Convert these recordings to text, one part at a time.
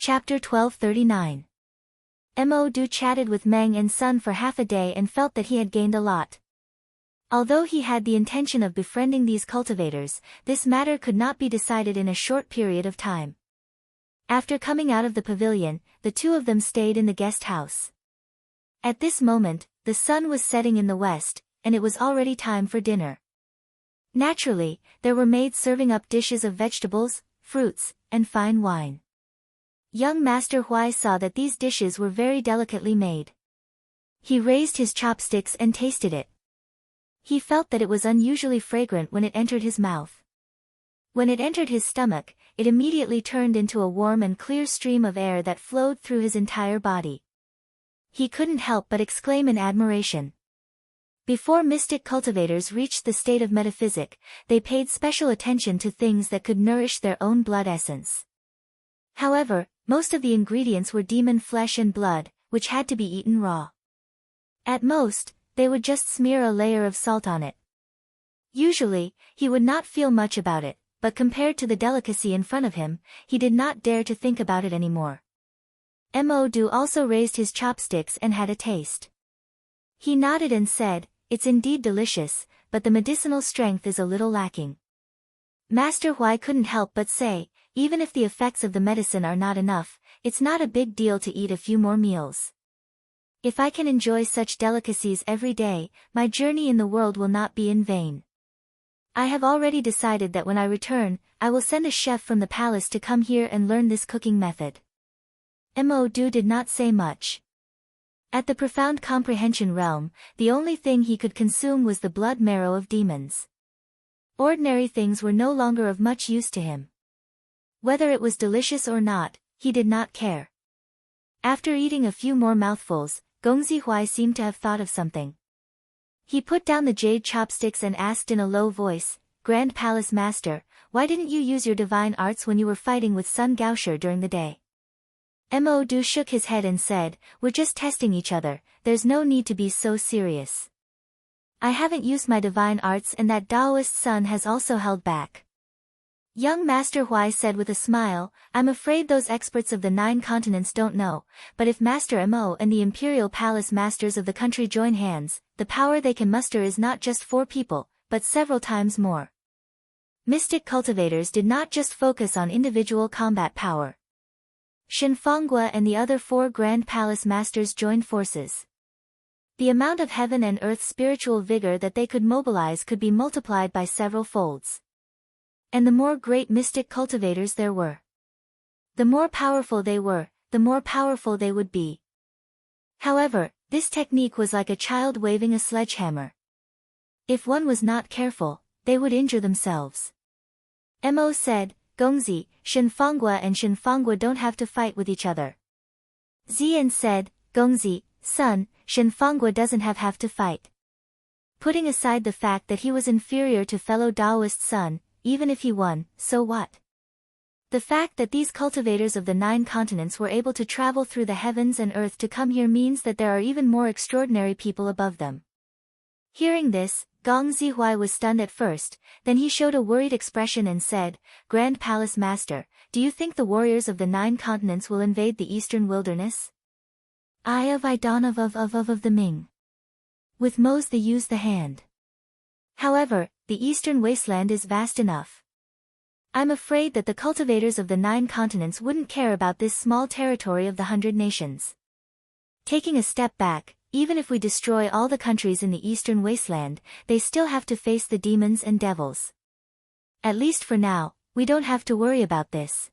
Chapter 1239. Mo Du chatted with Meng and Sun for half a day and felt that he had gained a lot. Although he had the intention of befriending these cultivators, this matter could not be decided in a short period of time. After coming out of the pavilion, the two of them stayed in the guest house. At this moment, the sun was setting in the west, and it was already time for dinner. Naturally, there were maids serving up dishes of vegetables, fruits, and fine wine. Young Master Huai saw that these dishes were very delicately made. He raised his chopsticks and tasted it. He felt that it was unusually fragrant when it entered his mouth. When it entered his stomach, it immediately turned into a warm and clear stream of air that flowed through his entire body. He couldn't help but exclaim in admiration. Before mystic cultivators reached the state of metaphysic, they paid special attention to things that could nourish their own blood essence. However, most of the ingredients were demon flesh and blood, which had to be eaten raw. At most, they would just smear a layer of salt on it. Usually, he would not feel much about it, but compared to the delicacy in front of him, he did not dare to think about it anymore. Mo Du also raised his chopsticks and had a taste. He nodded and said, "It's indeed delicious, but the medicinal strength is a little lacking." Master Huai couldn't help but say, even if the effects of the medicine are not enough, it's not a big deal to eat a few more meals. If I can enjoy such delicacies every day, my journey in the world will not be in vain. I have already decided that when I return, I will send a chef from the palace to come here and learn this cooking method. Mo Du did not say much. At the profound comprehension realm, the only thing he could consume was the blood marrow of demons. Ordinary things were no longer of much use to him. Whether it was delicious or not, he did not care. After eating a few more mouthfuls, Gongzi Huai seemed to have thought of something. He put down the jade chopsticks and asked in a low voice, "Grand Palace Master, why didn't you use your divine arts when you were fighting with Sun Gaosher during the day?" Mo Du shook his head and said, "We're just testing each other, there's no need to be so serious. I haven't used my divine arts and that Taoist Sun has also held back." Young Master Huai said with a smile, "I'm afraid those experts of the 9 continents don't know, but if Master Mo and the Imperial Palace Masters of the country join hands, the power they can muster is not just 4 people, but several times more." Mystic cultivators did not just focus on individual combat power. Shenfanggua and the other 4 Grand Palace Masters joined forces. The amount of heaven and earth spiritual vigor that they could mobilize could be multiplied by several folds. And the more great mystic cultivators there were, the more powerful they were, the more powerful they would be. However, this technique was like a child waving a sledgehammer. If one was not careful, they would injure themselves. Mo said, "Gongzi, Shenfanggua and Shenfanggua don't have to fight with each other." Zian said, "Gongzi, son, Shenfanggua doesn't have to fight." Putting aside the fact that he was inferior to fellow Taoist Sun, even if he won, so what? The fact that these cultivators of the 9 continents were able to travel through the heavens and earth to come here means that there are even more extraordinary people above them. Hearing this, Gong Zihuai was stunned at first, then he showed a worried expression and said, "Grand Palace Master, do you think the warriors of the 9 continents will invade the eastern wilderness?" I dawn of the Ming. With Mo's they use the hand. However, the eastern wasteland is vast enough. I'm afraid that the cultivators of the 9 continents wouldn't care about this small territory of the 100 nations. Taking a step back, even if we destroy all the countries in the eastern wasteland, they still have to face the demons and devils. At least for now, we don't have to worry about this.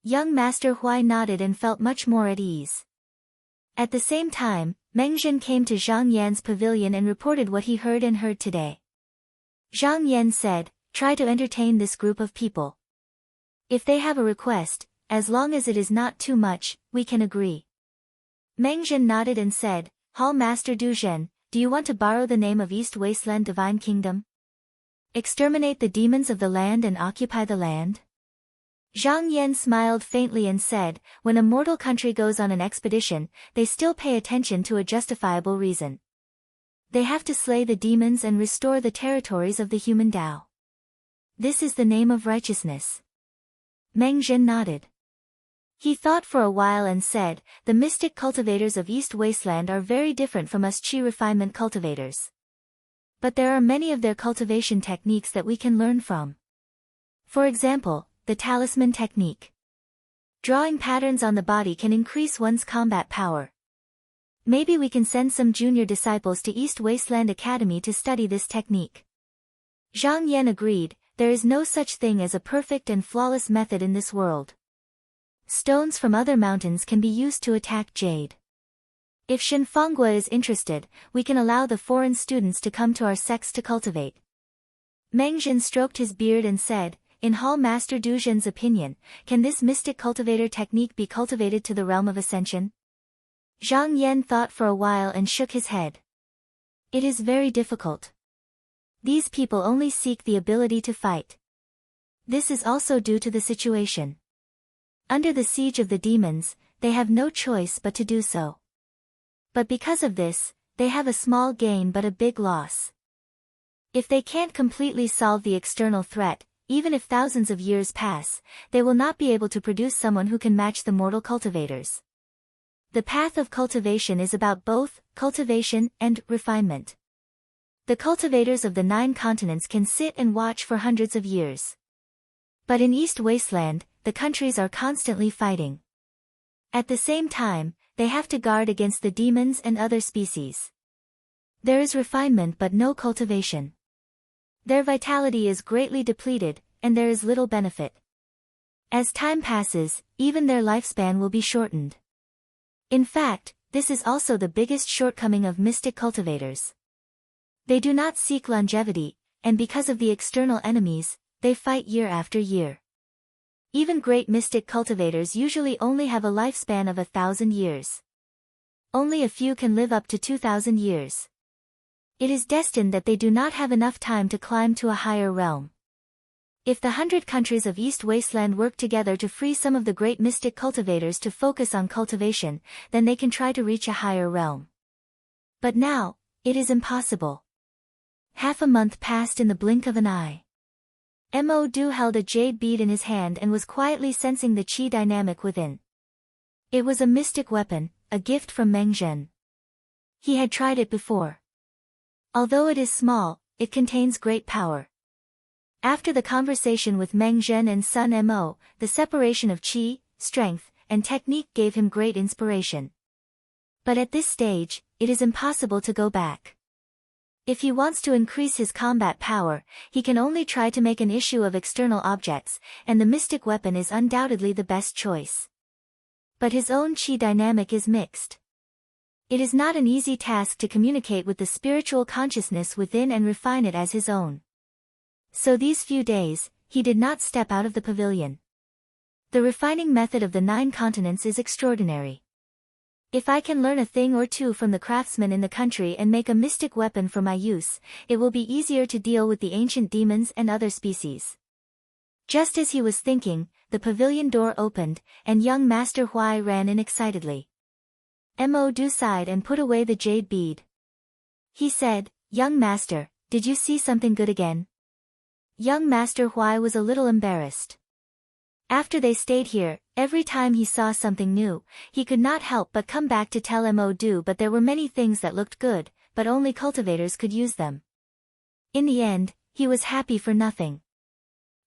Young Master Huai nodded and felt much more at ease. At the same time, Meng Zhen came to Zhang Yan's pavilion and reported what he heard today. Zhang Yan said, "Try to entertain this group of people. If they have a request, as long as it is not too much, we can agree." Meng Zhen nodded and said, "Hall Master Du Zhen, do you want to borrow the name of East Wasteland Divine Kingdom? Exterminate the demons of the land and occupy the land?" Zhang Yan smiled faintly and said, "When a mortal country goes on an expedition, they still pay attention to a justifiable reason. They have to slay the demons and restore the territories of the human Tao. This is the name of righteousness." Meng Zhen nodded. He thought for a while and said, the mystic cultivators of East Wasteland are very different from us Qi refinement cultivators. But there are many of their cultivation techniques that we can learn from. For example, the talisman technique. Drawing patterns on the body can increase one's combat power. Maybe we can send some junior disciples to East Wasteland Academy to study this technique. Zhang Yan agreed, there is no such thing as a perfect and flawless method in this world. Stones from other mountains can be used to attack jade. If Shen Fangua is interested, we can allow the foreign students to come to our sects to cultivate. Meng Zhen stroked his beard and said, in Hall Master Du Zhen's opinion, can this mystic cultivator technique be cultivated to the realm of ascension? Zhang Yan thought for a while and shook his head. It is very difficult. These people only seek the ability to fight. This is also due to the situation. Under the siege of the demons, they have no choice but to do so. But because of this, they have a small gain but a big loss. If they can't completely solve the external threat, even if thousands of years pass, they will not be able to produce someone who can match the mortal cultivators. The path of cultivation is about both cultivation and refinement. The cultivators of the 9 continents can sit and watch for hundreds of years. But in East Wasteland, the countries are constantly fighting. At the same time, they have to guard against the demons and other species. There is refinement but no cultivation. Their vitality is greatly depleted, and there is little benefit. As time passes, even their lifespan will be shortened. In fact, this is also the biggest shortcoming of mystic cultivators. They do not seek longevity, and because of the external enemies, they fight year after year. Even great mystic cultivators usually only have a lifespan of 1,000 years. Only a few can live up to 2,000 years. It is destined that they do not have enough time to climb to a higher realm. If the 100 countries of East Wasteland work together to free some of the great mystic cultivators to focus on cultivation, then they can try to reach a higher realm. But now, it is impossible. Half a month passed in the blink of an eye. Mo Du held a jade bead in his hand and was quietly sensing the qi dynamic within. It was a mystic weapon, a gift from Meng Zhen. He had tried it before. Although it is small, it contains great power. After the conversation with Meng Zhen and Sun Mo, the separation of qi, strength, and technique gave him great inspiration. But at this stage, it is impossible to go back. If he wants to increase his combat power, he can only try to make an issue of external objects, and the mystic weapon is undoubtedly the best choice. But his own qi dynamic is mixed. It is not an easy task to communicate with the spiritual consciousness within and refine it as his own. So these few days, he did not step out of the pavilion. The refining method of the 9 continents is extraordinary. If I can learn a thing or two from the craftsmen in the country and make a mystic weapon for my use, it will be easier to deal with the ancient demons and other species. Just as he was thinking, the pavilion door opened, and young Master Huai ran in excitedly. Mo Du sighed and put away the jade bead. He said, "Young master, did you see something good again?" Young Master Huai was a little embarrassed. After they stayed here, every time he saw something new, he could not help but come back to tell Mo Du, but there were many things that looked good, but only cultivators could use them. In the end, he was happy for nothing.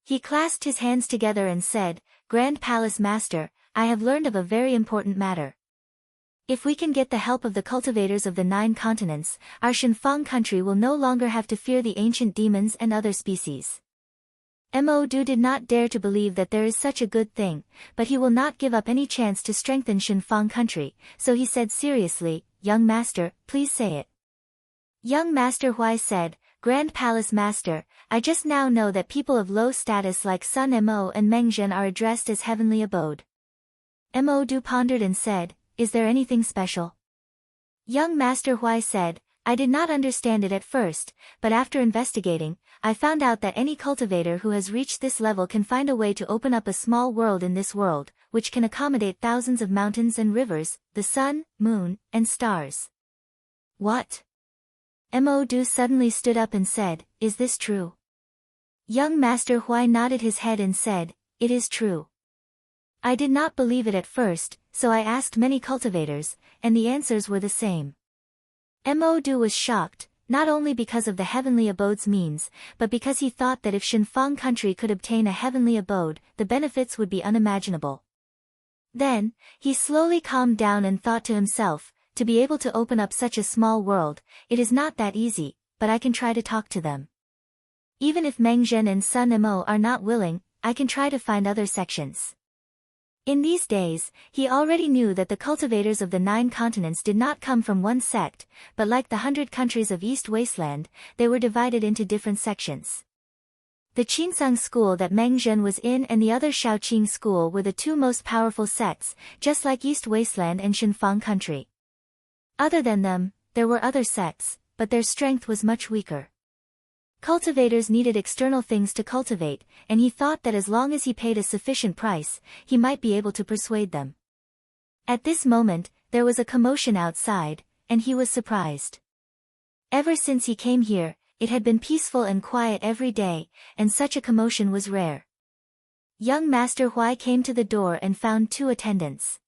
He clasped his hands together and said, "Grand Palace Master, I have learned of a very important matter. If we can get the help of the cultivators of the 9 continents, our Shenfang country will no longer have to fear the ancient demons and other species." Mo Du did not dare to believe that there is such a good thing, but he will not give up any chance to strengthen Shenfang country, so he said seriously, "Young master, please say it." Young Master Huai said, "Grand Palace Master, I just now know that people of low status like Sun Mo and Meng Zhen are addressed as heavenly abode." Mo Du pondered and said, "Is there anything special?" Young Master Huai said, "I did not understand it at first, but after investigating, I found out that any cultivator who has reached this level can find a way to open up a small world in this world, which can accommodate thousands of mountains and rivers, the sun, moon, and stars." "What?" Mo Du suddenly stood up and said, "Is this true?" Young Master Huai nodded his head and said, "It is true. I did not believe it at first, so I asked many cultivators, and the answers were the same. Mo Du was shocked, not only because of the heavenly abode's means, but because he thought that if Shenfang country could obtain a heavenly abode, the benefits would be unimaginable. Then, he slowly calmed down and thought to himself, to be able to open up such a small world, it is not that easy, but I can try to talk to them. Even if Meng Zhen and Sun Mo are not willing, I can try to find other sections. In these days, he already knew that the cultivators of the 9 continents did not come from one sect, but like the 100 countries of East Wasteland, they were divided into different sections. The Qinsang school that Meng Zhen was in and the other Shaoqing school were the 2 most powerful sects, just like East Wasteland and Shenfang country. Other than them, there were other sects, but their strength was much weaker. Cultivators needed external things to cultivate, and he thought that as long as he paid a sufficient price, he might be able to persuade them. At this moment, there was a commotion outside, and he was surprised. Ever since he came here, it had been peaceful and quiet every day, and such a commotion was rare. Young Master Huai came to the door and found 2 attendants.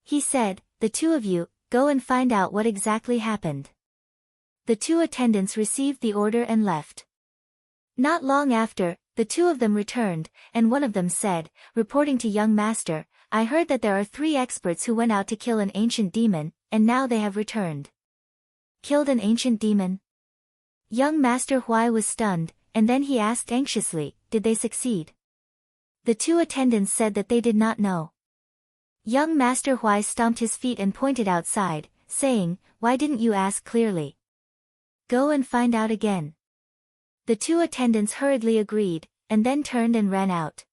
He said, "The 2 of you, go and find out what exactly happened." The 2 attendants received the order and left. Not long after, the 2 of them returned, and one of them said, reporting to young master, "I heard that there are 3 experts who went out to kill an ancient demon, and now they have returned." Killed an ancient demon? Young Master Huai was stunned, and then he asked anxiously, "Did they succeed?" The 2 attendants said that they did not know. Young Master Huai stomped his feet and pointed outside, saying, "Why didn't you ask clearly? Go and find out again." The 2 attendants hurriedly agreed, and then turned and ran out.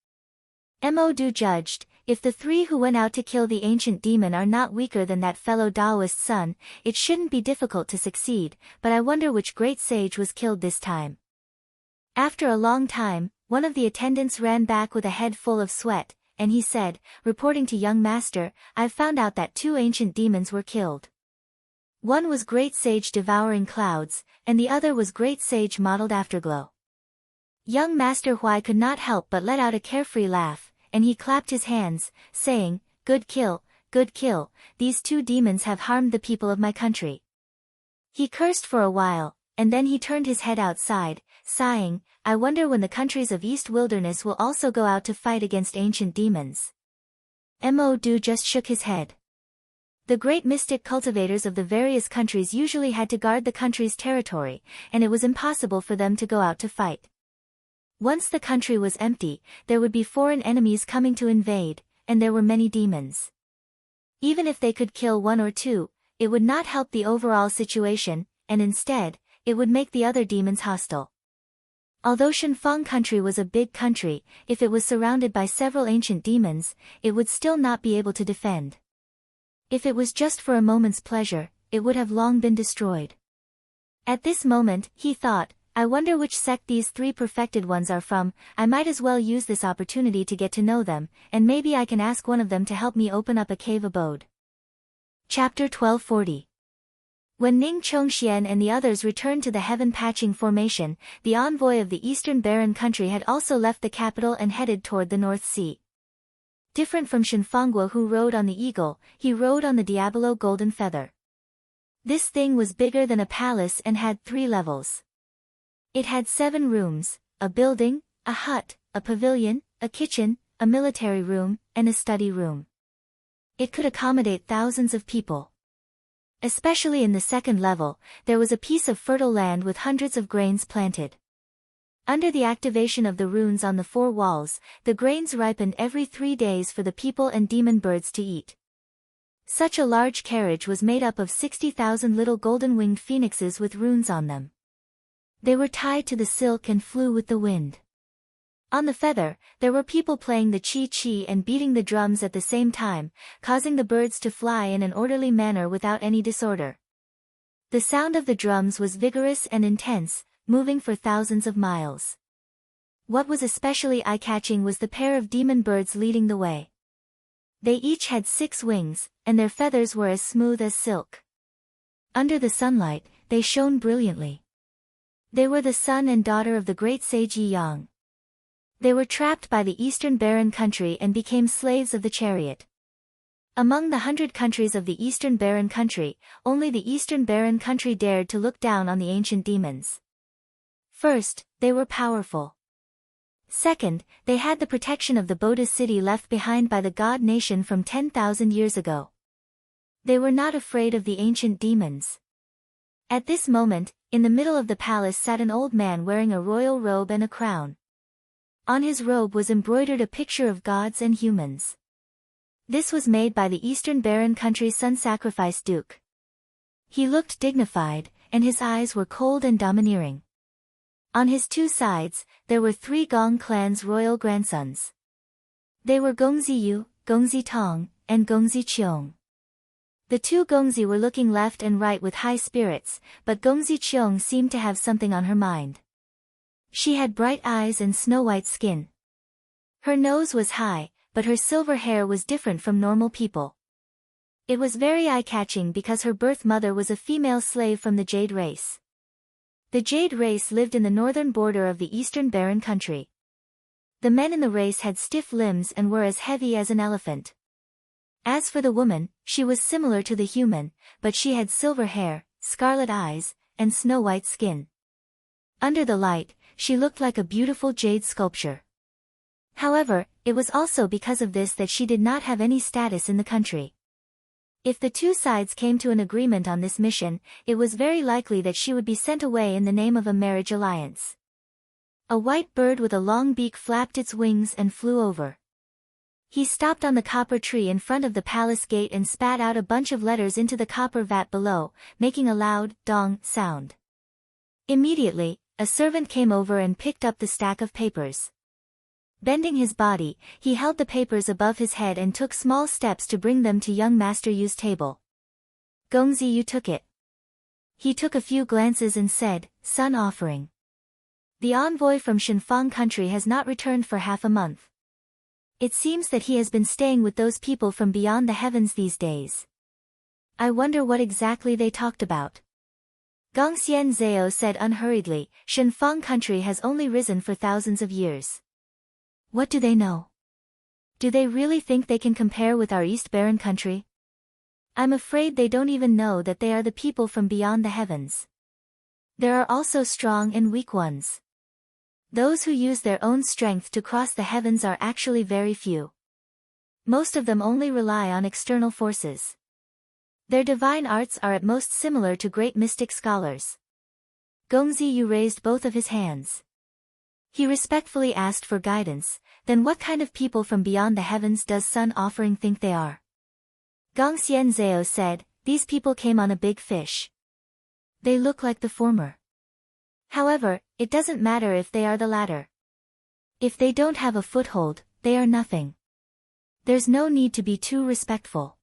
Mo Du judged, if the 3 who went out to kill the ancient demon are not weaker than that fellow Taoist son, it shouldn't be difficult to succeed, but I wonder which great sage was killed this time. After a long time, one of the attendants ran back with a head full of sweat, and he said, reporting to young master, "I've found out that 2 ancient demons were killed. One was Great Sage Devouring Clouds, and the other was Great Sage Mottled Afterglow." Young Master Huai could not help but let out a carefree laugh, and he clapped his hands, saying, good kill, these 2 demons have harmed the people of my country." He cursed for a while, and then he turned his head outside, sighing, "I wonder when the countries of East Wilderness will also go out to fight against ancient demons." Mo Du just shook his head. The great mystic cultivators of the various countries usually had to guard the country's territory, and it was impossible for them to go out to fight. Once the country was empty, there would be foreign enemies coming to invade, and there were many demons. Even if they could kill 1 or 2, it would not help the overall situation, and instead, it would make the other demons hostile. Although Shenfang country was a big country, if it was surrounded by several ancient demons, it would still not be able to defend. If it was just for a moment's pleasure, it would have long been destroyed. At this moment, he thought, I wonder which sect these 3 perfected ones are from. I might as well use this opportunity to get to know them, and maybe I can ask one of them to help me open up a cave abode. Chapter 1240. When Ning Chongxian and the others returned to the Heaven Patching Formation, the envoy of the Eastern Barren country had also left the capital and headed toward the North Sea. Different from Shenfangguo, who rode on the eagle, he rode on the Diabolo golden feather. This thing was bigger than a palace and had 3 levels. It had 7 rooms, a building, a hut, a pavilion, a kitchen, a military room, and a study room. It could accommodate thousands of people. Especially in the 2nd level, there was a piece of fertile land with hundreds of grains planted. Under the activation of the runes on the 4 walls, the grains ripened every 3 days for the people and demon birds to eat. Such a large carriage was made up of 60,000 little golden-winged phoenixes with runes on them. They were tied to the silk and flew with the wind. On the feather, there were people playing the chi-chi and beating the drums at the same time, causing the birds to fly in an orderly manner without any disorder. The sound of the drums was vigorous and intense, moving for thousands of miles. What was especially eye-catching was the pair of demon birds leading the way. They each had 6 wings, and their feathers were as smooth as silk. Under the sunlight, they shone brilliantly. They were the son and daughter of the great sage Yi Yang. They were trapped by the eastern barren country and became slaves of the chariot. Among the 100 countries of the eastern barren country, only the eastern barren country dared to look down on the ancient demons. First, they were powerful. Second, they had the protection of the Bodhi city left behind by the god nation from 10,000 years ago. They were not afraid of the ancient demons. At this moment, in the middle of the palace sat an old man wearing a royal robe and a crown. On his robe was embroidered a picture of gods and humans. This was made by the eastern barren country's sun-sacrificed duke. He looked dignified, and his eyes were cold and domineering. On his two sides, there were 3 Gong clan's royal grandsons. They were Gongzi Yu, Gongzi Tong, and Gongzi Cheong. The 2 Gongzi were looking left and right with high spirits, but Gongzi Cheong seemed to have something on her mind. She had bright eyes and snow-white skin. Her nose was high, but her silver hair was different from normal people. It was very eye-catching because her birth mother was a female slave from the Jade race. The Jade race lived in the northern border of the eastern barren country. The men in the race had stiff limbs and were as heavy as an elephant. As for the woman, she was similar to the human, but she had silver hair, scarlet eyes, and snow-white skin. Under the light, she looked like a beautiful jade sculpture. However, it was also because of this that she did not have any status in the country. If the 2 sides came to an agreement on this mission, it was very likely that she would be sent away in the name of a marriage alliance. A white bird with a long beak flapped its wings and flew over. He stopped on the copper tree in front of the palace gate and spat out a bunch of letters into the copper vat below, making a loud, dong, sound. Immediately, a servant came over and picked up the stack of papers. Bending his body, he held the papers above his head and took small steps to bring them to young Master Yu's table. Gongzi Yu took it. He took a few glances and said, "Sun offering. The envoy from Shenfang country has not returned for half a month. It seems that he has been staying with those people from beyond the heavens these days. I wonder what exactly they talked about." Gongxian Zhao said unhurriedly, "Shenfang country has only risen for thousands of years. What do they know? Do they really think they can compare with our East Barren country? I'm afraid they don't even know that they are the people from beyond the heavens. There are also strong and weak ones. Those who use their own strength to cross the heavens are actually very few. Most of them only rely on external forces. Their divine arts are at most similar to great mystic scholars." Gongzi Yu raised both of his hands. He respectfully asked for guidance. "Then what kind of people from beyond the heavens does Sun Offering think they are?" Gongxian Zhao said, "These people came on a big fish. They look like the former. However, it doesn't matter if they are the latter. If they don't have a foothold, they are nothing. There's no need to be too respectful.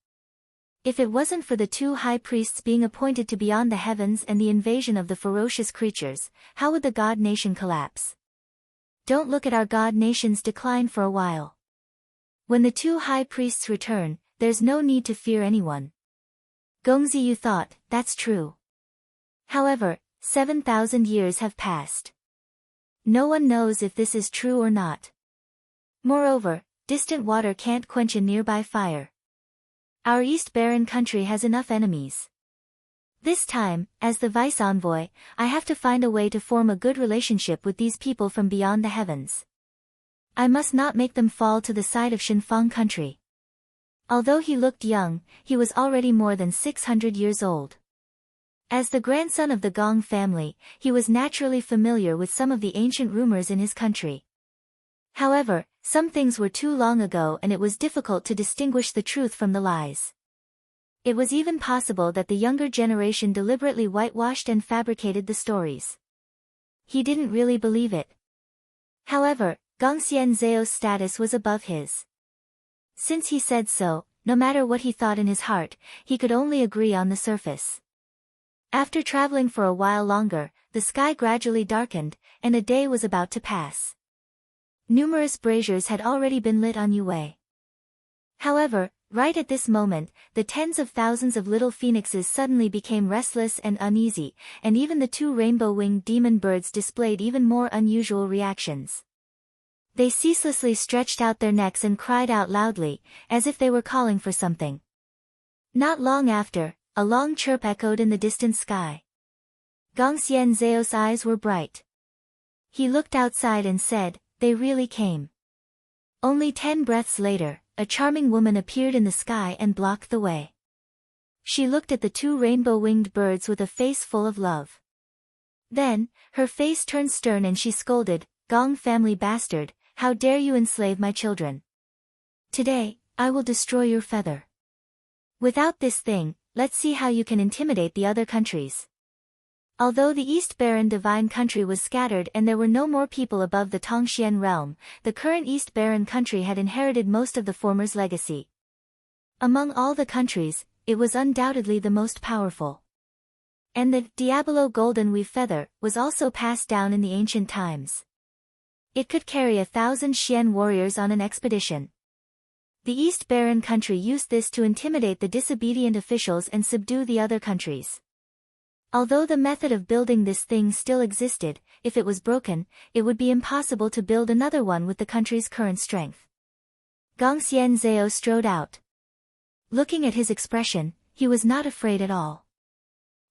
If it wasn't for the 2 high priests being appointed to beyond the heavens and the invasion of the ferocious creatures, how would the god nation collapse? Don't look at our god nation's decline for a while. When the 2 high priests return, there's no need to fear anyone." Gongzi Yu thought, "That's true. However, 7,000 years have passed. No one knows if this is true or not. Moreover, distant water can't quench a nearby fire. Our East Barren country has enough enemies. This time, as the vice-envoy, I have to find a way to form a good relationship with these people from beyond the heavens. I must not make them fall to the side of Shenfang country." Although he looked young, he was already more than 600 years old. As the grandson of the Gong family, he was naturally familiar with some of the ancient rumors in his country. However, some things were too long ago and it was difficult to distinguish the truth from the lies. It was even possible that the younger generation deliberately whitewashed and fabricated the stories. He didn't really believe it. However, Gongxian Zhao's status was above his. Since he said so, no matter what he thought in his heart, he could only agree on the surface. After traveling for a while longer, the sky gradually darkened, and a day was about to pass. Numerous braziers had already been lit on Yue. However, right at this moment, the tens of thousands of little phoenixes suddenly became restless and uneasy, and even the 2 rainbow-winged demon birds displayed even more unusual reactions. They ceaselessly stretched out their necks and cried out loudly, as if they were calling for something. Not long after, a long chirp echoed in the distant sky. Gongxian Zhao's eyes were bright. He looked outside and said, "They really came." Only 10 breaths later, a charming woman appeared in the sky and blocked the way. She looked at the 2 rainbow-winged birds with a face full of love. Then, her face turned stern and she scolded, "Gong family bastard, how dare you enslave my children? Today, I will destroy your feather. Without this thing, let's see how you can intimidate the other countries." Although the East Baron divine country was scattered and there were no more people above the Tongxian realm, the current East Baron country had inherited most of the former's legacy. Among all the countries, it was undoubtedly the most powerful. And the Diabolo Golden Weave Feather was also passed down in the ancient times. It could carry 1,000 Xian warriors on an expedition. The East Baron country used this to intimidate the disobedient officials and subdue the other countries. Although the method of building this thing still existed, if it was broken, it would be impossible to build another one with the country's current strength. Gongxian Zhao strode out. Looking at his expression, he was not afraid at all.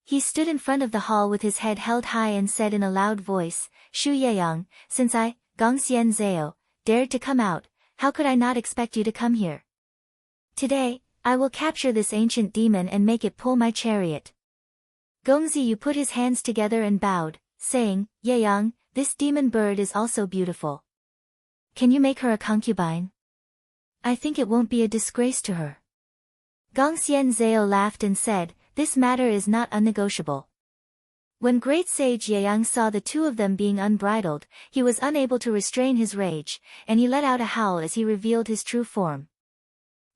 He stood in front of the hall with his head held high and said in a loud voice, "Shu Yeyang, since I, Gongxian Zhao, dared to come out, how could I not expect you to come here? Today, I will capture this ancient demon and make it pull my chariot." Gongzi Yu put his hands together and bowed, saying, "Yeyang, this demon bird is also beautiful. Can you make her a concubine? I think it won't be a disgrace to her." Gongxian Zhao laughed and said, "This matter is not unnegotiable." When great sage Yeyang saw the 2 of them being unbridled, he was unable to restrain his rage, and he let out a howl as he revealed his true form.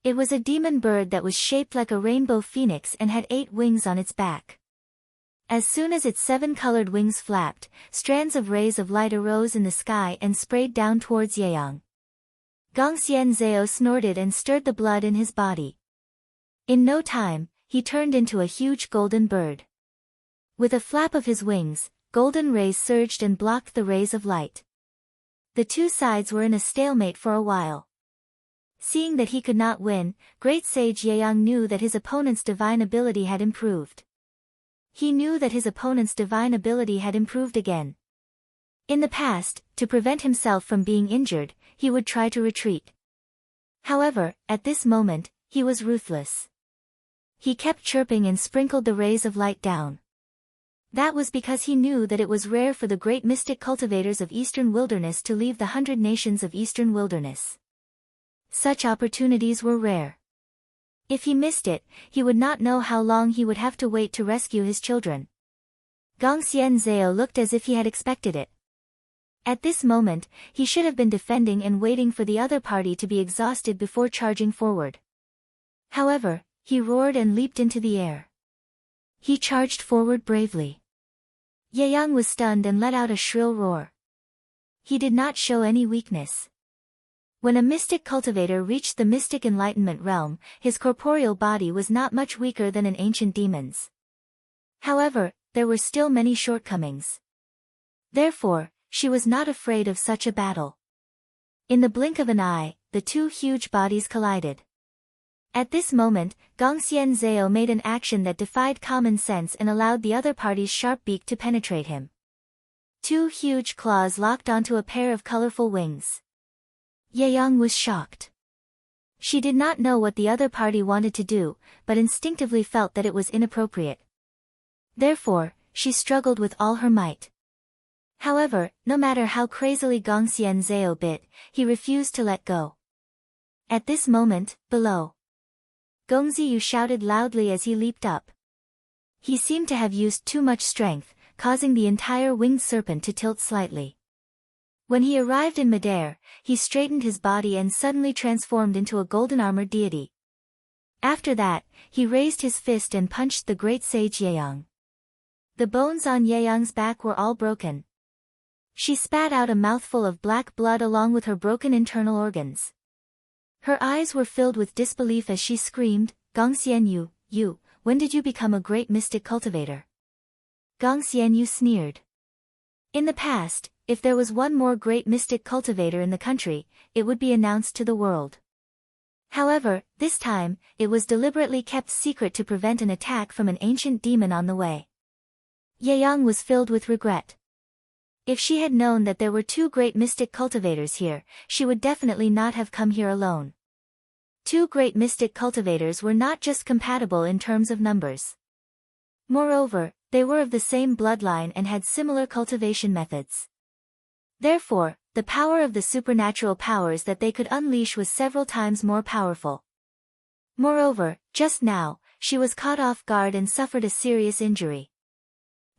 It was a demon bird that was shaped like a rainbow phoenix and had 8 wings on its back. As soon as its 7-colored wings flapped, strands of rays of light arose in the sky and sprayed down towards Yeyang. Gongxian Zhao snorted and stirred the blood in his body. In no time, he turned into a huge golden bird. With a flap of his wings, golden rays surged and blocked the rays of light. The 2 sides were in a stalemate for a while. Seeing that he could not win, great sage Yeyang knew that his opponent's divine ability had improved. He knew that his opponent's divine ability had improved again. In the past, to prevent himself from being injured, he would try to retreat. However, at this moment, he was ruthless. He kept chirping and sprinkled the rays of light down. That was because he knew that it was rare for the great mystic cultivators of Eastern Wilderness to leave the 100 nations of Eastern Wilderness. Such opportunities were rare. If he missed it, he would not know how long he would have to wait to rescue his children. Gongxian Zhao looked as if he had expected it. At this moment, he should have been defending and waiting for the other party to be exhausted before charging forward. However, he roared and leaped into the air. He charged forward bravely. Yeyang was stunned and let out a shrill roar. He did not show any weakness. When a mystic cultivator reached the mystic enlightenment realm, his corporeal body was not much weaker than an ancient demon's. However, there were still many shortcomings. Therefore, she was not afraid of such a battle. In the blink of an eye, the 2 huge bodies collided. At this moment, Gongxian Zhao made an action that defied common sense and allowed the other party's sharp beak to penetrate him. 2 huge claws locked onto a pair of colorful wings. Yeyang was shocked. She did not know what the other party wanted to do, but instinctively felt that it was inappropriate. Therefore, she struggled with all her might. However, no matter how crazily Gongxian Zhao bit, he refused to let go. At this moment, below, Gongzi Yu shouted loudly as he leaped up. He seemed to have used too much strength, causing the entire winged serpent to tilt slightly. When he arrived in midair, he straightened his body and suddenly transformed into a golden-armored deity. After that, he raised his fist and punched the great sage Yeyang. The bones on Yeyang's back were all broken. She spat out a mouthful of black blood along with her broken internal organs. Her eyes were filled with disbelief as she screamed, "Gongxian Yu, when did you become a great mystic cultivator?" Gongxian Yu sneered. In the past, if there was one more great mystic cultivator in the country, it would be announced to the world. However, this time, it was deliberately kept secret to prevent an attack from an ancient demon on the way. Yang was filled with regret. If she had known that there were two great mystic cultivators here, she would definitely not have come here alone. Two great mystic cultivators were not just compatible in terms of numbers. Moreover, they were of the same bloodline and had similar cultivation methods. Therefore, the power of the supernatural powers that they could unleash was several times more powerful. Moreover, just now, she was caught off guard and suffered a serious injury.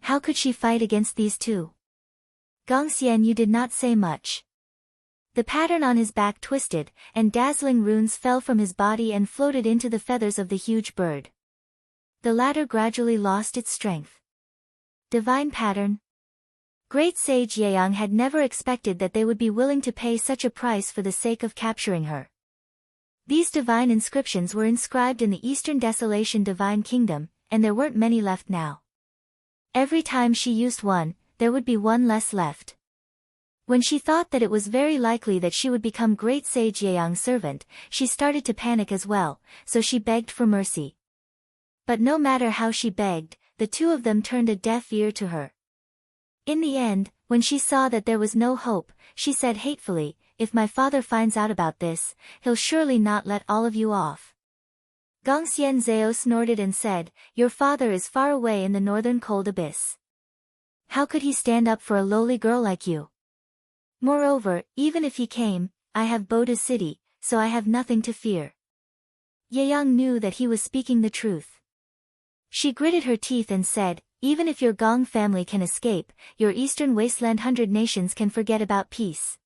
How could she fight against these two? Gongxian Yu did not say much. The pattern on his back twisted, and dazzling runes fell from his body and floated into the feathers of the huge bird. The latter gradually lost its strength. Divine pattern. Great Sage Yang had never expected that they would be willing to pay such a price for the sake of capturing her. These divine inscriptions were inscribed in the Eastern Desolation Divine Kingdom, and there weren't many left now. Every time she used one, there would be one less left. When she thought that it was very likely that she would become Great Sage Yang's servant, she started to panic as well, so she begged for mercy. But no matter how she begged, the two of them turned a deaf ear to her. In the end, when she saw that there was no hope, she said hatefully, "If my father finds out about this, he'll surely not let all of you off." Gongxian Zhao snorted and said, "Your father is far away in the northern cold abyss. How could he stand up for a lowly girl like you? Moreover, even if he came, I have Boda City, so I have nothing to fear." Yang knew that he was speaking the truth. She gritted her teeth and said, "Even if your Gong family can escape, your eastern wasteland 100 nations can forget about peace."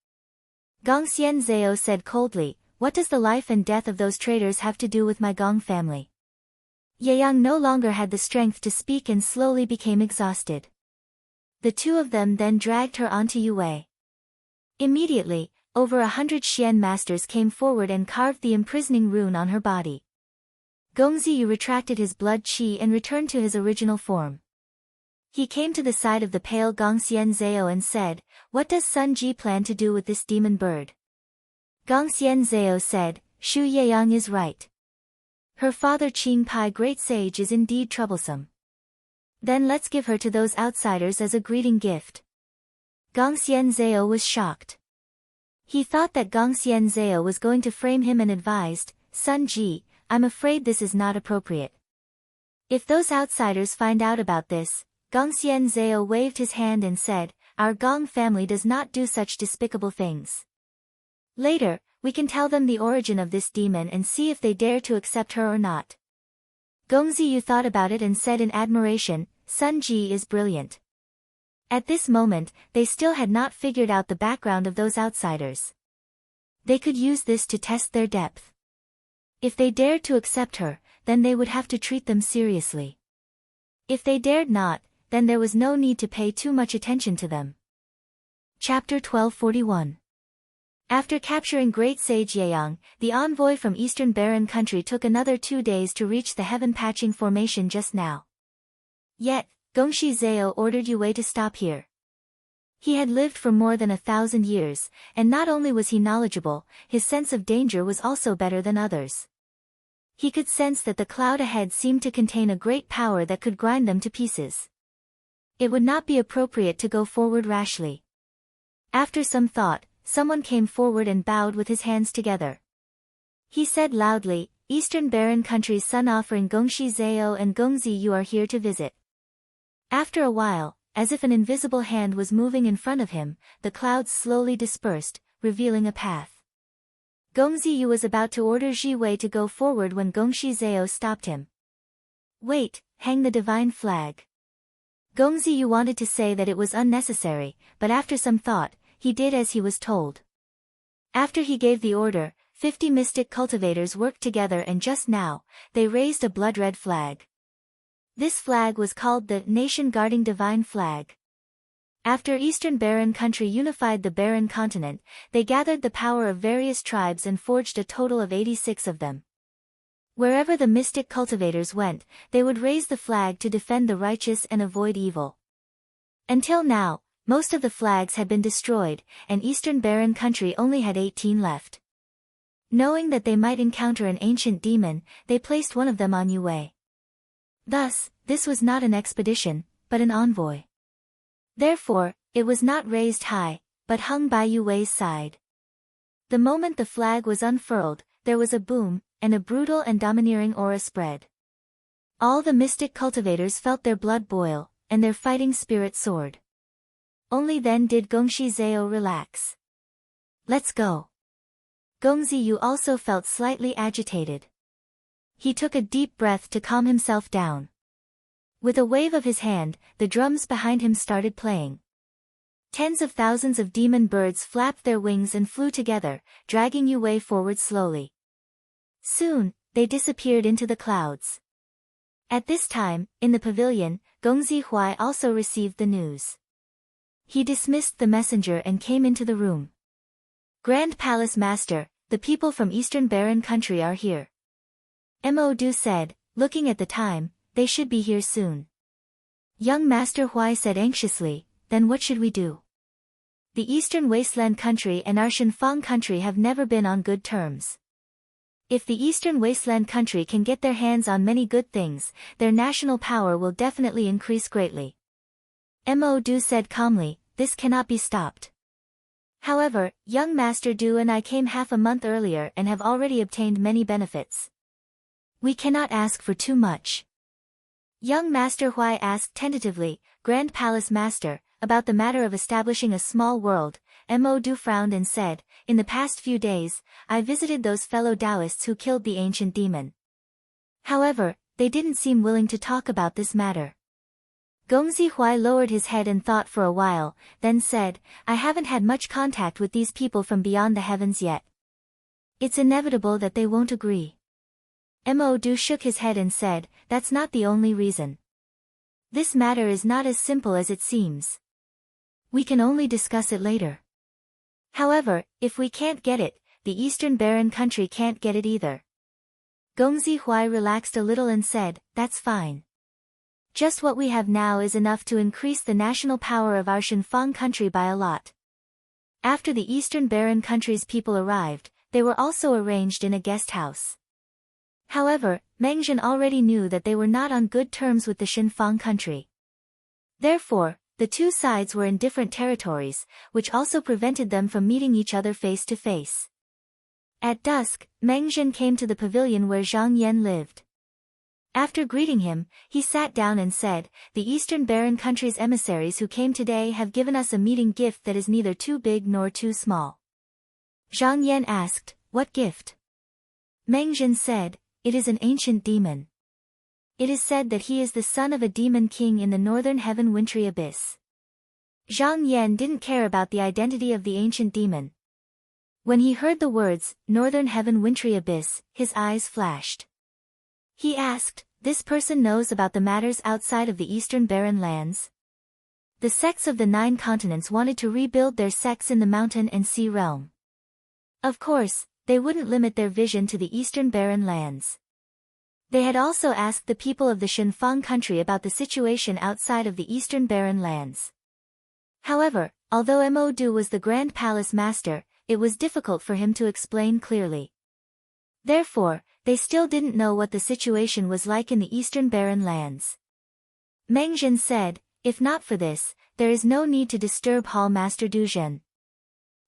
Gongxian Zhao said coldly, "What does the life and death of those traitors have to do with my Gong family?" Yang no longer had the strength to speak and slowly became exhausted. The two of them then dragged her onto Yue. Immediately, over 100 Xian masters came forward and carved the imprisoning rune on her body. Gongziyu retracted his blood qi and returned to his original form. He came to the side of the pale Gongxian Zhao and said, "What does Sun Ji plan to do with this demon bird?" Gongxian Zhao said, "Shu Yang is right. Her father Qing Pai Great Sage is indeed troublesome. Then let's give her to those outsiders as a greeting gift." Gongxian Zhao was shocked. He thought that Gongxian Zhao was going to frame him and advised, "Sun Ji, I'm afraid this is not appropriate. If those outsiders find out about this," Gongxian Zhao waved his hand and said, "Our Gong family does not do such despicable things. Later, we can tell them the origin of this demon and see if they dare to accept her or not." Gongziyu thought about it and said in admiration, "Sun Ji is brilliant." At this moment, they still had not figured out the background of those outsiders. They could use this to test their depth. If they dared to accept her, then they would have to treat them seriously. If they dared not, then there was no need to pay too much attention to them. Chapter 1241. After capturing Great Sage Yang, the envoy from Eastern Barren Country took another 2 days to reach the heaven-patching formation just now. Yet, Gongshi Zhao ordered Yue to stop here. He had lived for more than 1,000 years, and not only was he knowledgeable, his sense of danger was also better than others. He could sense that the cloud ahead seemed to contain a great power that could grind them to pieces. It would not be appropriate to go forward rashly. After some thought, someone came forward and bowed with his hands together. He said loudly, "Eastern Barren Country's Sun Offering Gongshi Zhao and Gongzi, you are here to visit." After a while, as if an invisible hand was moving in front of him, the clouds slowly dispersed, revealing a path. Gongzi Yu was about to order Ji Wei to go forward when Gongshi Zhao stopped him. "Wait, hang the divine flag." Gongzi Yu wanted to say that it was unnecessary, but after some thought, he did as he was told. After he gave the order, 50 mystic cultivators worked together and just now, they raised a blood-red flag. This flag was called the Nation Guarding Divine Flag. After Eastern Barren Country unified the Barren Continent, they gathered the power of various tribes and forged a total of 86 of them. Wherever the mystic cultivators went, they would raise the flag to defend the righteous and avoid evil. Until now, Most of the flags had been destroyed, and Eastern Barren Country only had 18 left. Knowing that they might encounter an ancient demon, they placed one of them on Yue. Thus, this was not an expedition, but an envoy. Therefore, it was not raised high, but hung by Yue's side. The moment the flag was unfurled, there was a boom, and a brutal and domineering aura spread. All the mystic cultivators felt their blood boil, and their fighting spirit soared. Only then did Gongxi Zhao relax. "Let's go." Gongzi Yu also felt slightly agitated. He took a deep breath to calm himself down. With a wave of his hand, the drums behind him started playing. Tens of thousands of demon birds flapped their wings and flew together, dragging Yue forward slowly. Soon, they disappeared into the clouds. At this time, in the pavilion, Gongzi Huai also received the news. He dismissed the messenger and came into the room. "Grand Palace Master, the people from Eastern Barren Country are here." Mo Du said, looking at the time, "They should be here soon." Young Master Huai said anxiously, "Then what should we do? The Eastern Wasteland Country and our Shenfang Country have never been on good terms. If the Eastern Wasteland Country can get their hands on many good things, their national power will definitely increase greatly." Mo Du said calmly, "This cannot be stopped. However, young Master Du and I came half a month earlier and have already obtained many benefits. We cannot ask for too much." Young Master Huai asked tentatively, "Grand Palace Master, about the matter of establishing a small world." Mo Du frowned and said, "In the past few days, I visited those fellow Taoists who killed the ancient demon. However, they didn't seem willing to talk about this matter." Gongzi Huai lowered his head and thought for a while, then said, "I haven't had much contact with these people from beyond the heavens yet. It's inevitable that they won't agree." Mo Du shook his head and said, "That's not the only reason. This matter is not as simple as it seems. We can only discuss it later. However, if we can't get it, the Eastern Barren Country can't get it either." Gongzi Huai relaxed a little and said, "That's fine. Just what we have now is enough to increase the national power of our Shenfang Country by a lot." After the Eastern Barren Country's people arrived, they were also arranged in a guest house. However, Mengzhen already knew that they were not on good terms with the Shenfang Country. Therefore, the two sides were in different territories, which also prevented them from meeting each other face to face. At dusk, Mengzhen came to the pavilion where Zhang Yan lived. After greeting him, he sat down and said, "The Eastern Barren Country's emissaries who came today have given us a meeting gift that is neither too big nor too small." Zhang Yan asked, "What gift?" Mengzhen said, "It is an ancient demon. It is said that he is the son of a demon king in the northern heaven wintry abyss." Zhang Yan didn't care about the identity of the ancient demon. When he heard the words, "Northern heaven wintry abyss," his eyes flashed. He asked, "This person knows about the matters outside of the Eastern Barren Lands?" The sects of the 9 continents wanted to rebuild their sects in the mountain and sea realm. Of course, they wouldn't limit their vision to the Eastern Barren Lands. They had also asked the people of the Shenfang Country about the situation outside of the Eastern Barren Lands. However, although Mo Du was the Grand Palace Master, it was difficult for him to explain clearly. Therefore, they still didn't know what the situation was like in the Eastern Barren Lands. Mengzhen said, "If not for this, there is no need to disturb Hall Master Du Zhen.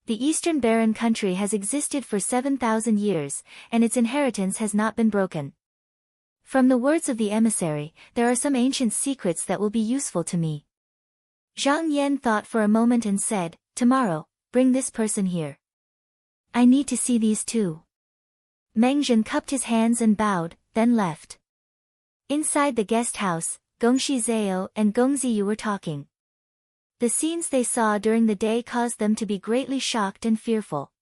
The Eastern Barren Country has existed for 7,000 years, and its inheritance has not been broken. From the words of the emissary, there are some ancient secrets that will be useful to me." Zhang Yan thought for a moment and said, "Tomorrow, bring this person here. I need to see these too." Mengzhen cupped his hands and bowed, then left. Inside the guest house, Gongxi Zhao and Gongzi Yu were talking. The scenes they saw during the day caused them to be greatly shocked and fearful.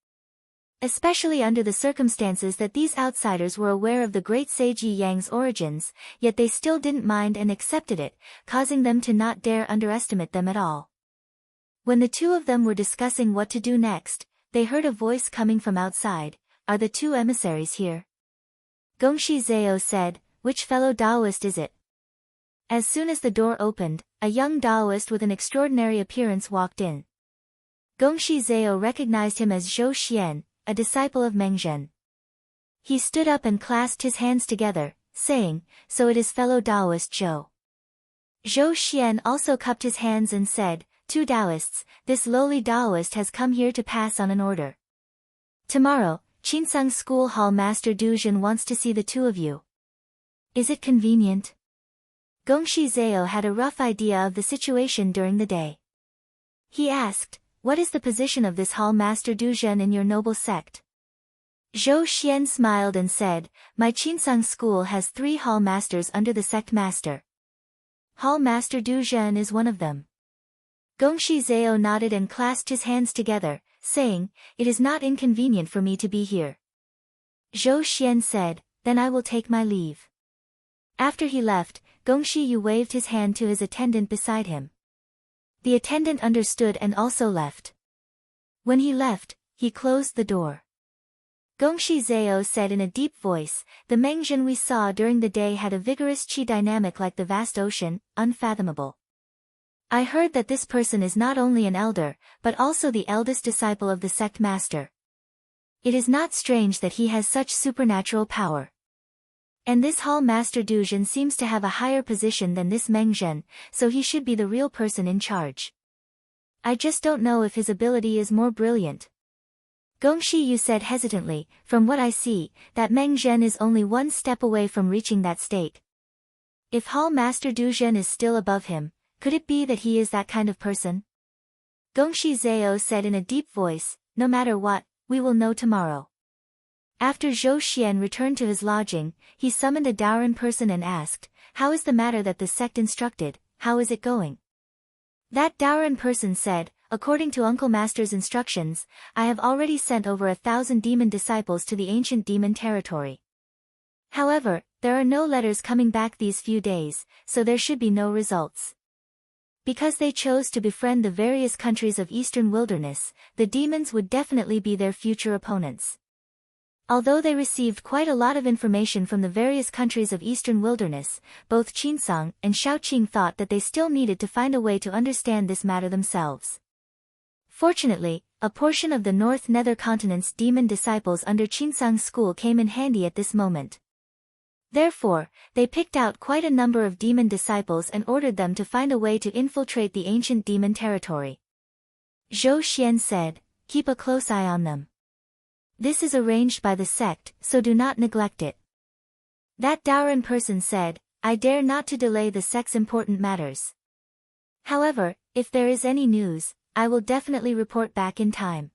Especially under the circumstances that these outsiders were aware of the great sage Yi Yang's origins, yet they still didn't mind and accepted it, causing them to not dare underestimate them at all. When the two of them were discussing what to do next, they heard a voice coming from outside. "Are the 2 emissaries here?" Gongxi Zhao said, "Which fellow Taoist is it?" As soon as the door opened, a young Taoist with an extraordinary appearance walked in. Gongxi Zhao recognized him as Zhou Xian, a disciple of Meng Zhen. He stood up and clasped his hands together, saying, "So it is fellow Taoist Zhou." Zhou Xian also cupped his hands and said, "Two Taoists, this lowly Taoist has come here to pass on an order. Tomorrow, Qinsang School Hall Master Du Zhen wants to see the two of you. Is it convenient?" Gongxi Zhao had a rough idea of the situation during the day. He asked, "What is the position of this Hall Master Du Zhen in your noble sect?" Zhou Xian smiled and said, "My Qinsang school has 3 Hall Masters under the sect master. Hall Master Du Zhen is one of them." Gongxi Zhao nodded and clasped his hands together, saying, "It is not inconvenient for me to be here." Zhou Xian said, "Then I will take my leave." After he left, Gongxi Yu waved his hand to his attendant beside him. The attendant understood and also left. When he left, he closed the door. Gongxi Zhao said in a deep voice, "The Meng Zhen we saw during the day had a vigorous qi dynamic like the vast ocean, unfathomable. I heard that this person is not only an elder, but also the eldest disciple of the sect master. It is not strange that he has such supernatural power. And this Hall Master Du Zhen seems to have a higher position than this Meng Zhen, so he should be the real person in charge. I just don't know if his ability is more brilliant." Gongxi Yu said hesitantly, "From what I see, that Meng Zhen is only one step away from reaching that state. If Hall Master Du Zhen is still above him, could it be that he is that kind of person?" Gongxi Zhao said in a deep voice, "No matter what, we will know tomorrow." After Zhou Xian returned to his lodging, he summoned a Daoren person and asked, "How is the matter that the sect instructed, how is it going?" That Daoren person said, "According to Uncle Master's instructions, I have already sent over 1,000 demon disciples to the ancient demon territory. However, there are no letters coming back these few days, so there should be no results. Because they chose to befriend the various countries of Eastern Wilderness, the demons would definitely be their future opponents. Although they received quite a lot of information from the various countries of Eastern Wilderness, both Qinsang and Shaoqing thought that they still needed to find a way to understand this matter themselves. Fortunately, a portion of the North Nether Continent's demon disciples under Qinsang's school came in handy at this moment. Therefore, they picked out quite a number of demon disciples and ordered them to find a way to infiltrate the ancient demon territory. Zhou Xian said, "Keep a close eye on them. This is arranged by the sect, so do not neglect it." That Daoren person said, "I dare not to delay the sect's important matters. However, if there is any news, I will definitely report back in time."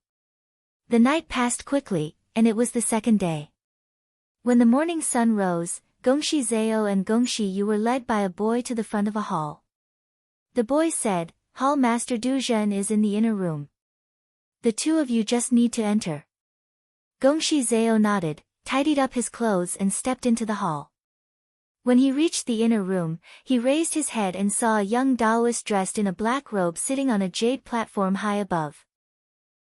The night passed quickly, and it was the second day. When the morning sun rose, Gongxi Zhao and Gongxi Yu were led by a boy to the front of a hall. The boy said, "Hall Master Du Zhen is in the inner room. The two of you just need to enter." Gongxi Zhao nodded, tidied up his clothes and stepped into the hall. When he reached the inner room, he raised his head and saw a young Taoist dressed in a black robe sitting on a jade platform high above.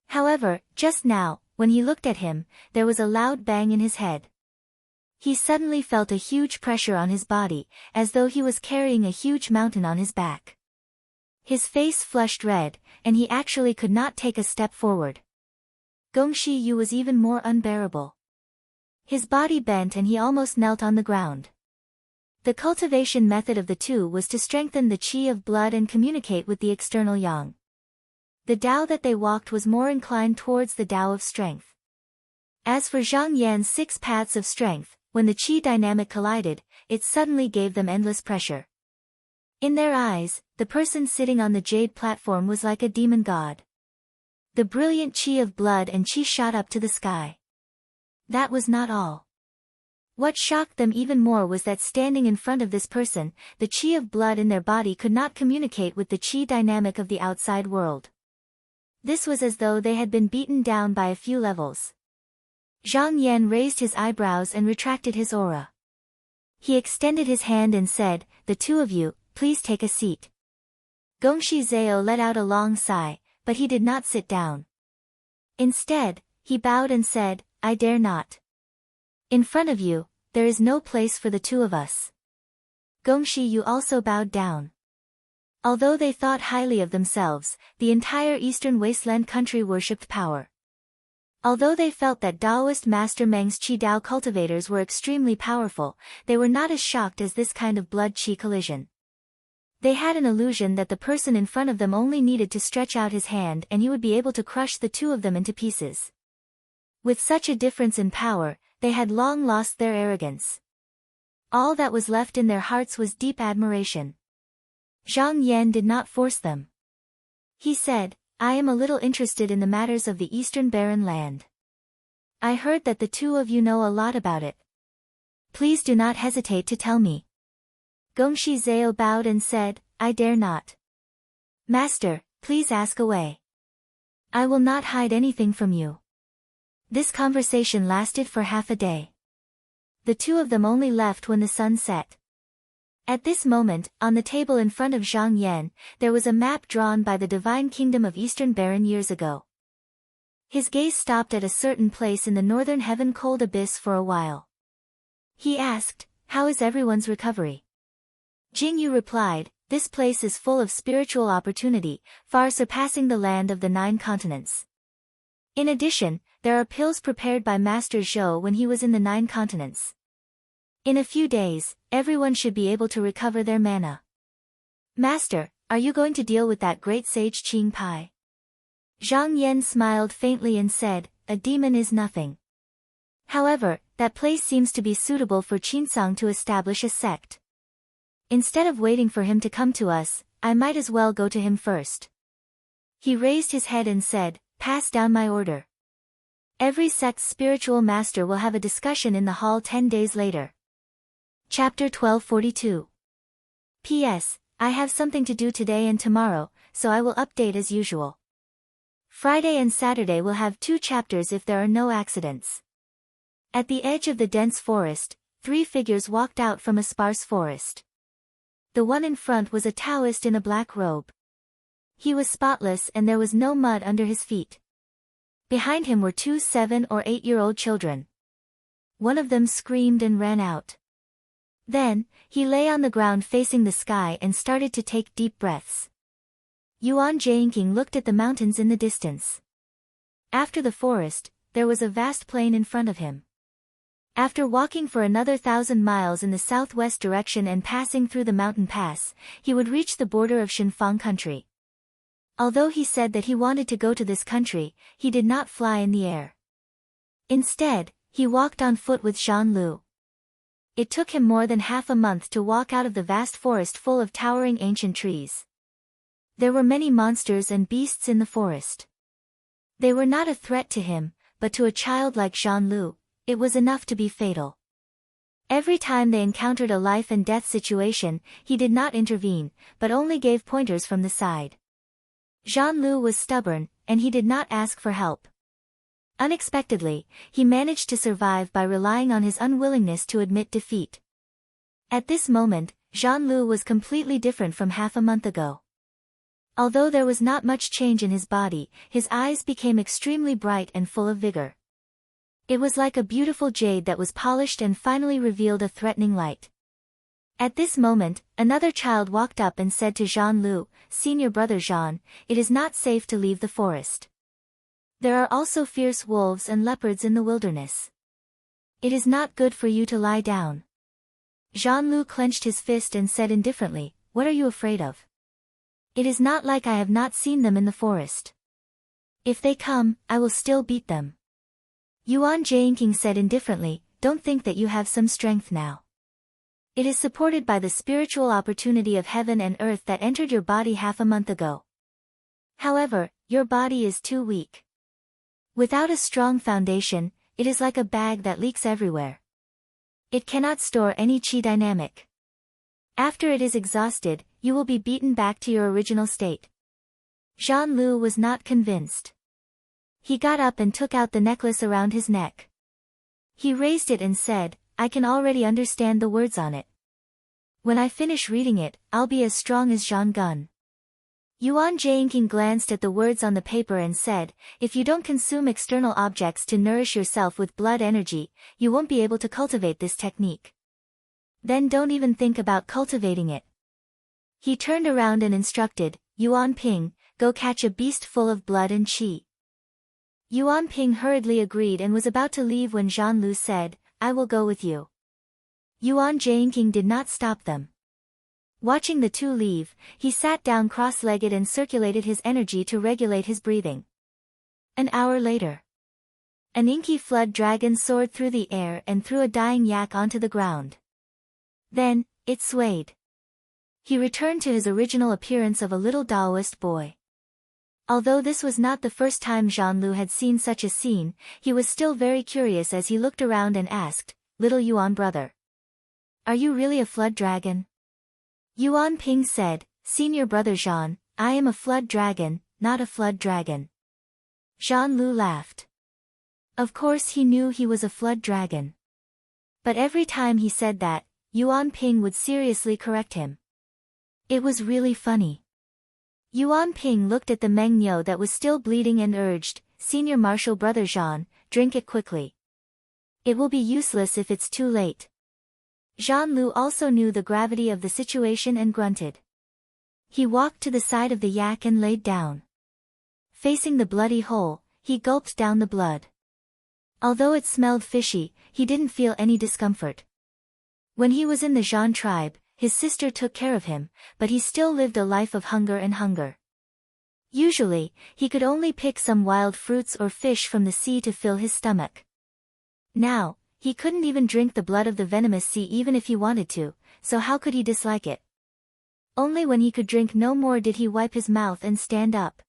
However, just now, when he looked at him, there was a loud bang in his head. He suddenly felt a huge pressure on his body, as though he was carrying a huge mountain on his back. His face flushed red, and he actually could not take a step forward. Gongxi Yu was even more unbearable. His body bent and he almost knelt on the ground. The cultivation method of the two was to strengthen the qi of blood and communicate with the external yang. The Tao that they walked was more inclined towards the Tao of strength. As for Zhang Yan's 6 paths of strength, when the qi dynamic collided, it suddenly gave them endless pressure. In their eyes, the person sitting on the jade platform was like a demon god. The brilliant qi of blood and qi shot up to the sky. That was not all. What shocked them even more was that standing in front of this person, the qi of blood in their body could not communicate with the qi dynamic of the outside world. This was as though they had been beaten down by a few levels. Zhang Yan raised his eyebrows and retracted his aura. He extended his hand and said, "The two of you, please take a seat." Gongxi Zhao let out a long sigh, but he did not sit down. Instead, he bowed and said, "I dare not. In front of you, there is no place for the two of us." Gongshi Yu also bowed down. Although they thought highly of themselves, the entire eastern wasteland country worshipped power. Although they felt that Taoist Master Meng's Qi Dao cultivators were extremely powerful, they were not as shocked as this kind of blood-Qi collision. They had an illusion that the person in front of them only needed to stretch out his hand and he would be able to crush the two of them into pieces. With such a difference in power, they had long lost their arrogance. All that was left in their hearts was deep admiration. Zhang Yan did not force them. He said, I am a little interested in the matters of the Eastern Barren Land. I heard that the two of you know a lot about it. Please do not hesitate to tell me. Gongshi Zhao bowed and said, I dare not. Master, please ask away. I will not hide anything from you. This conversation lasted for half a day. The two of them only left when the sun set. At this moment, on the table in front of Zhang Yan, there was a map drawn by the divine kingdom of Eastern Barren years ago. His gaze stopped at a certain place in the northern heaven-cold abyss for a while. He asked, how is everyone's recovery? Jingyu replied, this place is full of spiritual opportunity, far surpassing the land of the 9 continents. In addition, there are pills prepared by Master Zhou when he was in the 9 continents. In a few days, everyone should be able to recover their mana. Master, are you going to deal with that great sage Qing Pai? Zhang Yan smiled faintly and said, a demon is nothing. However, that place seems to be suitable for Qinsong to establish a sect. Instead of waiting for him to come to us, I might as well go to him first. He raised his head and said, pass down my order. Every sect's spiritual master will have a discussion in the hall 10 days later. Chapter 1242. P.S. I have something to do today and tomorrow, so I will update as usual. Friday and Saturday will have 2 chapters if there are no accidents. At the edge of the dense forest, 3 figures walked out from a sparse forest. The one in front was a Taoist in a black robe. He was spotless and there was no mud under his feet. Behind him were 2 7- or 8-year-old children. One of them screamed and ran out. Then, he lay on the ground facing the sky and started to take deep breaths. Yuan Jianqing looked at the mountains in the distance. After the forest, there was a vast plain in front of him. After walking for another 1,000 miles in the southwest direction and passing through the mountain pass, he would reach the border of Shenfang country. Although he said that he wanted to go to this country, he did not fly in the air. Instead, he walked on foot with Zhan Lu. It took him more than half a month to walk out of the vast forest full of towering ancient trees. There were many monsters and beasts in the forest. They were not a threat to him, but to a child like Zhan Lu, it was enough to be fatal. Every time they encountered a life and death situation, he did not intervene, but only gave pointers from the side. Zhan Lu was stubborn, and he did not ask for help. Unexpectedly, he managed to survive by relying on his unwillingness to admit defeat. At this moment, Zhan Lu was completely different from half a month ago. Although there was not much change in his body, his eyes became extremely bright and full of vigor. It was like a beautiful jade that was polished and finally revealed a threatening light. At this moment, another child walked up and said to Zhan Lu, Senior brother Zhan, it is not safe to leave the forest. There are also fierce wolves and leopards in the wilderness. It is not good for you to lie down. Zhan Lu clenched his fist and said indifferently, what are you afraid of? It is not like I have not seen them in the forest. If they come, I will still beat them. Yuan Jianqing said indifferently, don't think that you have some strength now. It is supported by the spiritual opportunity of heaven and earth that entered your body half a month ago. However, your body is too weak. Without a strong foundation, it is like a bag that leaks everywhere. It cannot store any qi dynamic. After it is exhausted, you will be beaten back to your original state. Zhan Lu was not convinced. He got up and took out the necklace around his neck. He raised it and said, I can already understand the words on it. When I finish reading it, I'll be as strong as Zhang Gun. Yuan Jianqing glanced at the words on the paper and said, if you don't consume external objects to nourish yourself with blood energy, you won't be able to cultivate this technique. Then don't even think about cultivating it. He turned around and instructed, Yuan Ping, go catch a beast full of blood and qi. Yuan Ping hurriedly agreed and was about to leave when Zhan Lu said, I will go with you. Yuan Jingqing did not stop them. Watching the two leave, he sat down cross-legged and circulated his energy to regulate his breathing. An hour later, an inky flood dragon soared through the air and threw a dying yak onto the ground. Then, it swayed. He returned to his original appearance of a little Taoist boy. Although this was not the first time Zhan Lu had seen such a scene, he was still very curious as he looked around and asked, Little Yuan brother, are you really a flood dragon? Yuan Ping said, Senior brother Zhan, I am a flood dragon, not a flood dragon. Zhan Lu laughed. Of course he knew he was a flood dragon. But every time he said that, Yuan Ping would seriously correct him. It was really funny. Yuan Ping looked at the Mengniu that was still bleeding and urged, Senior Martial brother Zhan, drink it quickly. It will be useless if it's too late. Zhan Lu also knew the gravity of the situation and grunted. He walked to the side of the yak and laid down. Facing the bloody hole, he gulped down the blood. Although it smelled fishy, he didn't feel any discomfort. When he was in the Zhan tribe, his sister took care of him, but he still lived a life of hunger and hunger. Usually, he could only pick some wild fruits or fish from the sea to fill his stomach. Now, he couldn't even drink the blood of the venomous sea even if he wanted to, so how could he dislike it? Only when he could drink no more did he wipe his mouth and stand up.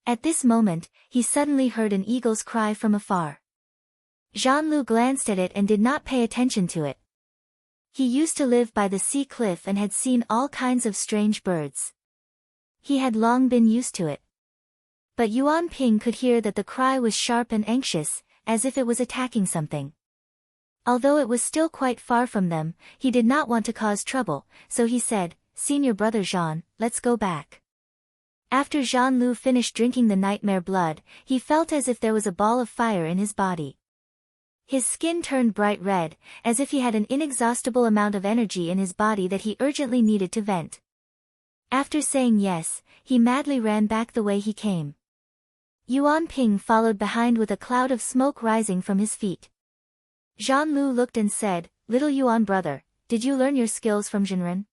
At this moment, he suddenly heard an eagle's cry from afar. Zhan Lu glanced at it and did not pay attention to it. He used to live by the sea cliff and had seen all kinds of strange birds. He had long been used to it. But Yuan Ping could hear that the cry was sharp and anxious, as if it was attacking something. Although it was still quite far from them, he did not want to cause trouble, so he said, Senior brother Zhan, let's go back. After Zhan Lu finished drinking the nightmare blood, he felt as if there was a ball of fire in his body. His skin turned bright red, as if he had an inexhaustible amount of energy in his body that he urgently needed to vent. After saying yes, he madly ran back the way he came. Yuan Ping followed behind with a cloud of smoke rising from his feet. Zhan Lu looked and said, Little Yuan brother, did you learn your skills from Jinren?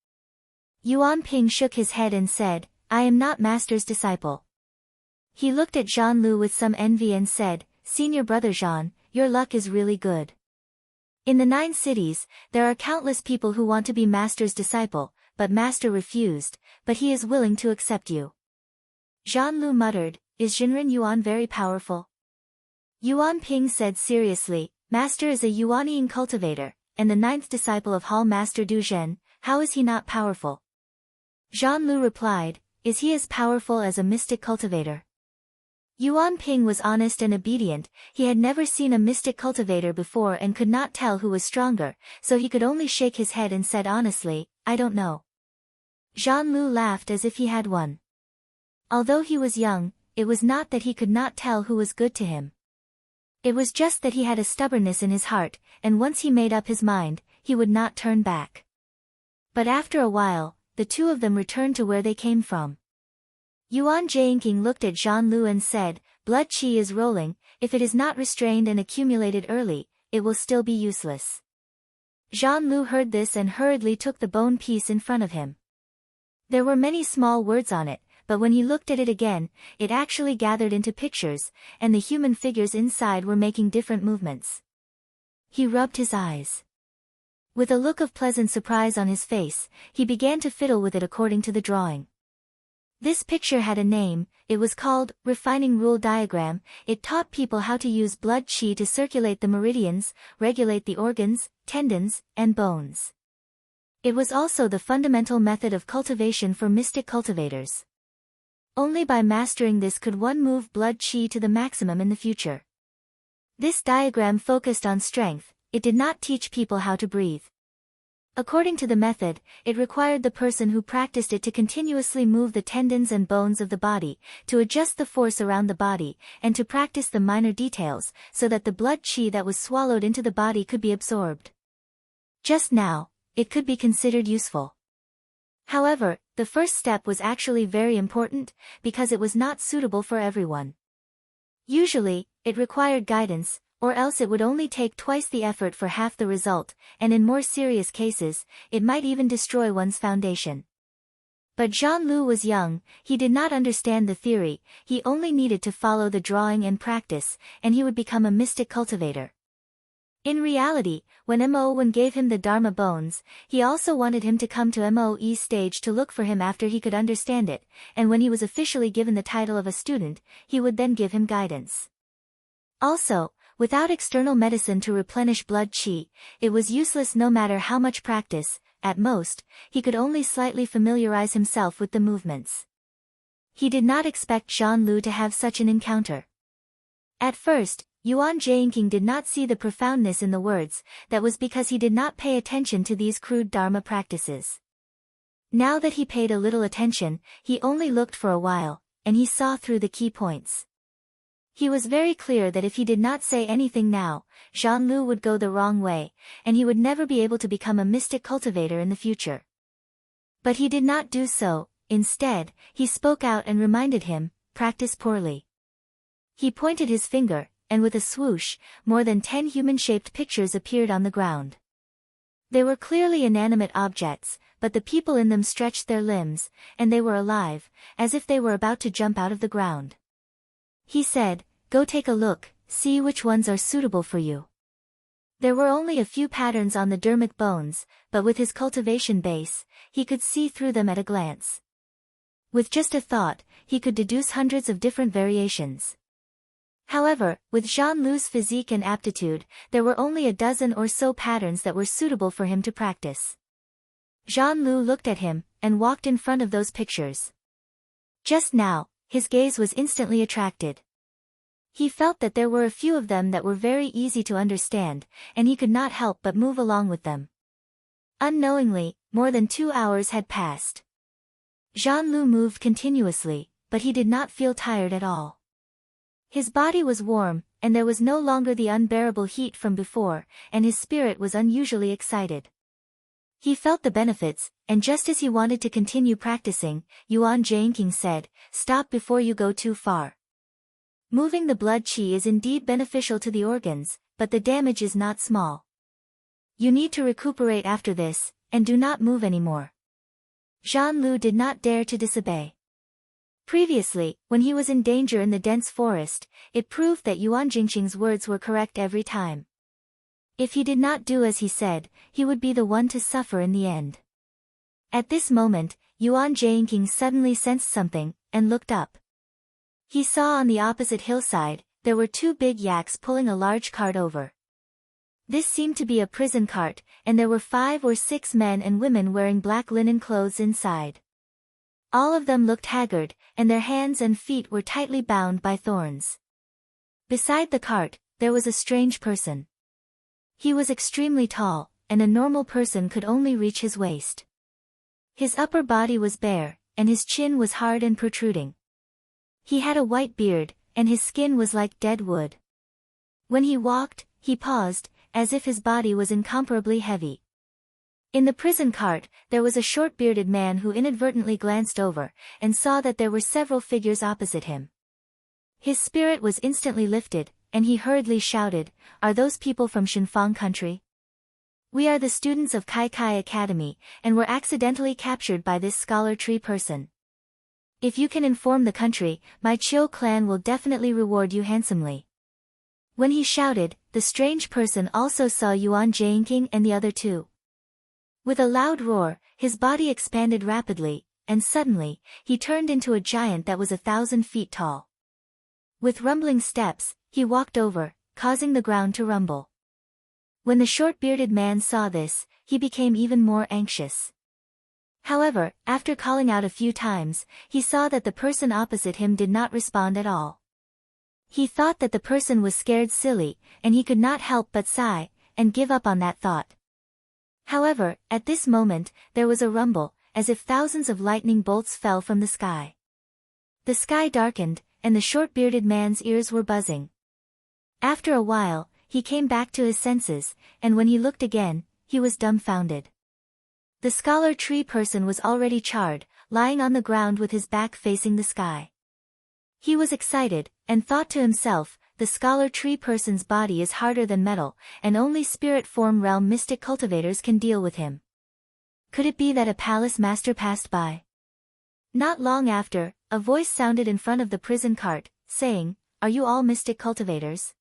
Yuan Ping shook his head and said, I am not master's disciple. He looked at Zhan Lu with some envy and said, Senior brother Zhan, your luck is really good. In the 9 cities, there are countless people who want to be master's disciple, but master refused, but he is willing to accept you. Zhan Lu muttered, Is Jinren Yuan very powerful? Yuan Ping said seriously, Master is a Yuanian cultivator, and the 9th disciple of Hall Master Du Zhen, how is he not powerful? Zhan Lu replied, Is he as powerful as a mystic cultivator? Yuan Ping was honest and obedient, he had never seen a mystic cultivator before and could not tell who was stronger, so he could only shake his head and said honestly, I don't know. Zhan Lu laughed as if he had won. Although he was young, it was not that he could not tell who was good to him. It was just that he had a stubbornness in his heart, and once he made up his mind, he would not turn back. But after a while, the two of them returned to where they came from. Yuan Jingqing looked at Zhan Lu and said, Blood qi is rolling, if it is not restrained and accumulated early, it will still be useless. Zhan Lu heard this and hurriedly took the bone piece in front of him. There were many small words on it, but when he looked at it again, it actually gathered into pictures, and the human figures inside were making different movements. He rubbed his eyes. With a look of pleasant surprise on his face, he began to fiddle with it according to the drawing. This picture had a name, it was called, Refining Rule Diagram. It taught people how to use blood qi to circulate the meridians, regulate the organs, tendons, and bones. It was also the fundamental method of cultivation for mystic cultivators. Only by mastering this could one move blood qi to the maximum in the future. This diagram focused on strength, it did not teach people how to breathe. According to the method, it required the person who practiced it to continuously move the tendons and bones of the body, to adjust the force around the body, and to practice the minor details, so that the blood qi that was swallowed into the body could be absorbed. Just now, it could be considered useful. However, the first step was actually very important, because it was not suitable for everyone. Usually, it required guidance, or else it would only take twice the effort for half the result, and in more serious cases, it might even destroy one's foundation. But Jean-Loup was young, he did not understand the theory, he only needed to follow the drawing and practice, and he would become a mystic cultivator. In reality, when Mo gave him the Dharma bones, he also wanted him to come to Moe's stage to look for him after he could understand it, and when he was officially given the title of a student, he would then give him guidance. Also, without external medicine to replenish blood qi, it was useless no matter how much practice, at most, he could only slightly familiarize himself with the movements. He did not expect Jean-Loup to have such an encounter. At first, Yuan Jianqing did not see the profoundness in the words, that was because he did not pay attention to these crude Dharma practices. Now that he paid a little attention, he only looked for a while, and he saw through the key points. He was very clear that if he did not say anything now, Jean-Loup would go the wrong way, and he would never be able to become a mystic cultivator in the future. But he did not do so, instead, he spoke out and reminded him, practice poorly. He pointed his finger, and with a swoosh, more than 10 human-shaped pictures appeared on the ground. They were clearly inanimate objects, but the people in them stretched their limbs, and they were alive, as if they were about to jump out of the ground. He said, go take a look, see which ones are suitable for you. There were only a few patterns on the dermic bones, but with his cultivation base, he could see through them at a glance. With just a thought, he could deduce hundreds of different variations. However, with Jean-Loup's physique and aptitude, there were only a dozen or so patterns that were suitable for him to practice. Jean-Loup looked at him, and walked in front of those pictures. Just now, his gaze was instantly attracted. He felt that there were a few of them that were very easy to understand, and he could not help but move along with them. Unknowingly, more than 2 hours had passed. Jean-Loup moved continuously, but he did not feel tired at all. His body was warm, and there was no longer the unbearable heat from before, and his spirit was unusually excited. He felt the benefits, and just as he wanted to continue practicing, Yuan Jianqing said, stop before you go too far. Moving the blood qi is indeed beneficial to the organs, but the damage is not small. You need to recuperate after this, and do not move anymore. Jean-Loup did not dare to disobey. Previously, when he was in danger in the dense forest, it proved that Yuan Jianqing's words were correct every time. If he did not do as he said, he would be the one to suffer in the end. At this moment, Yuan Jianqing suddenly sensed something, and looked up. He saw on the opposite hillside, there were 2 big yaks pulling a large cart over. This seemed to be a prison cart, and there were 5 or 6 men and women wearing black linen clothes inside. All of them looked haggard, and their hands and feet were tightly bound by thorns. Beside the cart, there was a strange person. He was extremely tall, and a normal person could only reach his waist. His upper body was bare, and his chin was hard and protruding. He had a white beard, and his skin was like dead wood. When he walked, he paused, as if his body was incomparably heavy. In the prison cart, there was a short-bearded man who inadvertently glanced over, and saw that there were several figures opposite him. His spirit was instantly lifted, and he hurriedly shouted, are those people from Shenfang country? We are the students of Kai Kai Academy, and were accidentally captured by this scholar tree person. If you can inform the country, my Chiu clan will definitely reward you handsomely. When he shouted, the strange person also saw Yuan Jianqing and the other 2. With a loud roar, his body expanded rapidly, and suddenly, he turned into a giant that was 1,000 feet tall. With rumbling steps, he walked over, causing the ground to rumble. When the short-bearded man saw this, he became even more anxious. However, after calling out a few times, he saw that the person opposite him did not respond at all. He thought that the person was scared silly, and he could not help but sigh, and give up on that thought. However, at this moment, there was a rumble, as if thousands of lightning bolts fell from the sky. The sky darkened, and the short-bearded man's ears were buzzing. After a while, he came back to his senses, and when he looked again, he was dumbfounded. The scholar tree person was already charred, lying on the ground with his back facing the sky. He was excited, and thought to himself, the scholar tree person's body is harder than metal, and only spirit form realm mystic cultivators can deal with him. Could it be that a palace master passed by? Not long after, a voice sounded in front of the prison cart, saying, "Are you all mystic cultivators?"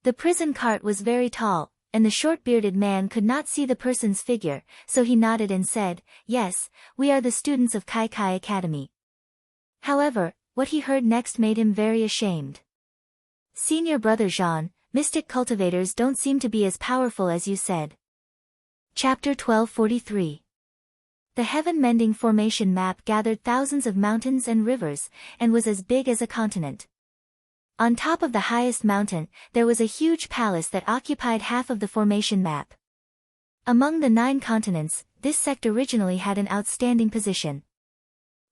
The prison cart was very tall, and the short-bearded man could not see the person's figure, so he nodded and said, "Yes, we are the students of Kai Kai Academy." However, what he heard next made him very ashamed. "Senior brother Jean, mystic cultivators don't seem to be as powerful as you said." Chapter 1243. The heaven-mending formation map gathered thousands of mountains and rivers, and was as big as a continent. On top of the highest mountain, there was a huge palace that occupied half of the formation map. Among the 9 continents, this sect originally had an outstanding position.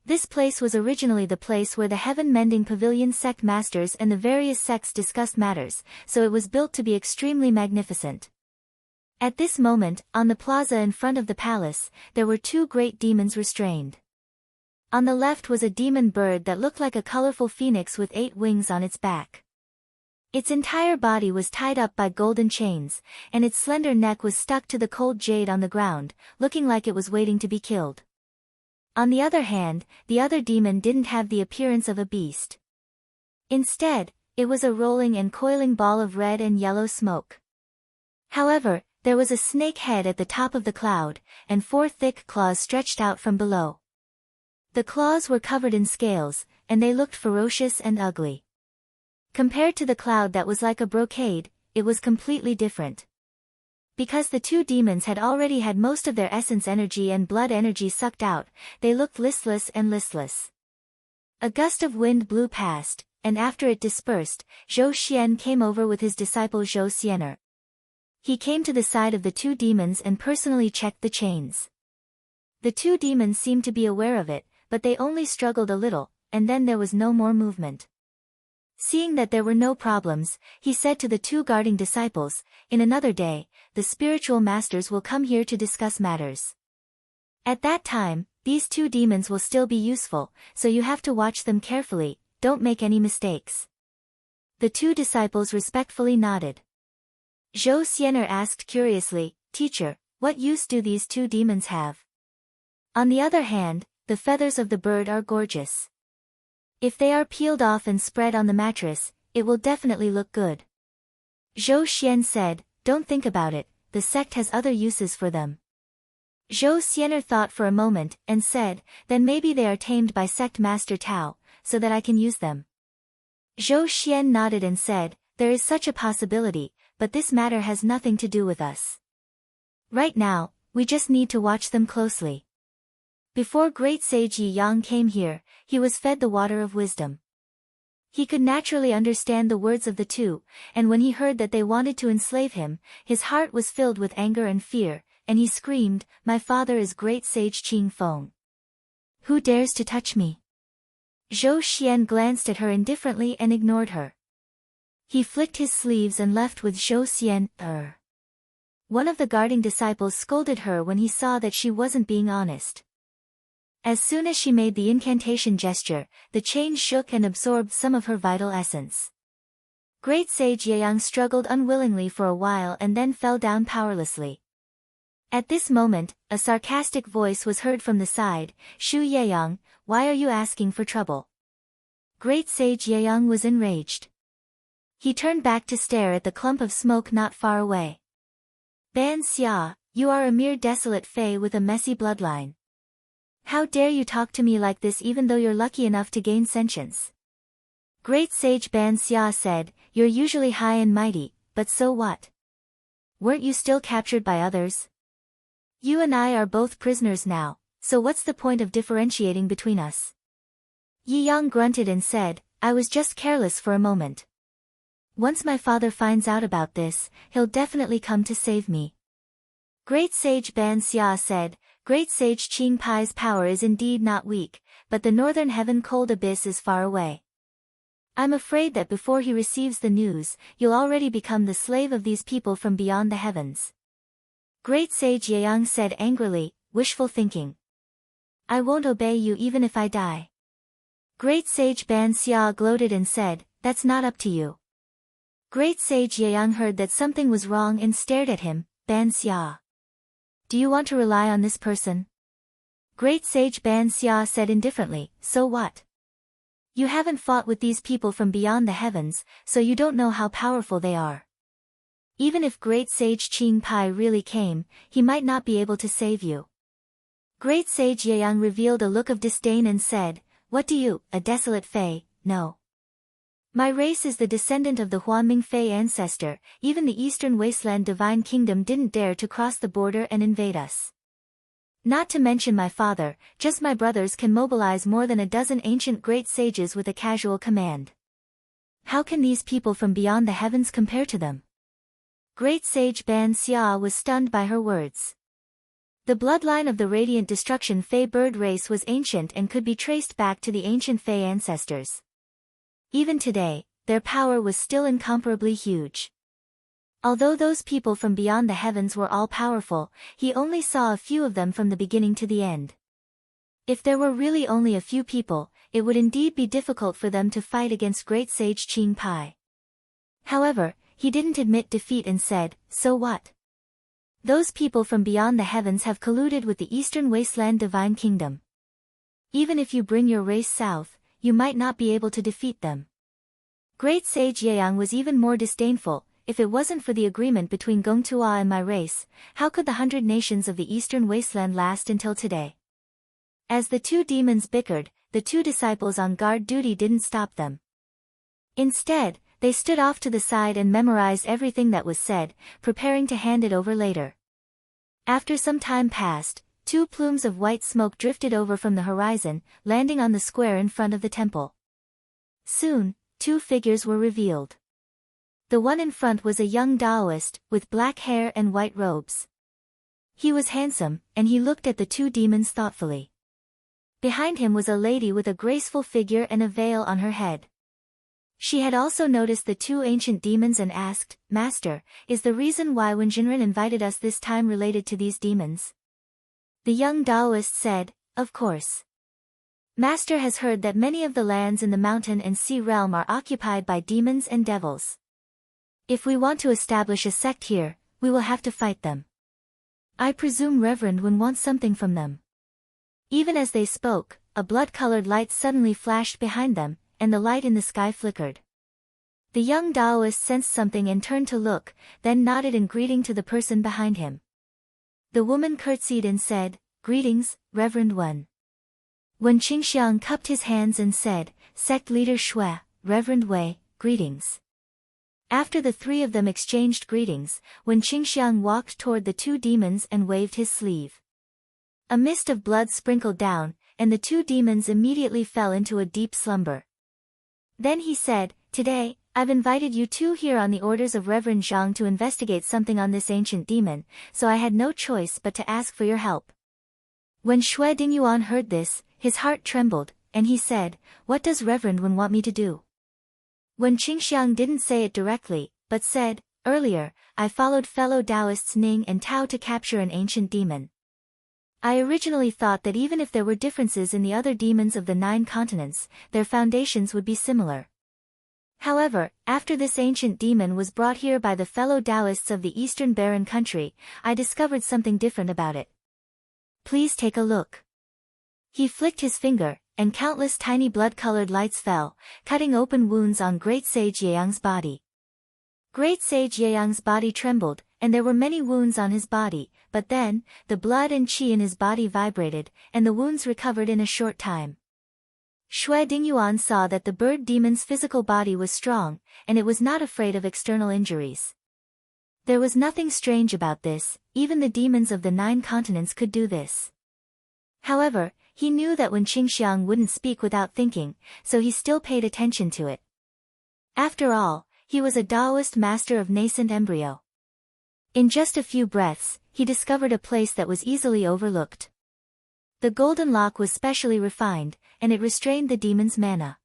This place was originally the place where the heaven-mending pavilion sect masters and the various sects discussed matters, so it was built to be extremely magnificent. At this moment, on the plaza in front of the palace, there were 2 great demons restrained. On the left was a demon bird that looked like a colorful phoenix with 8 wings on its back. Its entire body was tied up by golden chains, and its slender neck was stuck to the cold jade on the ground, looking like it was waiting to be killed. On the other hand, the other demon didn't have the appearance of a beast. Instead, it was a rolling and coiling ball of red and yellow smoke. However, there was a snake head at the top of the cloud, and 4 thick claws stretched out from below. The claws were covered in scales, and they looked ferocious and ugly. Compared to the cloud that was like a brocade, it was completely different. Because the 2 demons had already had most of their essence energy and blood energy sucked out, they looked listless and listless. A gust of wind blew past, and after it dispersed, Zhou Xian came over with his disciple Zhou Xianer. He came to the side of the 2 demons and personally checked the chains. The 2 demons seemed to be aware of it, but they only struggled a little, and then there was no more movement. Seeing that there were no problems, he said to the 2 guarding disciples, "In another day, the spiritual masters will come here to discuss matters. At that time, these 2 demons will still be useful, so you have to watch them carefully, don't make any mistakes." The 2 disciples respectfully nodded. Zhou Xianer asked curiously, "Teacher, what use do these 2 demons have?" On the other hand, the feathers of the bird are gorgeous. If they are peeled off and spread on the mattress, it will definitely look good. Zhou Xian said, "Don't think about it, the sect has other uses for them." Zhou Xianer thought for a moment, and said, "Then maybe they are tamed by sect master Tao, so that I can use them." Zhou Xian nodded and said, "There is such a possibility, but this matter has nothing to do with us. Right now, we just need to watch them closely." Before great sage Yi Yang came here, he was fed the water of wisdom. He could naturally understand the words of the 2, and when he heard that they wanted to enslave him, his heart was filled with anger and fear, and he screamed, "My father is great sage Qing Feng. Who dares to touch me?" Zhou Xian glanced at her indifferently and ignored her. He flicked his sleeves and left with Zhou Xian. One of the guarding disciples scolded her when he saw that she wasn't being honest. As soon as she made the incantation gesture, the chain shook and absorbed some of her vital essence. Great sage Yeyang struggled unwillingly for a while and then fell down powerlessly. At this moment, a sarcastic voice was heard from the side, "Shu Yeyang, why are you asking for trouble?" Great sage Yeyang was enraged. He turned back to stare at the clump of smoke not far away. "Ban Xia, you are a mere desolate fey with a messy bloodline. How dare you talk to me like this even though you're lucky enough to gain sentience?" Great sage Ban Xia said, "You're usually high and mighty, but so what? Weren't you still captured by others? You and I are both prisoners now, so what's the point of differentiating between us?" Yi Yang grunted and said, "I was just careless for a moment. Once my father finds out about this, he'll definitely come to save me." Great sage Ban Xia said, "Great sage Qing Pai's power is indeed not weak, but the northern heaven cold abyss is far away. I'm afraid that before he receives the news, you'll already become the slave of these people from beyond the heavens." Great sage Yeyang said angrily, wishful thinking. I won't obey you even if I die. Great sage Ban Xia gloated and said, that's not up to you. Great sage Yeang heard that something was wrong and stared at him. Ban Xia. Do you want to rely on this person? Great sage Ban Xia said indifferently, so what? You haven't fought with these people from beyond the heavens, so you don't know how powerful they are. Even if Great Sage Qing Pai really came, he might not be able to save you. Great Sage Yeang revealed a look of disdain and said, what do you, a desolate Fei, know? My race is the descendant of the Huanming Fei ancestor. Even the Eastern Wasteland Divine Kingdom didn't dare to cross the border and invade us. Not to mention my father, just my brothers can mobilize more than a dozen ancient great sages with a casual command. How can these people from beyond the heavens compare to them? Great Sage Ban Xia was stunned by her words. The bloodline of the Radiant Destruction Fei bird race was ancient and could be traced back to the ancient Fei ancestors. Even today, their power was still incomparably huge. Although those people from beyond the heavens were all powerful, he only saw a few of them from the beginning to the end. If there were really only a few people, it would indeed be difficult for them to fight against Great Sage Qing Pai. However, he didn't admit defeat and said, so what? Those people from beyond the heavens have colluded with the Eastern Wasteland Divine Kingdom. Even if you bring your race south, you might not be able to defeat them. Great Sage Yeang was even more disdainful. If it wasn't for the agreement between Gongtua and my race, how could the 100 nations of the Eastern Wasteland last until today? As the two demons bickered, the two disciples on guard duty didn't stop them. Instead, they stood off to the side and memorized everything that was said, preparing to hand it over later. After some time passed, 2 plumes of white smoke drifted over from the horizon, landing on the square in front of the temple. Soon, 2 figures were revealed. The one in front was a young Taoist, with black hair and white robes. He was handsome, and he looked at the 2 demons thoughtfully. Behind him was a lady with a graceful figure and a veil on her head. She had also noticed the 2 ancient demons and asked, Master, is the reason why Wen Jinren invited us this time related to these demons? The young Taoist said, of course. Master has heard that many of the lands in the mountain and sea realm are occupied by demons and devils. If we want to establish a sect here, we will have to fight them. I presume Reverend Wen wants something from them. Even as they spoke, a blood-colored light suddenly flashed behind them, and the light in the sky flickered. The young Taoist sensed something and turned to look, then nodded in greeting to the person behind him. The woman curtsied and said, Greetings, Reverend Wen. Wen Qingxiang cupped his hands and said, Sect Leader Shui, Reverend Wei, greetings. After the 3 of them exchanged greetings, Wen Qingxiang walked toward the 2 demons and waved his sleeve. A mist of blood sprinkled down, and the 2 demons immediately fell into a deep slumber. Then he said, Today, I've invited you 2 here on the orders of Reverend Zhang to investigate something on this ancient demon, so I had no choice but to ask for your help. When Shui Dingyuan heard this, his heart trembled, and he said, What does Reverend Wen want me to do? When Qingxiang didn't say it directly, but said, Earlier, I followed fellow Taoists Ning and Tao to capture an ancient demon. I originally thought that even if there were differences in the other demons of the 9 continents, their foundations would be similar. However, after this ancient demon was brought here by the fellow Taoists of the Eastern Barren Country, I discovered something different about it. Please take a look. He flicked his finger, and countless tiny blood-colored lights fell, cutting open wounds on Great Sage Yeang's body. Great Sage Yeang's body trembled, and there were many wounds on his body, but then, the blood and qi in his body vibrated, and the wounds recovered in a short time. Shui Dingyuan saw that the bird demon's physical body was strong, and it was not afraid of external injuries. There was nothing strange about this, even the demons of the 9 continents could do this. However, he knew that Wen Qingxiang wouldn't speak without thinking, so he still paid attention to it. After all, he was a Taoist master of nascent embryo. In just a few breaths, he discovered a place that was easily overlooked. The golden lock was specially refined, and it restrained the demon's mana.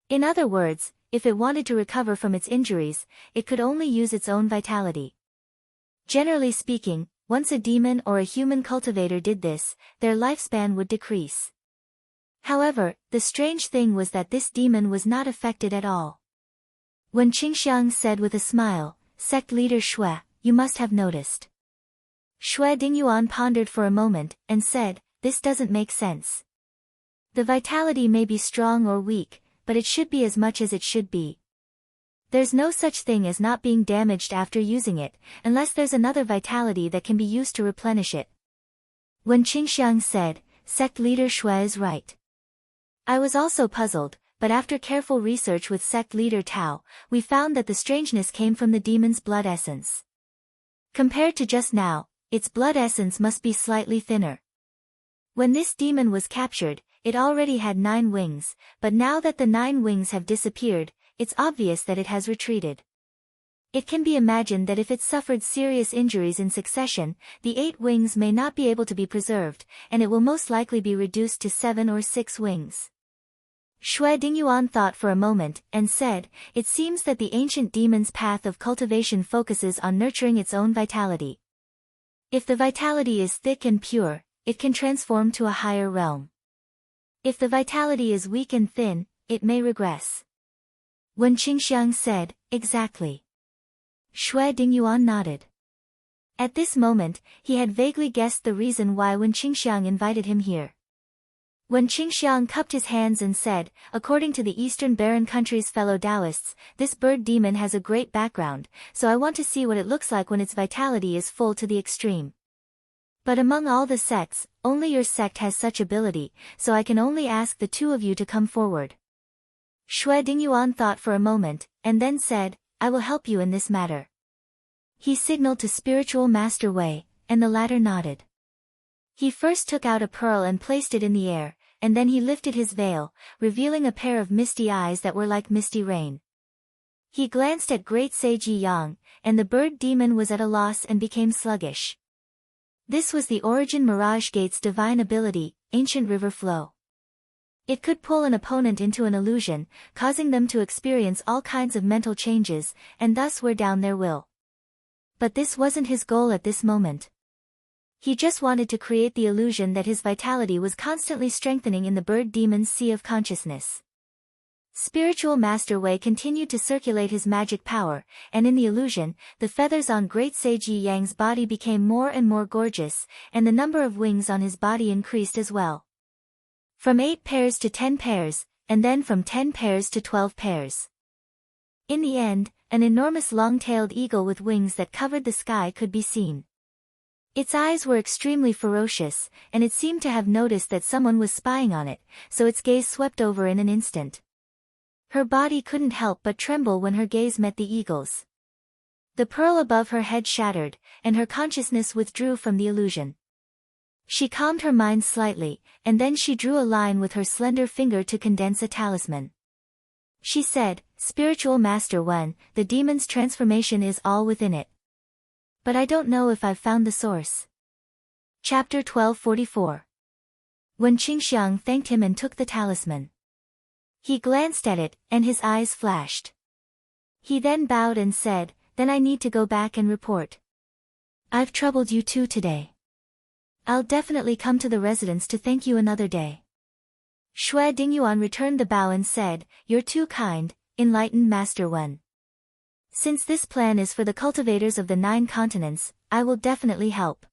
In other words, if it wanted to recover from its injuries, it could only use its own vitality. Generally speaking, once a demon or a human cultivator did this, their lifespan would decrease. However, the strange thing was that this demon was not affected at all. When Qingxiang said with a smile, "Sect leader Shui, you must have noticed." Shui Dingyuan pondered for a moment, and said, "This doesn't make sense. The vitality may be strong or weak, but it should be as much as it should be. There's no such thing as not being damaged after using it, unless there's another vitality that can be used to replenish it." When Qingxiang said, "Sect leader Shui is right. I was also puzzled, but after careful research with sect leader Tao, we found that the strangeness came from the demon's blood essence. Compared to just now, its blood essence must be slightly thinner. When this demon was captured, it already had 9 wings, but now that the 9 wings have disappeared, it's obvious that it has retreated. It can be imagined that if it suffered serious injuries in succession, the 8 wings may not be able to be preserved, and it will most likely be reduced to 7 or 6 wings." Shui Dingyuan thought for a moment, and said, "It seems that the ancient demon's path of cultivation focuses on nurturing its own vitality. If the vitality is thick and pure, it can transform to a higher realm. If the vitality is weak and thin, it may regress." When Qingxiang said, "Exactly." Shui Dingyuan nodded. At this moment, he had vaguely guessed the reason why when Qingxiang invited him here. When Qingxiang cupped his hands and said, "According to the Eastern Barren Country's fellow Taoists, this bird demon has a great background, so I want to see what it looks like when its vitality is full to the extreme. But among all the sects, only your sect has such ability, so I can only ask the 2 of you to come forward." Shui Dingyuan thought for a moment, and then said, "I will help you in this matter." He signaled to Spiritual Master Wei, and the latter nodded. He first took out a pearl and placed it in the air, and then he lifted his veil, revealing a pair of misty eyes that were like misty rain. He glanced at Great Sage Yi Yang, and the bird demon was at a loss and became sluggish. This was the Origin Mirage Gate's divine ability, Ancient River Flow. It could pull an opponent into an illusion, causing them to experience all kinds of mental changes, and thus wear down their will. But this wasn't his goal at this moment. He just wanted to create the illusion that his vitality was constantly strengthening in the bird demon's sea of consciousness. Spiritual Master Wei continued to circulate his magic power, and in the illusion, the feathers on Great Sage Yi Yang's body became more and more gorgeous, and the number of wings on his body increased as well. From 8 pairs to 10 pairs, and then from 10 pairs to 12 pairs. In the end, an enormous long-tailed eagle with wings that covered the sky could be seen. Its eyes were extremely ferocious, and it seemed to have noticed that someone was spying on it, so its gaze swept over in an instant. Her body couldn't help but tremble when her gaze met the eagle's. The pearl above her head shattered, and her consciousness withdrew from the illusion. She calmed her mind slightly, and then she drew a line with her slender finger to condense a talisman. She said, "Spiritual Master Wen, the demon's transformation is all within it. But I don't know if I've found the source." Chapter 1244. When Qingxiang thanked him and took the talisman. He glanced at it, and his eyes flashed. He then bowed and said, "Then I need to go back and report. I've troubled you too today. I'll definitely come to the residence to thank you another day." Shui Dingyuan returned the bow and said, "You're too kind, enlightened Master Wen. Since this plan is for the cultivators of the 9 continents, I will definitely help."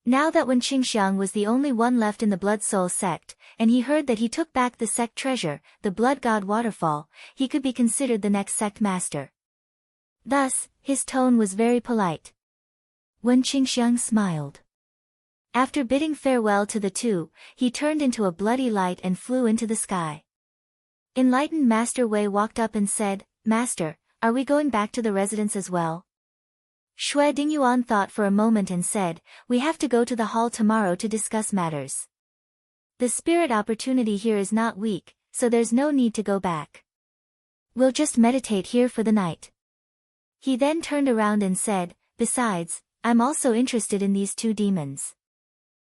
Now that when Qingxiang was the only one left in the Blood Soul sect, and he heard that he took back the sect treasure, the Blood God Waterfall, he could be considered the next sect master. Thus, his tone was very polite. When Qingxiang smiled. After bidding farewell to the 2, he turned into a bloody light and flew into the sky. Enlightened Master Wei walked up and said, "Master, are we going back to the residence as well?" Shui Dingyuan thought for a moment and said, "We have to go to the hall tomorrow to discuss matters. The spirit opportunity here is not weak, so there's no need to go back. We'll just meditate here for the night." He then turned around and said, "Besides, I'm also interested in these 2 demons."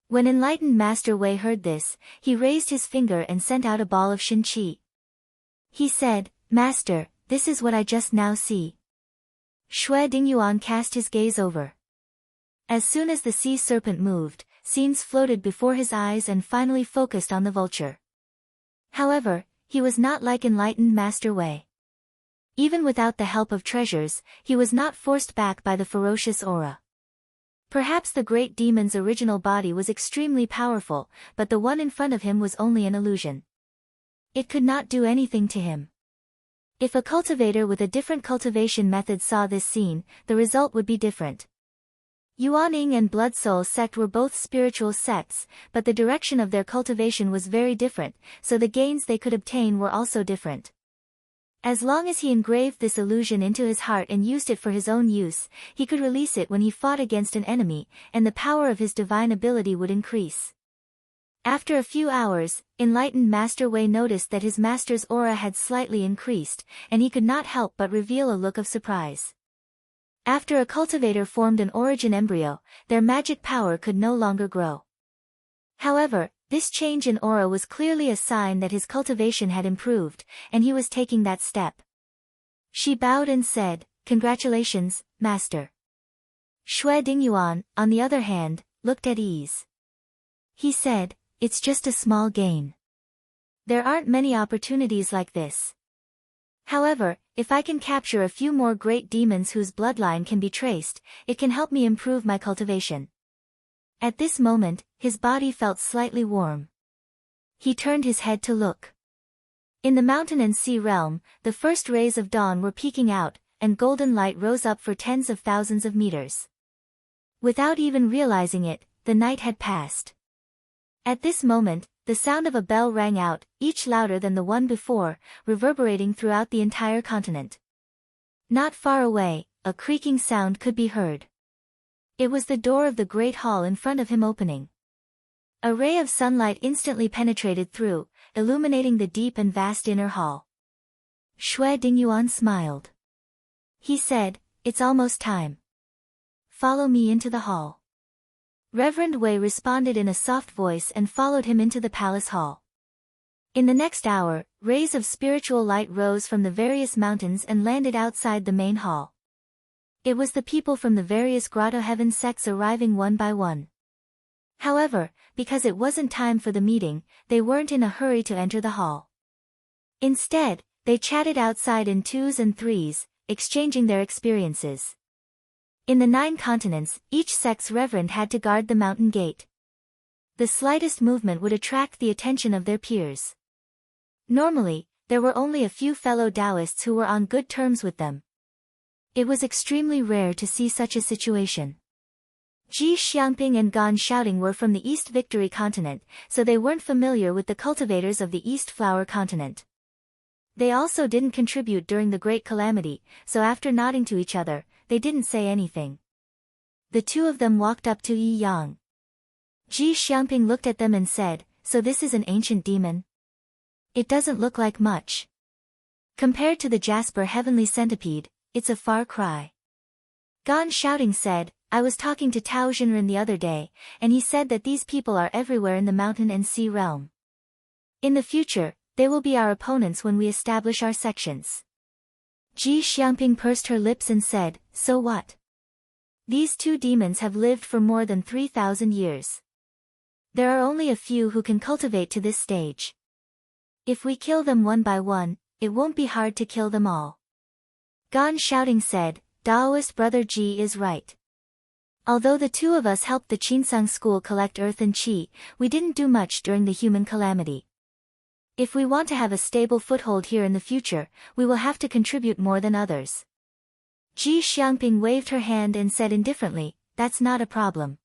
When enlightened Master Wei heard this, he raised his finger and sent out a ball of Shin Qi. He said, "Master, this is what I just now see." Shui Dingyuan cast his gaze over. As soon as the sea serpent moved, scenes floated before his eyes and finally focused on the vulture. However, he was not like enlightened Master Wei. Even without the help of treasures, he was not forced back by the ferocious aura. Perhaps the great demon's original body was extremely powerful, but the one in front of him was only an illusion. It could not do anything to him. If a cultivator with a different cultivation method saw this scene, the result would be different. Yuaning and Blood Soul sect were both spiritual sects, but the direction of their cultivation was very different, so the gains they could obtain were also different. As long as he engraved this illusion into his heart and used it for his own use, he could release it when he fought against an enemy, and the power of his divine ability would increase. After a few hours, enlightened Master Wei noticed that his master's aura had slightly increased, and he could not help but reveal a look of surprise. After a cultivator formed an origin embryo, their magic power could no longer grow. However, this change in aura was clearly a sign that his cultivation had improved, and he was taking that step. She bowed and said, "Congratulations, Master." Xue Dingyuan, on the other hand, looked at ease. He said, "It's just a small gain. There aren't many opportunities like this. However, if I can capture a few more great demons whose bloodline can be traced, it can help me improve my cultivation." At this moment, his body felt slightly warm. He turned his head to look. In the mountain and sea realm, the first rays of dawn were peeking out, and golden light rose up for tens of thousands of meters. Without even realizing it, the night had passed. At this moment, the sound of a bell rang out, each louder than the one before, reverberating throughout the entire continent. Not far away, a creaking sound could be heard. It was the door of the great hall in front of him opening. A ray of sunlight instantly penetrated through, illuminating the deep and vast inner hall. Xue Dingyuan smiled. He said, "It's almost time. Follow me into the hall." Reverend Wei responded in a soft voice and followed him into the palace hall. In the next hour, rays of spiritual light rose from the various mountains and landed outside the main hall. It was the people from the various Grotto Heaven sects arriving one by one. However, because it wasn't time for the meeting, they weren't in a hurry to enter the hall. Instead, they chatted outside in twos and threes, exchanging their experiences. In the 9 continents, each sect's reverend had to guard the mountain gate. The slightest movement would attract the attention of their peers. Normally, there were only a few fellow Taoists who were on good terms with them. It was extremely rare to see such a situation. Ji Xiangping and Gan Shouting were from the East Victory continent, so they weren't familiar with the cultivators of the East Flower continent. They also didn't contribute during the Great Calamity, so after nodding to each other, they didn't say anything. The two of them walked up to Yi Yang. Ji Xiangping looked at them and said, "So this is an ancient demon? It doesn't look like much. Compared to the Jasper Heavenly Centipede, it's a far cry." Gan Shouting said, "I was talking to Tao Xinren the other day, and he said that these people are everywhere in the mountain and sea realm. In the future, they will be our opponents when we establish our sections." Ji Xiangping pursed her lips and said, "So what? These two demons have lived for more than 3,000 years. There are only a few who can cultivate to this stage. If we kill them one by one, it won't be hard to kill them all." Gan Shouting said, "Daoist brother Ji is right. Although the two of us helped the Qinsang school collect earth and qi, we didn't do much during the human calamity. If we want to have a stable foothold here in the future, we will have to contribute more than others." Ji Xiangping waved her hand and said indifferently, "That's not a problem.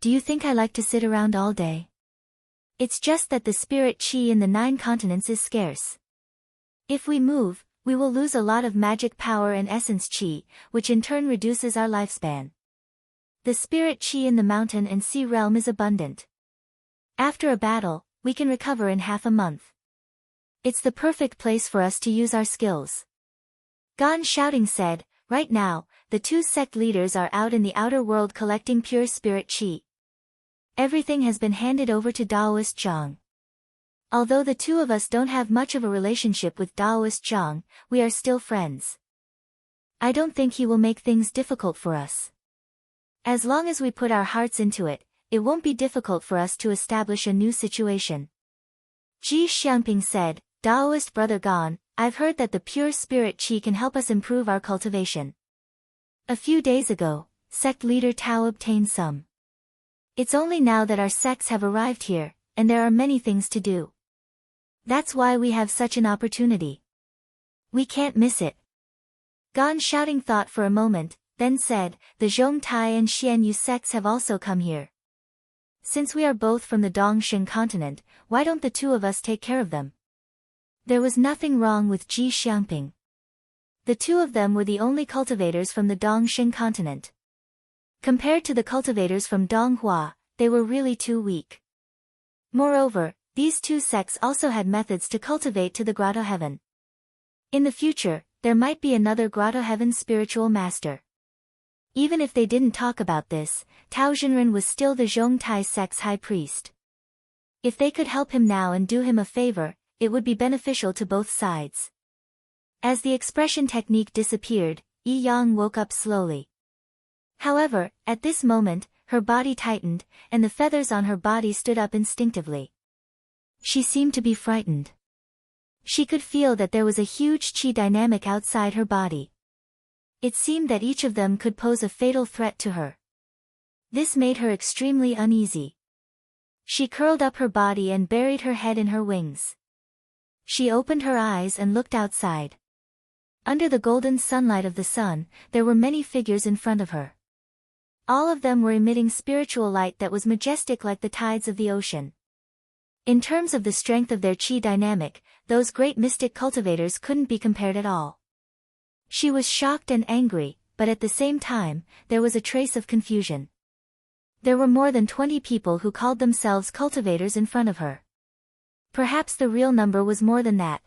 Do you think I like to sit around all day? It's just that the spirit qi in the 9 continents is scarce. If we move, we will lose a lot of magic power and essence qi, which in turn reduces our lifespan. The spirit qi in the mountain and sea realm is abundant. After a battle, we can recover in half a month. It's the perfect place for us to use our skills." Gan Shouting said, "Right now, the 2 sect leaders are out in the outer world collecting pure spirit qi. Everything has been handed over to Daoist Zhang. Although the two of us don't have much of a relationship with Daoist Zhang, we are still friends. I don't think he will make things difficult for us." As long as we put our hearts into it, it won't be difficult for us to establish a new situation. Ji Xiangping said, Taoist brother Gan, I've heard that the pure spirit qi can help us improve our cultivation. A few days ago, sect leader Tao obtained some. It's only now that our sects have arrived here, and there are many things to do. That's why we have such an opportunity. We can't miss it. Gan shouting thought for a moment, then said, the Zhongtai and Xianyu sects have also come here. Since we are both from the Dongshin continent, why don't the two of us take care of them? There was nothing wrong with Ji Xiangping. The two of them were the only cultivators from the Dongshin continent. Compared to the cultivators from Donghua, they were really too weak. Moreover, these two sects also had methods to cultivate to the Grotto Heaven. In the future, there might be another Grotto Heaven spiritual master. Even if they didn't talk about this, Tao Xinren was still the Zhongtai sect's high priest. If they could help him now and do him a favor, it would be beneficial to both sides. As the expression technique disappeared, Yi Yang woke up slowly. However, at this moment, her body tightened, and the feathers on her body stood up instinctively. She seemed to be frightened. She could feel that there was a huge qi dynamic outside her body. It seemed that each of them could pose a fatal threat to her. This made her extremely uneasy. She curled up her body and buried her head in her wings. She opened her eyes and looked outside. Under the golden sunlight of the sun, there were many figures in front of her. All of them were emitting spiritual light that was majestic like the tides of the ocean. In terms of the strength of their qi dynamic, those great mystic cultivators couldn't be compared at all. She was shocked and angry, but at the same time, there was a trace of confusion. There were more than 20 people who called themselves cultivators in front of her. Perhaps the real number was more than that.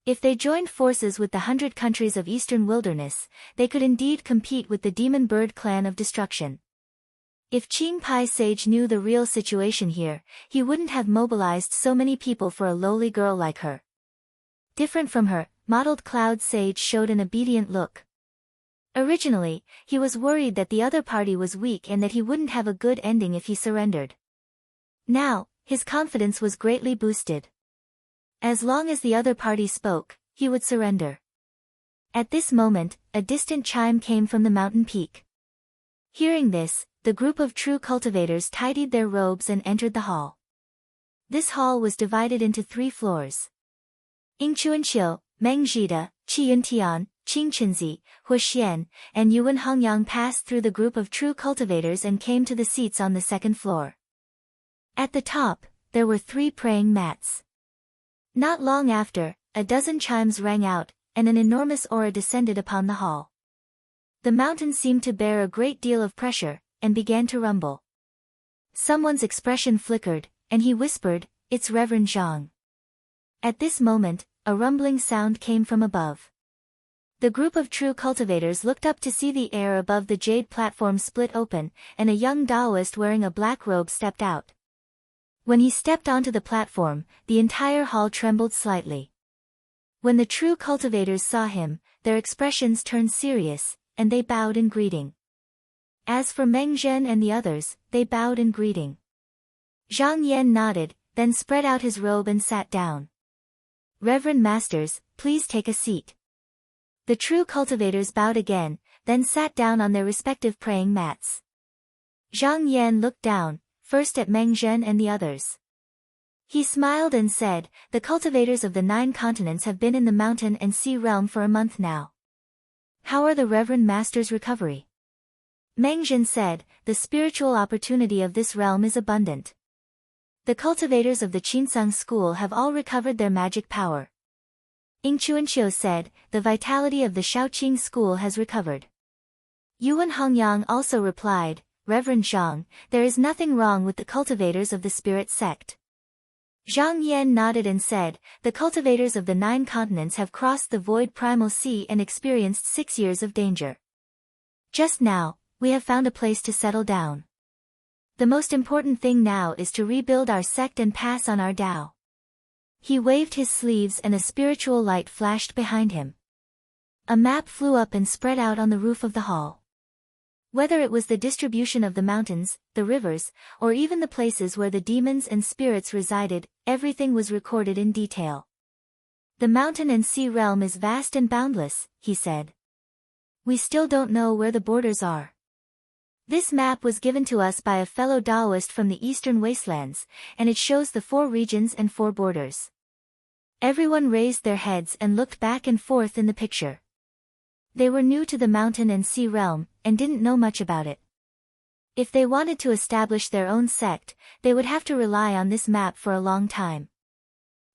If they joined forces with the 100 countries of Eastern Wilderness, they could indeed compete with the Demon Bird clan of destruction. If Qing Pai Sage knew the real situation here, he wouldn't have mobilized so many people for a lowly girl like her. Different from her, Mottled Cloud Sage showed an obedient look. Originally, he was worried that the other party was weak and that he wouldn't have a good ending if he surrendered. Now, his confidence was greatly boosted. As long as the other party spoke, he would surrender. At this moment, a distant chime came from the mountain peak. Hearing this, the group of true cultivators tidied their robes and entered the hall. This hall was divided into 3 floors. Yingchuanqiu, Mengjida, Qiyuntian, Qingchenzi, Huaxian, and Yuan Hongyang passed through the group of true cultivators and came to the seats on the 2nd floor. At the top, there were 3 praying mats. Not long after, a dozen chimes rang out, and an enormous aura descended upon the hall. The mountain seemed to bear a great deal of pressure, and began to rumble. Someone's expression flickered, and he whispered, "It's Reverend Zhang." At this moment, a rumbling sound came from above. The group of true cultivators looked up to see the air above the jade platform split open, and a young Taoist wearing a black robe stepped out. When he stepped onto the platform, the entire hall trembled slightly. When the true cultivators saw him, their expressions turned serious, and they bowed in greeting. As for Meng Zhen and the others, they bowed in greeting. Zhang Yan nodded, then spread out his robe and sat down. "Reverend Masters, please take a seat." The true cultivators bowed again, then sat down on their respective praying mats. Zhang Yan looked down, first at Meng Zhen and the others. He smiled and said, "The cultivators of the 9 continents have been in the mountain and sea realm for a month now. How are the Reverend Master's recovery?" Meng Zhen said, "The spiritual opportunity of this realm is abundant. The cultivators of the Qinsang school have all recovered their magic power." Yingchuanqiu said, "The vitality of the Shaoqing school has recovered." Yuan Hongyang also replied, "Reverend Zhang, there is nothing wrong with the cultivators of the spirit sect." Zhang Yan nodded and said, "The cultivators of the 9 continents have crossed the void primal sea and experienced 6 years of danger. Just now, we have found a place to settle down. The most important thing now is to rebuild our sect and pass on our Tao." He waved his sleeves and a spiritual light flashed behind him. A map flew up and spread out on the roof of the hall. Whether it was the distribution of the mountains, the rivers, or even the places where the demons and spirits resided, everything was recorded in detail. The mountain and sea realm is vast and boundless, he said. We still don't know where the borders are. This map was given to us by a fellow Taoist from the eastern wastelands, and it shows the 4 regions and 4 borders. Everyone raised their heads and looked back and forth in the picture. They were new to the mountain and sea realm, and didn't know much about it. If they wanted to establish their own sect, they would have to rely on this map for a long time.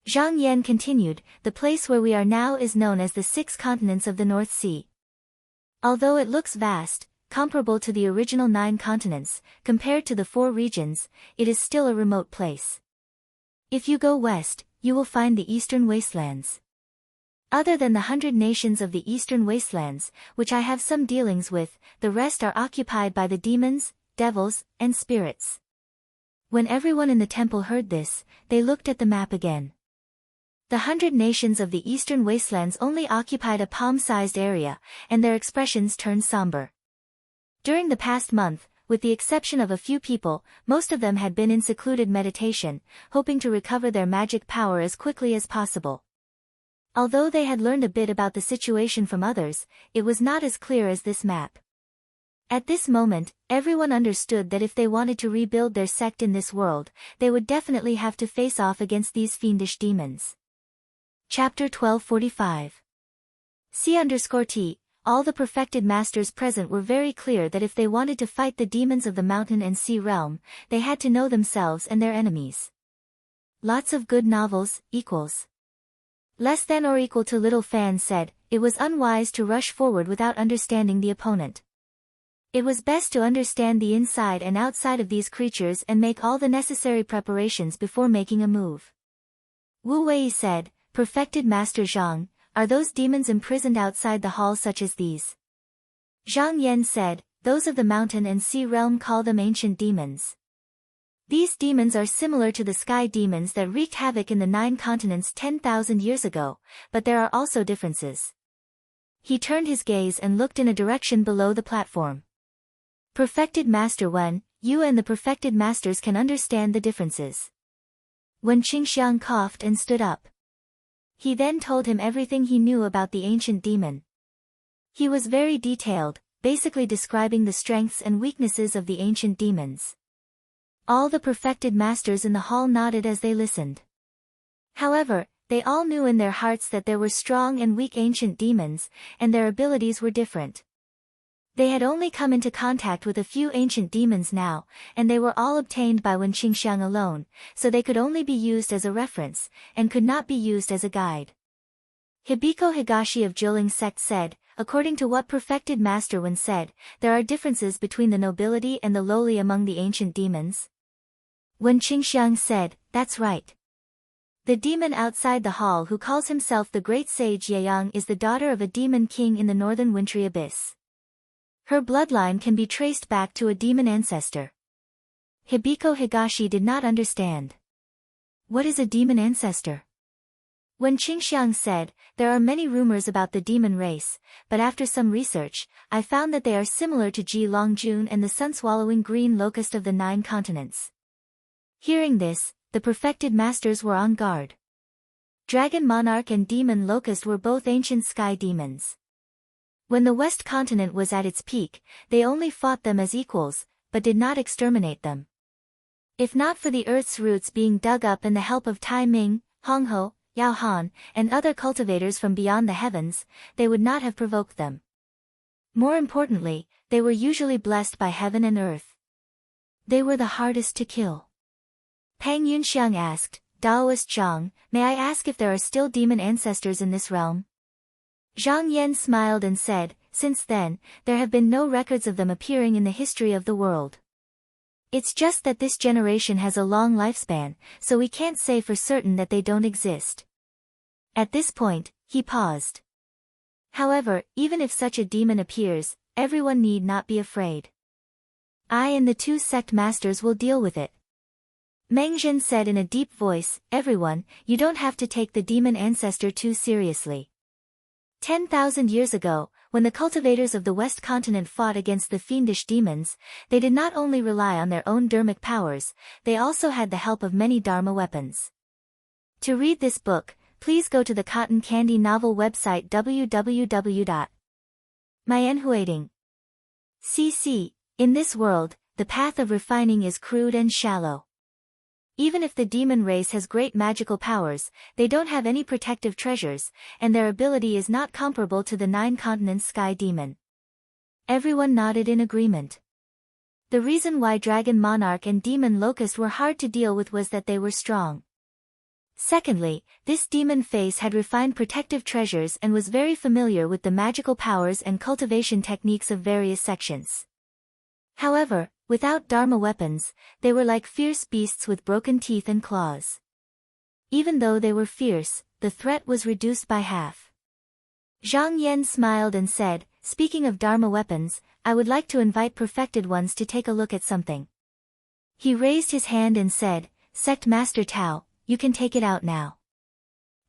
Zhang Yan continued, the place where we are now is known as the 6 continents of the North Sea. Although it looks vast, comparable to the original 9 continents, compared to the 4 regions, it is still a remote place. If you go west, you will find the eastern wastelands. Other than the 100 nations of the eastern wastelands, which I have some dealings with, the rest are occupied by the demons, devils, and spirits. When everyone in the temple heard this, they looked at the map again. The 100 nations of the eastern wastelands only occupied a palm-sized area, and their expressions turned somber. During the past month, with the exception of a few people, most of them had been in secluded meditation, hoping to recover their magic power as quickly as possible. Although they had learned a bit about the situation from others, it was not as clear as this map. At this moment, everyone understood that if they wanted to rebuild their sect in this world, they would definitely have to face off against these fiendish demons. Chapter 1245. C_T. All the perfected masters present were very clear that if they wanted to fight the demons of the mountain and sea realm, they had to know themselves and their enemies. Lots of good novels, equals. Less than or equal to Little Fan said, it was unwise to rush forward without understanding the opponent. It was best to understand the inside and outside of these creatures and make all the necessary preparations before making a move. Wu Wei said, Perfected Master Zhang, are those demons imprisoned outside the hall such as these? Zhang Yan said, those of the mountain and sea realm call them ancient demons. These demons are similar to the sky demons that wreaked havoc in the 9 continents 10,000 years ago, but there are also differences. He turned his gaze and looked in a direction below the platform. Perfected Master Wen, you and the perfected masters can understand the differences. Wen Qingxiang coughed and stood up. He then told him everything he knew about the ancient demon. He was very detailed, basically describing the strengths and weaknesses of the ancient demons. All the perfected masters in the hall nodded as they listened. However, they all knew in their hearts that there were strong and weak ancient demons, and their abilities were different. They had only come into contact with a few ancient demons now, and they were all obtained by Wen Qingxiang alone, so they could only be used as a reference, and could not be used as a guide. Hibiko Higashi of Jiling sect said, according to what perfected Master Wen said, there are differences between the nobility and the lowly among the ancient demons. Wen Qingxiang said, that's right. The demon outside the hall who calls himself the great sage Yeyang is the daughter of a demon king in the northern wintry abyss. Her bloodline can be traced back to a demon ancestor. Hibiko Higashi did not understand. What is a demon ancestor? Wen Qingxiang said, there are many rumors about the demon race, but after some research, I found that they are similar to Ji Longjun and the sun-swallowing green locust of the 9 continents. Hearing this, the perfected masters were on guard. Dragon Monarch and Demon Locust were both ancient sky demons. When the West Continent was at its peak, they only fought them as equals, but did not exterminate them. If not for the Earth's roots being dug up and the help of Tai Ming, Hongho, Yao Han, and other cultivators from beyond the heavens, they would not have provoked them. More importantly, they were usually blessed by heaven and earth. They were the hardest to kill. Pang Yunxiang asked, Daoist Zhang, may I ask if there are still demon ancestors in this realm? Zhang Yan smiled and said, since then, there have been no records of them appearing in the history of the world. It's just that this generation has a long lifespan, so we can't say for certain that they don't exist. At this point, he paused. However, even if such a demon appears, everyone need not be afraid. I and the 2 sect masters will deal with it. Meng Zhen said in a deep voice, everyone, you don't have to take the demon ancestor too seriously. 10,000 years ago, when the cultivators of the West Continent fought against the fiendish demons, they did not only rely on their own dharmic powers, they also had the help of many dharma weapons. To read this book, please go to the Cotton Candy Novel website www.mayenhuating.cc. In this world, the path of refining is crude and shallow. Even if the demon race has great magical powers, they don't have any protective treasures, and their ability is not comparable to the 9 continents sky demon. Everyone nodded in agreement. The reason why Dragon Monarch and Demon Locust were hard to deal with was that they were strong. Secondly, this demon face had refined protective treasures and was very familiar with the magical powers and cultivation techniques of various sections. However, without dharma weapons, they were like fierce beasts with broken teeth and claws. Even though they were fierce, the threat was reduced by half. Zhang Yan smiled and said, "Speaking of dharma weapons, I would like to invite perfected ones to take a look at something." He raised his hand and said, "Sect Master Tao, you can take it out now."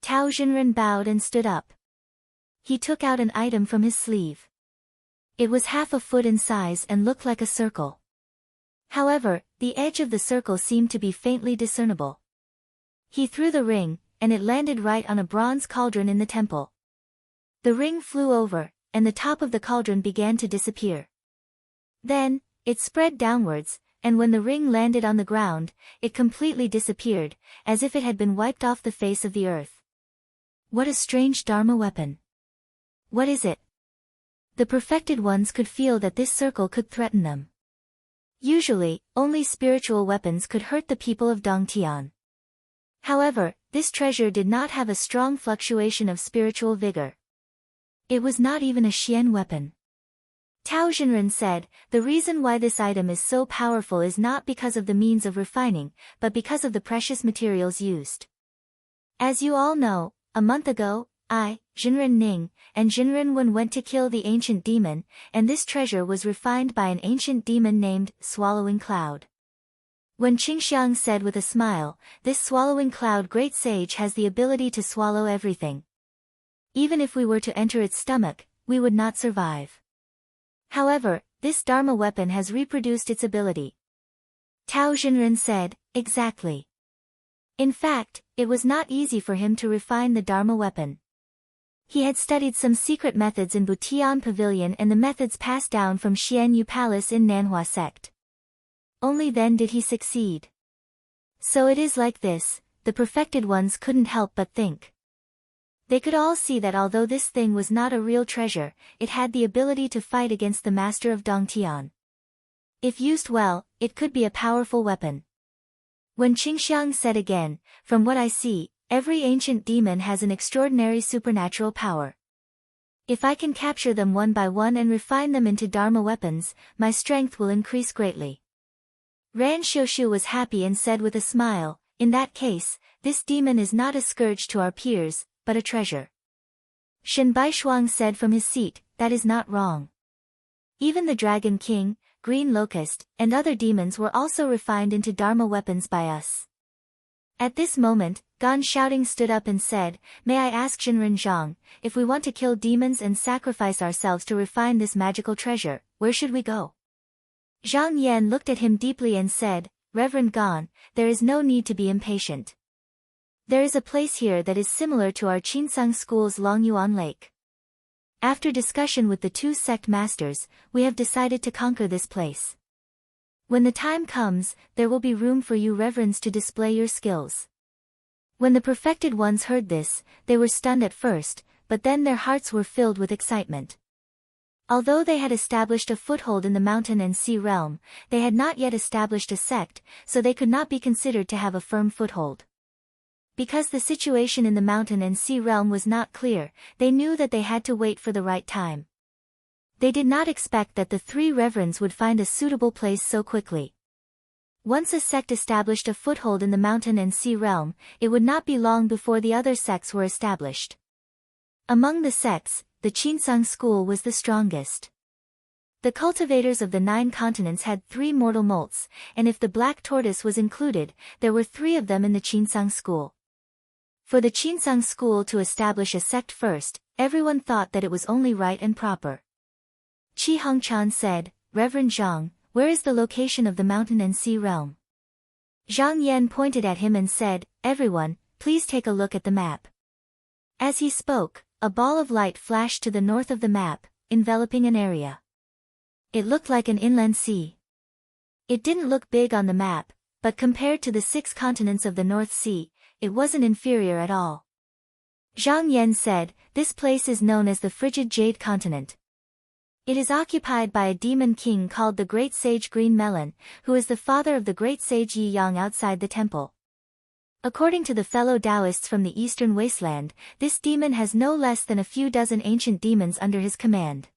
Tao Xinren bowed and stood up. He took out an item from his sleeve. It was half a foot in size and looked like a circle. However, the edge of the circle seemed to be faintly discernible. He threw the ring, and it landed right on a bronze cauldron in the temple. The ring flew over, and the top of the cauldron began to disappear. Then, it spread downwards, and when the ring landed on the ground, it completely disappeared, as if it had been wiped off the face of the earth. What a strange dharma weapon. What is it? The perfected ones could feel that this circle could threaten them. Usually, only spiritual weapons could hurt the people of Dongtian. However, this treasure did not have a strong fluctuation of spiritual vigor. It was not even a Xian weapon. Tao Xinren said, "The reason why this item is so powerful is not because of the means of refining, but because of the precious materials used. As you all know, a month ago, I, Xinren Ning, and Xinren Wen went to kill the ancient demon, and this treasure was refined by an ancient demon named Swallowing Cloud." When Qingxiang said with a smile, "This Swallowing Cloud great sage has the ability to swallow everything. Even if we were to enter its stomach, we would not survive. However, this dharma weapon has reproduced its ability." Tao Xinren said, "Exactly. In fact, it was not easy for him to refine the dharma weapon. He had studied some secret methods in Butian Pavilion and the methods passed down from Xian Yu Palace in Nanhua sect. Only then did he succeed. So it is like this, the perfected ones couldn't help but think. They could all see that although this thing was not a real treasure, it had the ability to fight against the master of Dongtian. If used well, it could be a powerful weapon." When Qingxiang said again, "From what I see, every ancient demon has an extraordinary supernatural power. If I can capture them one by one and refine them into dharma weapons, my strength will increase greatly." Ran Xiushu was happy and said with a smile, "In that case, this demon is not a scourge to our peers, but a treasure." Shen Baishuang said from his seat, "That is not wrong. Even the Dragon King, Green Locust, and other demons were also refined into dharma weapons by us." At this moment, Gan Shouting stood up and said, "May I ask Xinren Zhang, if we want to kill demons and sacrifice ourselves to refine this magical treasure, where should we go?" Zhang Yan looked at him deeply and said, "Reverend Gan, there is no need to be impatient. There is a place here that is similar to our Qinsang school's Longyuan Lake. After discussion with the 2 sect masters, we have decided to conquer this place. When the time comes, there will be room for you reverends to display your skills." When the perfected ones heard this, they were stunned at first, but then their hearts were filled with excitement. Although they had established a foothold in the mountain and sea realm, they had not yet established a sect, so they could not be considered to have a firm foothold. Because the situation in the mountain and sea realm was not clear, they knew that they had to wait for the right time. They did not expect that the 3 reverends would find a suitable place so quickly. Once a sect established a foothold in the mountain and sea realm, it would not be long before the other sects were established. Among the sects, the Qinsang school was the strongest. The cultivators of the 9 continents had 3 mortal molts, and if the black tortoise was included, there were 3 of them in the Qinsang school. For the Qinsang school to establish a sect first, everyone thought that it was only right and proper. Qi Hongchan said, Reverend Zhang, where is the location of the mountain and sea realm? Zhang Yan pointed at him and said, everyone, please take a look at the map. As he spoke, a ball of light flashed to the north of the map, enveloping an area. It looked like an inland sea. It didn't look big on the map, but compared to the 6 continents of the North Sea, it wasn't inferior at all. Zhang Yan said, this place is known as the Frigid Jade Continent. It is occupied by a demon king called the Great Sage Green Melon, who is the father of the Great Sage Yi Yang outside the temple. According to the fellow Taoists from the eastern wasteland, this demon has no less than a few dozen ancient demons under his command.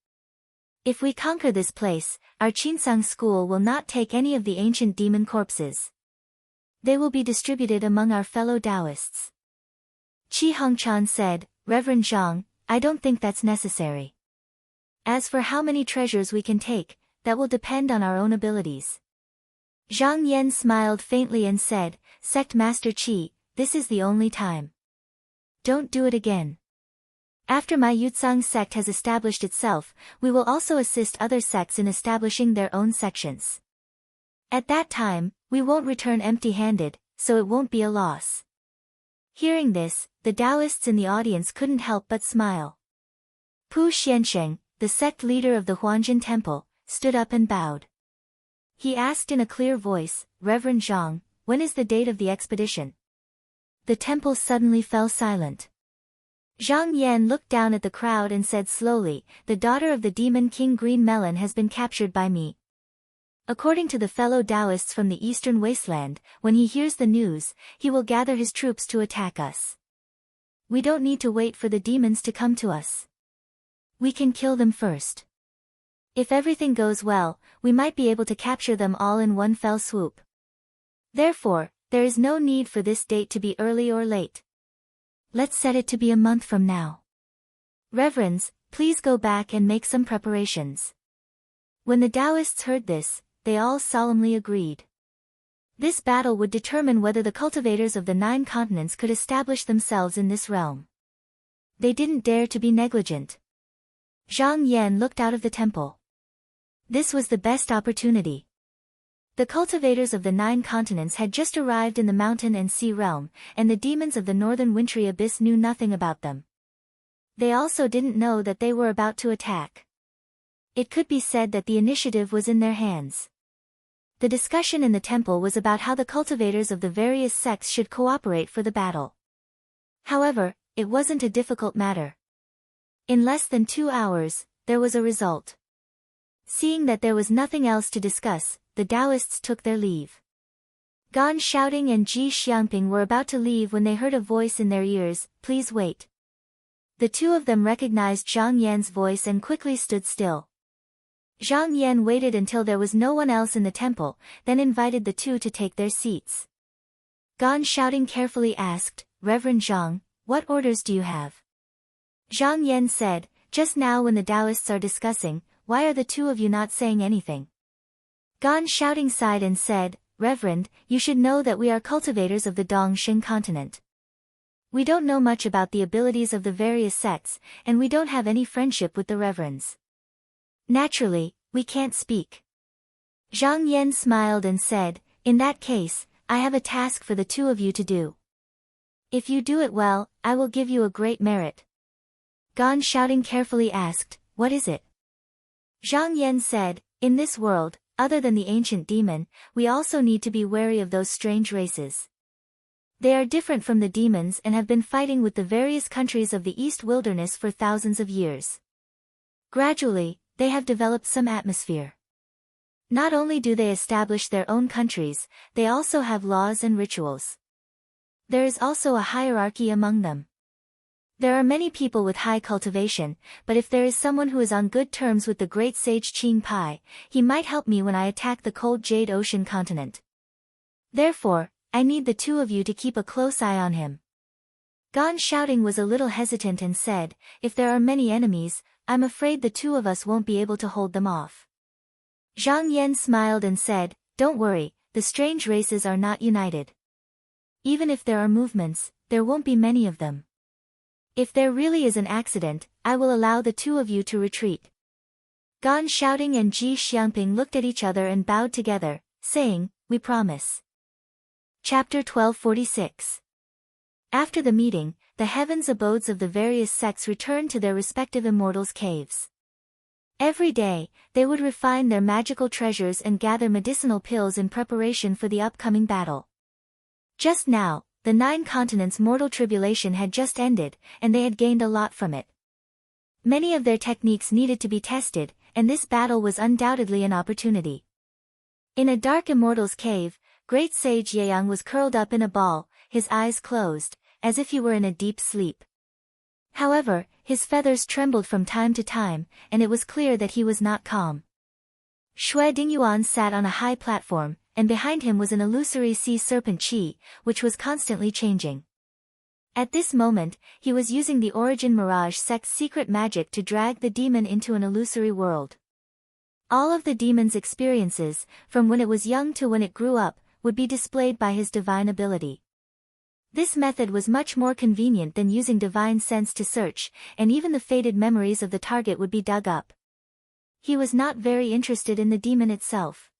If we conquer this place, our Qinsang school will not take any of the ancient demon corpses. They will be distributed among our fellow Taoists. Qi Hongchan said, Reverend Zhang, I don't think that's necessary. As for how many treasures we can take, that will depend on our own abilities. Zhang Yan smiled faintly and said, Sect Master Qi, this is the only time. Don't do it again. After my Yutsang sect has established itself, we will also assist other sects in establishing their own sections. At that time, we won't return empty-handed, so it won't be a loss. Hearing this, the Taoists in the audience couldn't help but smile. Pu Xiansheng, the sect leader of the Huanjin Temple, stood up and bowed. He asked in a clear voice, Reverend Zhang, when is the date of the expedition? The temple suddenly fell silent. Zhang Yan looked down at the crowd and said slowly, the daughter of the demon king Green Melon has been captured by me. According to the fellow Taoists from the eastern wasteland, when he hears the news, he will gather his troops to attack us. We don't need to wait for the demons to come to us. We can kill them first. If everything goes well, we might be able to capture them all in one fell swoop. Therefore, there is no need for this date to be early or late. Let's set it to be a month from now. Reverends, please go back and make some preparations. When the Taoists heard this, they all solemnly agreed. This battle would determine whether the cultivators of the 9 continents could establish themselves in this realm. They didn't dare to be negligent. Zhang Yan looked out of the temple. This was the best opportunity. The cultivators of the 9 continents had just arrived in the mountain and sea realm, and the demons of the northern wintry abyss knew nothing about them. They also didn't know that they were about to attack. It could be said that the initiative was in their hands. The discussion in the temple was about how the cultivators of the various sects should cooperate for the battle. However, it wasn't a difficult matter. In less than 2 hours, there was a result. Seeing that there was nothing else to discuss, the Taoists took their leave. Gan Shouting and Ji Xiangping were about to leave when they heard a voice in their ears, please wait. The two of them recognized Zhang Yan's voice and quickly stood still. Zhang Yan waited until there was no one else in the temple, then invited the two to take their seats. Gan Shouting carefully asked, Reverend Zhang, what orders do you have? Zhang Yan said, just now when the Taoists are discussing, why are the two of you not saying anything? Gan Shouting sighed and said, Reverend, you should know that we are cultivators of the Dongxing continent. We don't know much about the abilities of the various sects, and we don't have any friendship with the reverends. Naturally, we can't speak. Zhang Yan smiled and said, in that case, I have a task for the two of you to do. If you do it well, I will give you a great merit. Gan Shouting carefully asked, what is it? Zhang Yan said, in this world, other than the ancient demon, we also need to be wary of those strange races. They are different from the demons and have been fighting with the various countries of the East Wilderness for thousands of years. Gradually, they have developed some atmosphere. Not only do they establish their own countries, they also have laws and rituals. There is also a hierarchy among them. There are many people with high cultivation, but if there is someone who is on good terms with the great sage Qing Pai, he might help me when I attack the cold Jade Ocean continent. Therefore, I need the two of you to keep a close eye on him. Gan Shouting was a little hesitant and said, if there are many enemies, I'm afraid the two of us won't be able to hold them off. Zhang Yan smiled and said, don't worry, the strange races are not united. Even if there are movements, there won't be many of them. If there really is an accident, I will allow the two of you to retreat." Gan Shouting and Ji Xiangping looked at each other and bowed together, saying, "We promise." Chapter 1246. After the meeting, the heavens abodes of the various sects returned to their respective immortals' caves. Every day, they would refine their magical treasures and gather medicinal pills in preparation for the upcoming battle. Just now, the 9 continents' mortal tribulation had just ended, and they had gained a lot from it. Many of their techniques needed to be tested, and this battle was undoubtedly an opportunity. In a dark immortal's cave, Great Sage Yeyang was curled up in a ball, his eyes closed, as if he were in a deep sleep. However, his feathers trembled from time to time, and it was clear that he was not calm. Xue Dingyuan sat on a high platform, and behind him was an illusory sea serpent Qi, which was constantly changing. At this moment, he was using the Origin Mirage sect's secret magic to drag the demon into an illusory world. All of the demon's experiences, from when it was young to when it grew up, would be displayed by his divine ability. This method was much more convenient than using divine sense to search, and even the faded memories of the target would be dug up. He was not very interested in the demon itself.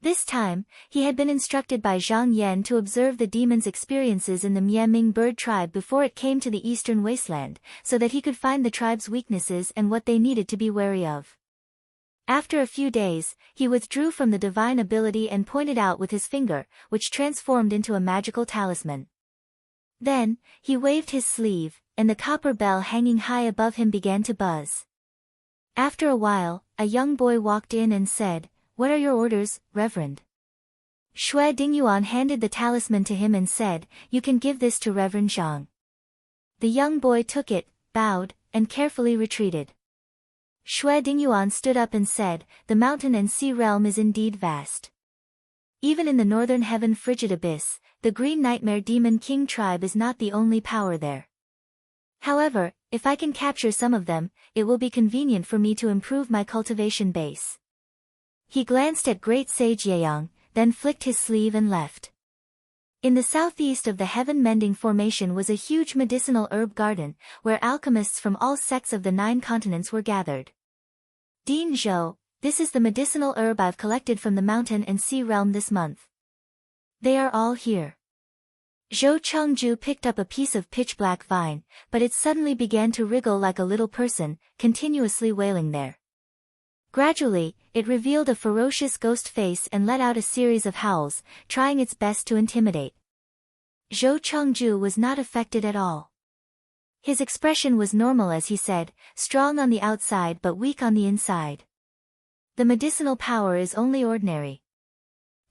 This time, he had been instructed by Zhang Yan to observe the demon's experiences in the Mianming bird tribe before it came to the eastern wasteland, so that he could find the tribe's weaknesses and what they needed to be wary of. After a few days, he withdrew from the divine ability and pointed out with his finger, which transformed into a magical talisman. Then, he waved his sleeve, and the copper bell hanging high above him began to buzz. After a while, a young boy walked in and said, "What are your orders, Reverend?" Xue Dingyuan handed the talisman to him and said, "You can give this to Reverend Zhang." The young boy took it, bowed, and carefully retreated. Xue Dingyuan stood up and said, "The mountain and sea realm is indeed vast. Even in the northern heaven frigid abyss, the Green Nightmare Demon King tribe is not the only power there. However, if I can capture some of them, it will be convenient for me to improve my cultivation base." He glanced at Great Sage Yeyang, then flicked his sleeve and left. In the southeast of the heaven-mending formation was a huge medicinal herb garden, where alchemists from all sects of the 9 continents were gathered. "Dean Zhou, this is the medicinal herb I've collected from the mountain and sea realm this month. They are all here." Zhou Chengju picked up a piece of pitch-black vine, but it suddenly began to wriggle like a little person, continuously wailing there. Gradually, it revealed a ferocious ghost face and let out a series of howls, trying its best to intimidate. Zhou Chengju was not affected at all. His expression was normal as he said, "Strong on the outside but weak on the inside. The medicinal power is only ordinary."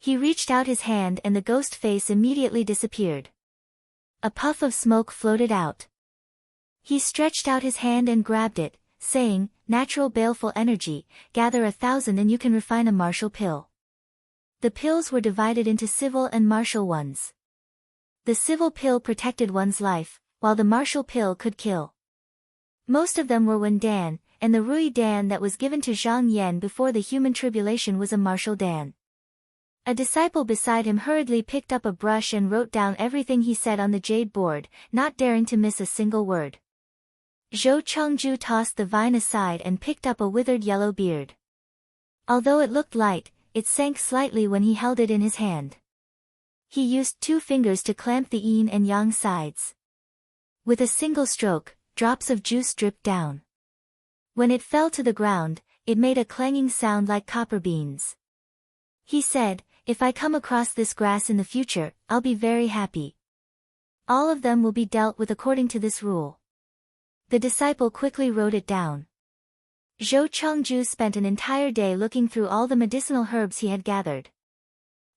He reached out his hand and the ghost face immediately disappeared. A puff of smoke floated out. He stretched out his hand and grabbed it, saying, "Natural baleful energy, gather 1,000 and you can refine a martial pill." The pills were divided into civil and martial ones. The civil pill protected one's life, while the martial pill could kill. Most of them were Wen Dan, and the Rui Dan that was given to Zhang Yan before the human tribulation was a martial Dan. A disciple beside him hurriedly picked up a brush and wrote down everything he said on the jade board, not daring to miss a single word. Zhou Chengju tossed the vine aside and picked up a withered yellow beard. Although it looked light, it sank slightly when he held it in his hand. He used 2 fingers to clamp the yin and yang sides. With a single stroke, drops of juice dripped down. When it fell to the ground, it made a clanging sound like copper beans. He said, "If I come across this grass in the future, I'll be very happy. All of them will be dealt with according to this rule." The disciple quickly wrote it down. Zhou Chengju spent an entire day looking through all the medicinal herbs he had gathered.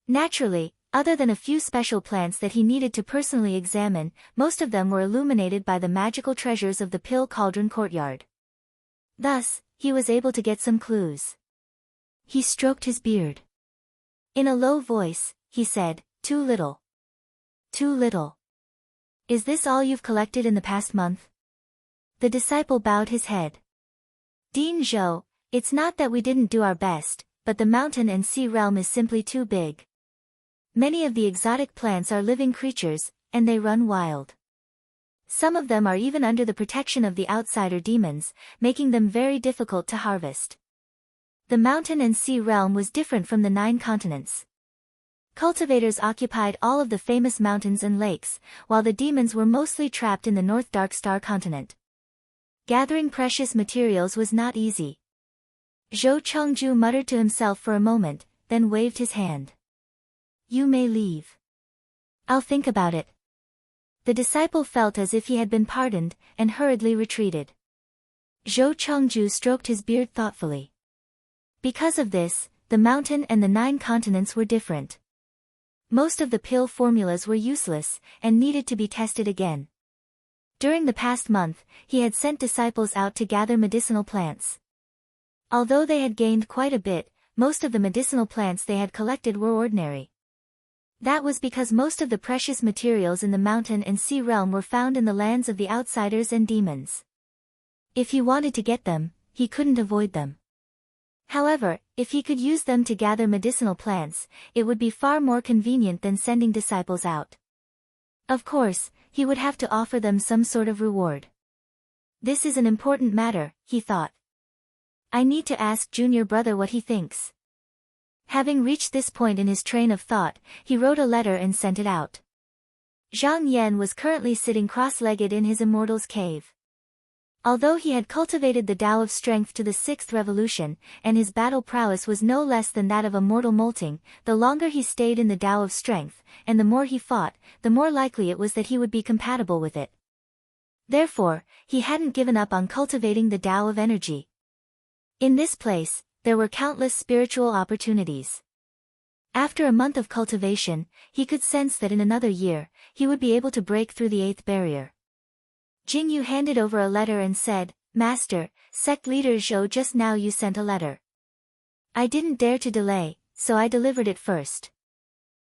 Naturally, other than a few special plants that he needed to personally examine, most of them were illuminated by the magical treasures of the Pill Cauldron courtyard. Thus, he was able to get some clues. He stroked his beard. In a low voice, he said, "Too little. Too little. Is this all you've collected in the past month?" The disciple bowed his head. "Dean Zhou, it's not that we didn't do our best, but the mountain and sea realm is simply too big. Many of the exotic plants are living creatures, and they run wild. Some of them are even under the protection of the outsider demons, making them very difficult to harvest. The mountain and sea realm was different from the 9 continents. Cultivators occupied all of the famous mountains and lakes, while the demons were mostly trapped in the North Dark Star continent. Gathering precious materials was not easy. Zhou Chengju muttered to himself for a moment, then waved his hand. You may leave. I'll think about it. The disciple felt as if he had been pardoned, and hurriedly retreated. Zhou Chengju stroked his beard thoughtfully. Because of this, the mountain and the 9 continents were different. Most of the pill formulas were useless, and needed to be tested again. During the past month, he had sent disciples out to gather medicinal plants. Although they had gained quite a bit, most of the medicinal plants they had collected were ordinary. That was because most of the precious materials in the mountain and sea realm were found in the lands of the outsiders and demons. If he wanted to get them, he couldn't avoid them. However, if he could use them to gather medicinal plants, it would be far more convenient than sending disciples out. Of course, he would have to offer them some sort of reward. This is an important matter, he thought. I need to ask junior brother what he thinks. Having reached this point in his train of thought, he wrote a letter and sent it out. Zhang Yan was currently sitting cross-legged in his immortal's cave. Although he had cultivated the Tao of Strength to the 6th revolution, and his battle prowess was no less than that of a mortal molting, the longer he stayed in the Tao of Strength, and the more he fought, the more likely it was that he would be compatible with it. Therefore, he hadn't given up on cultivating the Tao of Energy. In this place, there were countless spiritual opportunities. After a month of cultivation, he could sense that in another year, he would be able to break through the 8th barrier. Jingyu handed over a letter and said, Master, sect leader Zhou, just now you sent a letter. I didn't dare to delay, so I delivered it first.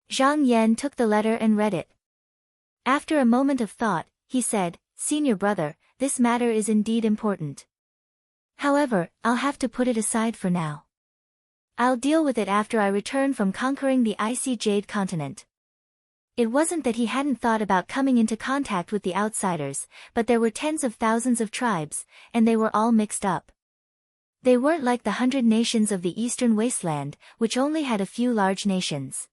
Zhang Yan took the letter and read it. After a moment of thought, he said, Senior brother, this matter is indeed important. However, I'll have to put it aside for now. I'll deal with it after I return from conquering the icy Jade continent. It wasn't that he hadn't thought about coming into contact with the outsiders, but there were tens of thousands of tribes, and they were all mixed up. They weren't like the 100 nations of the eastern wasteland, which only had a few large nations.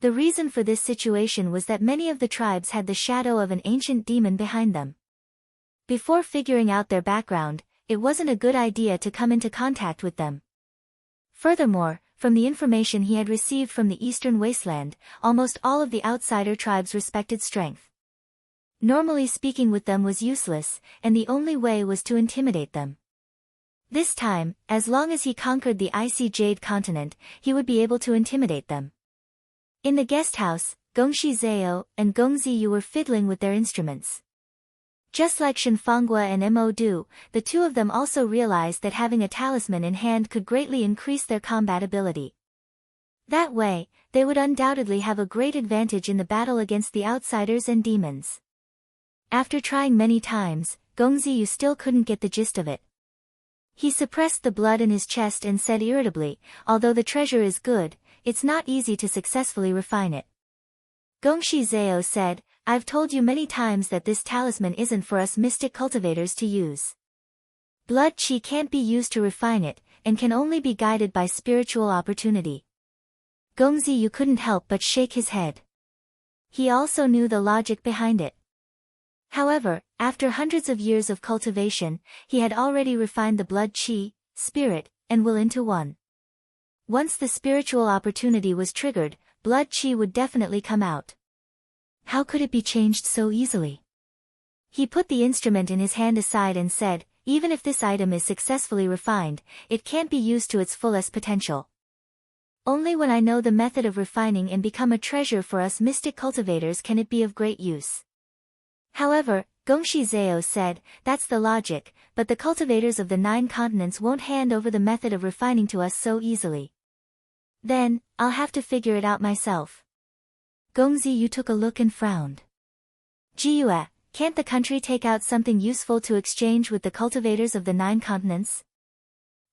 The reason for this situation was that many of the tribes had the shadow of an ancient demon behind them. Before figuring out their background, it wasn't a good idea to come into contact with them. Furthermore, from the information he had received from the eastern wasteland, almost all of the outsider tribes respected strength. Normally speaking with them was useless, and the only way was to intimidate them. This time, as long as he conquered the icy Jade continent, he would be able to intimidate them. In the guest house, Gongxi Zhao and Gongzi Yu were fiddling with their instruments. Just like Shenfanghua and Mo Du, the two of them also realized that having a talisman in hand could greatly increase their combat ability. That way, they would undoubtedly have a great advantage in the battle against the outsiders and demons. After trying many times, Gongzi Yu still couldn't get the gist of it. He suppressed the blood in his chest and said irritably, although the treasure is good, it's not easy to successfully refine it. Gongxi Zhao said, I've told you many times that this talisman isn't for us mystic cultivators to use. Blood qi can't be used to refine it, and can only be guided by spiritual opportunity. Gongzi Yu couldn't help but shake his head. He also knew the logic behind it. However, after hundreds of years of cultivation, he had already refined the blood qi, spirit, and will into one. Once the spiritual opportunity was triggered, blood qi would definitely come out. How could it be changed so easily? He put the instrument in his hand aside and said, even if this item is successfully refined, it can't be used to its fullest potential. Only when I know the method of refining and become a treasure for us mystic cultivators can it be of great use. However, Gongxi Zhao said, that's the logic, but the cultivators of the 9 continents won't hand over the method of refining to us so easily. Then, I'll have to figure it out myself. Gongzi Yu took a look and frowned. Jiyue, can't the country take out something useful to exchange with the cultivators of the 9 continents?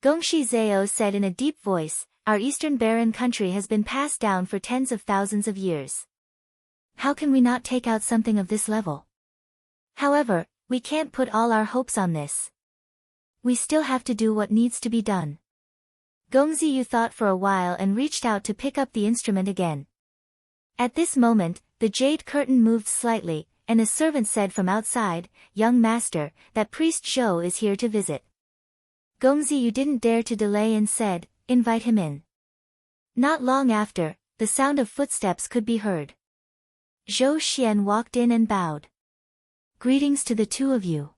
Gongxi Zhao said in a deep voice, our eastern barren country has been passed down for tens of thousands of years. How can we not take out something of this level? However, we can't put all our hopes on this. We still have to do what needs to be done. Gongziyu thought for a while and reached out to pick up the instrument again. At this moment, the jade curtain moved slightly, and a servant said from outside, "Young master, that priest Zhou is here to visit." Gongziyu didn't dare to delay and said, "Invite him in." Not long after, the sound of footsteps could be heard. Zhou Xian walked in and bowed. "Greetings to the two of you."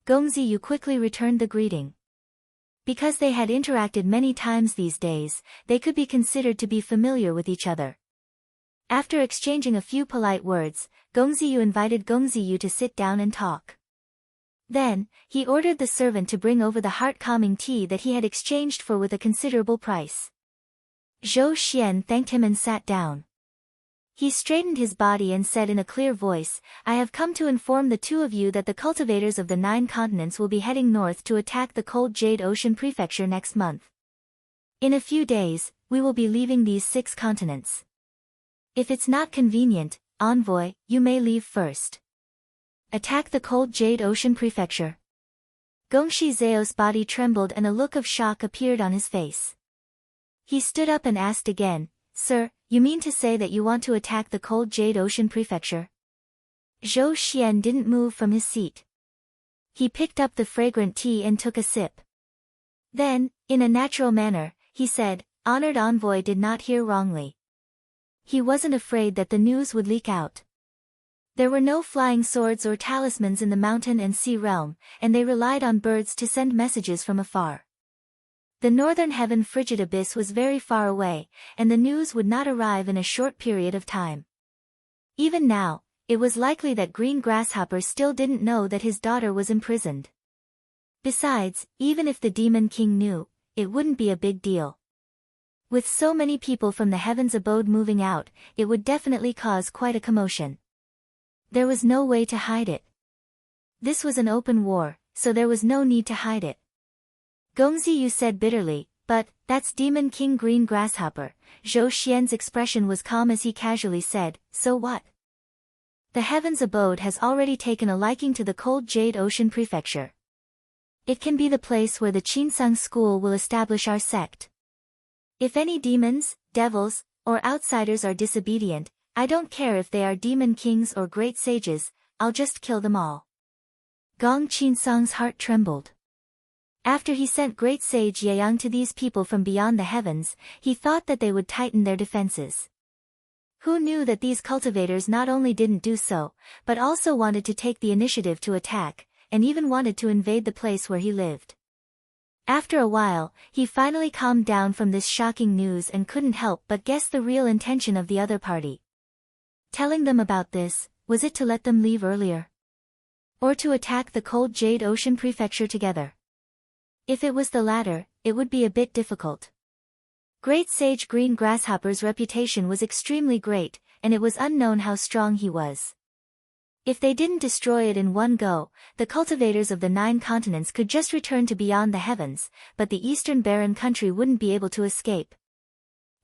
Gongziyu quickly returned the greeting. Because they had interacted many times these days, they could be considered to be familiar with each other. After exchanging a few polite words, Gongziyu invited Gongziyu to sit down and talk. Then, he ordered the servant to bring over the heart-calming tea that he had exchanged for with a considerable price. Zhou Xian thanked him and sat down. He straightened his body and said in a clear voice, "I have come to inform the two of you that the cultivators of the 9 continents will be heading north to attack the cold Jade Ocean Prefecture next month. In a few days, we will be leaving these 6 continents. If it's not convenient, envoy, you may leave first." Attack the cold Jade Ocean Prefecture. Gongshi Zhao's body trembled and a look of shock appeared on his face. He stood up and asked again, "Sir, you mean to say that you want to attack the cold Jade Ocean Prefecture?" Zhou Xian didn't move from his seat. He picked up the fragrant tea and took a sip. Then, in a natural manner, he said, "Honored envoy did not hear wrongly." He wasn't afraid that the news would leak out. There were no flying swords or talismans in the mountain and sea realm, and they relied on birds to send messages from afar. The northern heaven frigid abyss was very far away, and the news would not arrive in a short period of time. Even now, it was likely that Green Grasshopper still didn't know that his daughter was imprisoned. Besides, even if the Demon King knew, it wouldn't be a big deal. With so many people from the heaven's abode moving out, it would definitely cause quite a commotion. There was no way to hide it. This was an open war, so there was no need to hide it. Gongziyu said bitterly, "But, that's Demon King Green Grasshopper." Zhou Xian's expression was calm as he casually said, "So what? The heaven's abode has already taken a liking to the cold Jade Ocean Prefecture. It can be the place where the Qinsang school will establish our sect. If any demons, devils, or outsiders are disobedient, I don't care if they are demon kings or great sages, I'll just kill them all." Gong Qinsang's heart trembled. After he sent great sage Yeyang to these people from beyond the heavens, he thought that they would tighten their defenses. Who knew that these cultivators not only didn't do so, but also wanted to take the initiative to attack, and even wanted to invade the place where he lived. After a while, he finally calmed down from this shocking news and couldn't help but guess the real intention of the other party. Telling them about this, was it to let them leave earlier? Or to attack the cold Jade Ocean Prefecture together? If it was the latter, it would be a bit difficult. Great Sage Green Grasshopper's reputation was extremely great, and it was unknown how strong he was. If they didn't destroy it in one go, the cultivators of the 9 continents could just return to beyond the heavens, but the eastern barren country wouldn't be able to escape.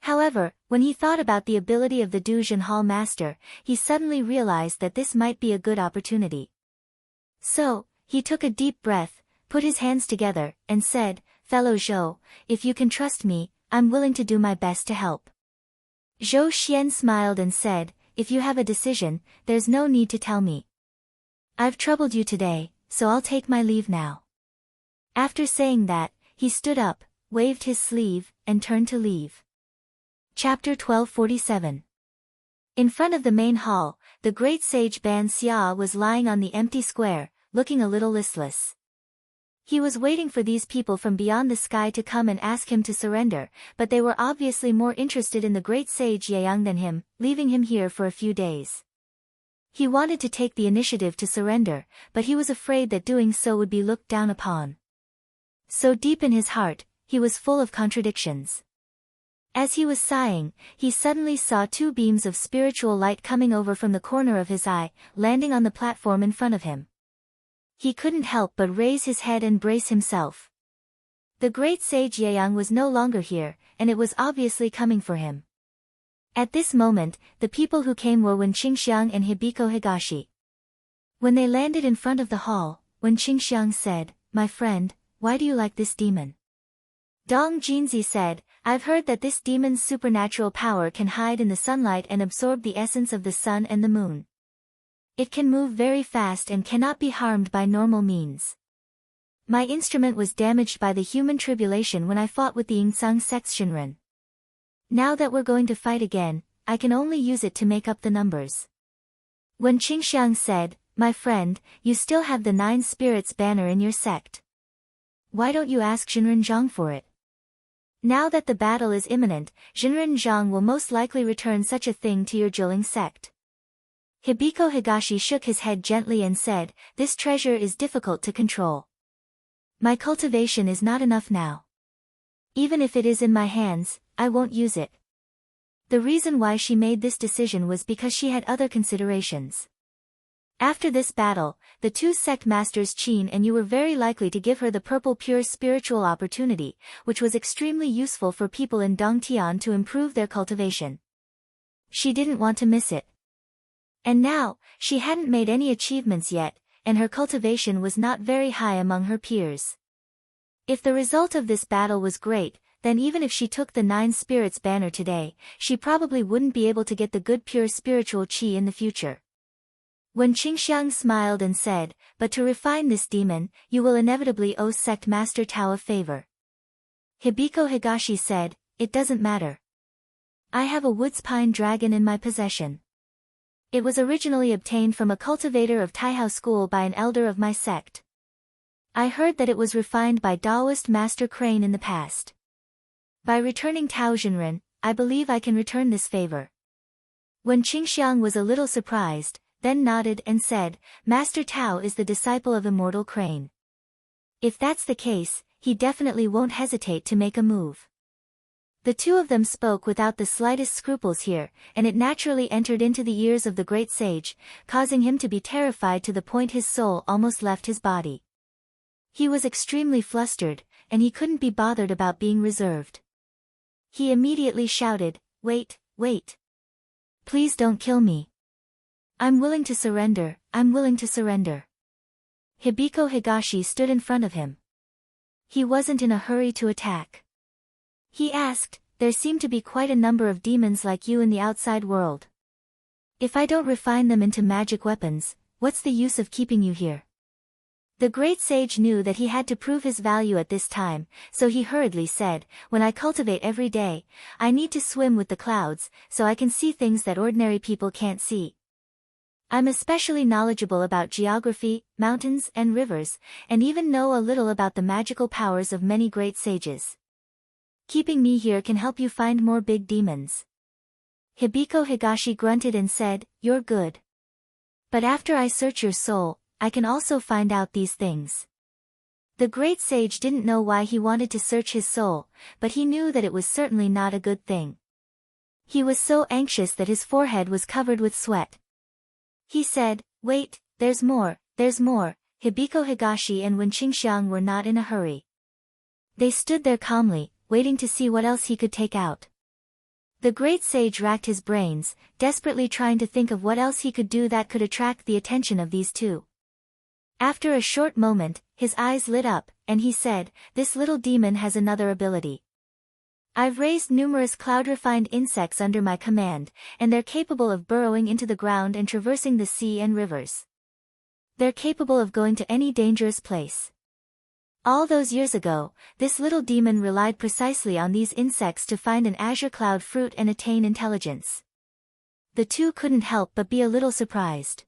However, when he thought about the ability of the Duzhen Hall Master, he suddenly realized that this might be a good opportunity. So, he took a deep breath, put his hands together, and said, "Fellow Zhou, if you can trust me, I'm willing to do my best to help." Zhou Xian smiled and said, "If you have a decision, there's no need to tell me. I've troubled you today, so I'll take my leave now." After saying that, he stood up, waved his sleeve, and turned to leave. Chapter 1247. In front of the main hall, the great sage Ban Xia was lying on the empty square, looking a little listless. He was waiting for these people from beyond the sky to come and ask him to surrender, but they were obviously more interested in the great sage Yeyang than him, leaving him here for a few days. He wanted to take the initiative to surrender, but he was afraid that doing so would be looked down upon. So deep in his heart, he was full of contradictions. As he was sighing, he suddenly saw 2 beams of spiritual light coming over from the corner of his eye, landing on the platform in front of him. He couldn't help but raise his head and brace himself. The great sage Yeyang was no longer here, and it was obviously coming for him. At this moment, the people who came were Wen Qingxiang and Hibiko Higashi. When they landed in front of the hall, Wen Qingxiang said, "My friend, why do you like this demon?" Dong Jinzi said, "I've heard that this demon's supernatural power can hide in the sunlight and absorb the essence of the sun and the moon. It can move very fast and cannot be harmed by normal means. My instrument was damaged by the human tribulation when I fought with the Yingsang sect's Shinran. Now that we're going to fight again, I can only use it to make up the numbers." When Qingxiang said, "My friend, you still have the 9 spirits banner in your sect. Why don't you ask Jinren Zhang for it? Now that the battle is imminent, Jinren Zhang will most likely return such a thing to your Jiling sect." Hibiko Higashi shook his head gently and said, "This treasure is difficult to control. My cultivation is not enough now. Even if it is in my hands, I won't use it." The reason why she made this decision was because she had other considerations. After this battle, the 2 sect masters Qin and Yu were very likely to give her the purple pure spiritual opportunity, which was extremely useful for people in Dongtian to improve their cultivation. She didn't want to miss it. And now, she hadn't made any achievements yet, and her cultivation was not very high among her peers. If the result of this battle was great, then even if she took the 9 spirits banner today, she probably wouldn't be able to get the good pure spiritual qi in the future. When Qingxiang smiled and said, "But to refine this demon, you will inevitably owe sect master Tao a favor." Hibiko Higashi said, "It doesn't matter. I have a woods pine dragon in my possession. It was originally obtained from a cultivator of Taihao school by an elder of my sect. I heard that it was refined by Taoist Master Crane in the past. By returning Tao Jinren, I believe I can return this favor." When Qingxiang was a little surprised, then nodded and said, "Master Tao is the disciple of Immortal Crane. If that's the case, he definitely won't hesitate to make a move." The 2 of them spoke without the slightest scruples here, and it naturally entered into the ears of the great sage, causing him to be terrified to the point his soul almost left his body. He was extremely flustered, and he couldn't be bothered about being reserved. He immediately shouted, "Wait, wait. Please don't kill me. I'm willing to surrender, I'm willing to surrender." Hibiko Higashi stood in front of him. He wasn't in a hurry to attack. He asked, "There seem to be quite a number of demons like you in the outside world. If I don't refine them into magic weapons, what's the use of keeping you here?" The great sage knew that he had to prove his value at this time, so he hurriedly said, "When I cultivate every day, I need to swim with the clouds, so I can see things that ordinary people can't see. I'm especially knowledgeable about geography, mountains and rivers, and even know a little about the magical powers of many great sages. Keeping me here can help you find more big demons." Hibiko Higashi grunted and said, "You're good. But after I search your soul, I can also find out these things." The great sage didn't know why he wanted to search his soul, but he knew that it was certainly not a good thing. He was so anxious that his forehead was covered with sweat. He said, "Wait, there's more, there's more." Hibiko Higashi and Wen Qingxiang were not in a hurry. They stood there calmly, waiting to see what else he could take out. The great sage racked his brains, desperately trying to think of what else he could do that could attract the attention of these 2. After a short moment, his eyes lit up, and he said, "This little demon has another ability. I've raised numerous cloud-refined insects under my command, and they're capable of burrowing into the ground and traversing the sea and rivers. They're capable of going to any dangerous place. All those years ago, this little demon relied precisely on these insects to find an azure cloud fruit and attain intelligence." The 2 couldn't help but be a little surprised.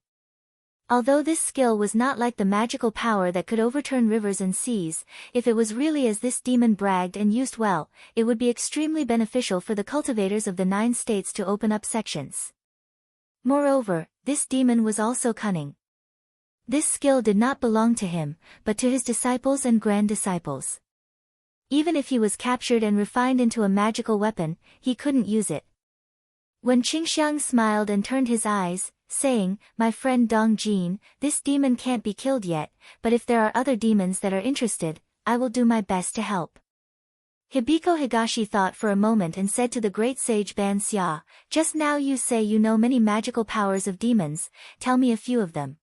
Although this skill was not like the magical power that could overturn rivers and seas, if it was really as this demon bragged and used well, it would be extremely beneficial for the cultivators of the 9 states to open up sections. Moreover, this demon was also cunning. This skill did not belong to him, but to his disciples and grand disciples. Even if he was captured and refined into a magical weapon, he couldn't use it. When Qingxiang smiled and turned his eyes, saying, "My friend Dong Jin, this demon can't be killed yet, but if there are other demons that are interested, I will do my best to help." Hibiko Higashi thought for a moment and said to the great sage Ban Xia, "Just now you say you know many magical powers of demons, tell me a few of them."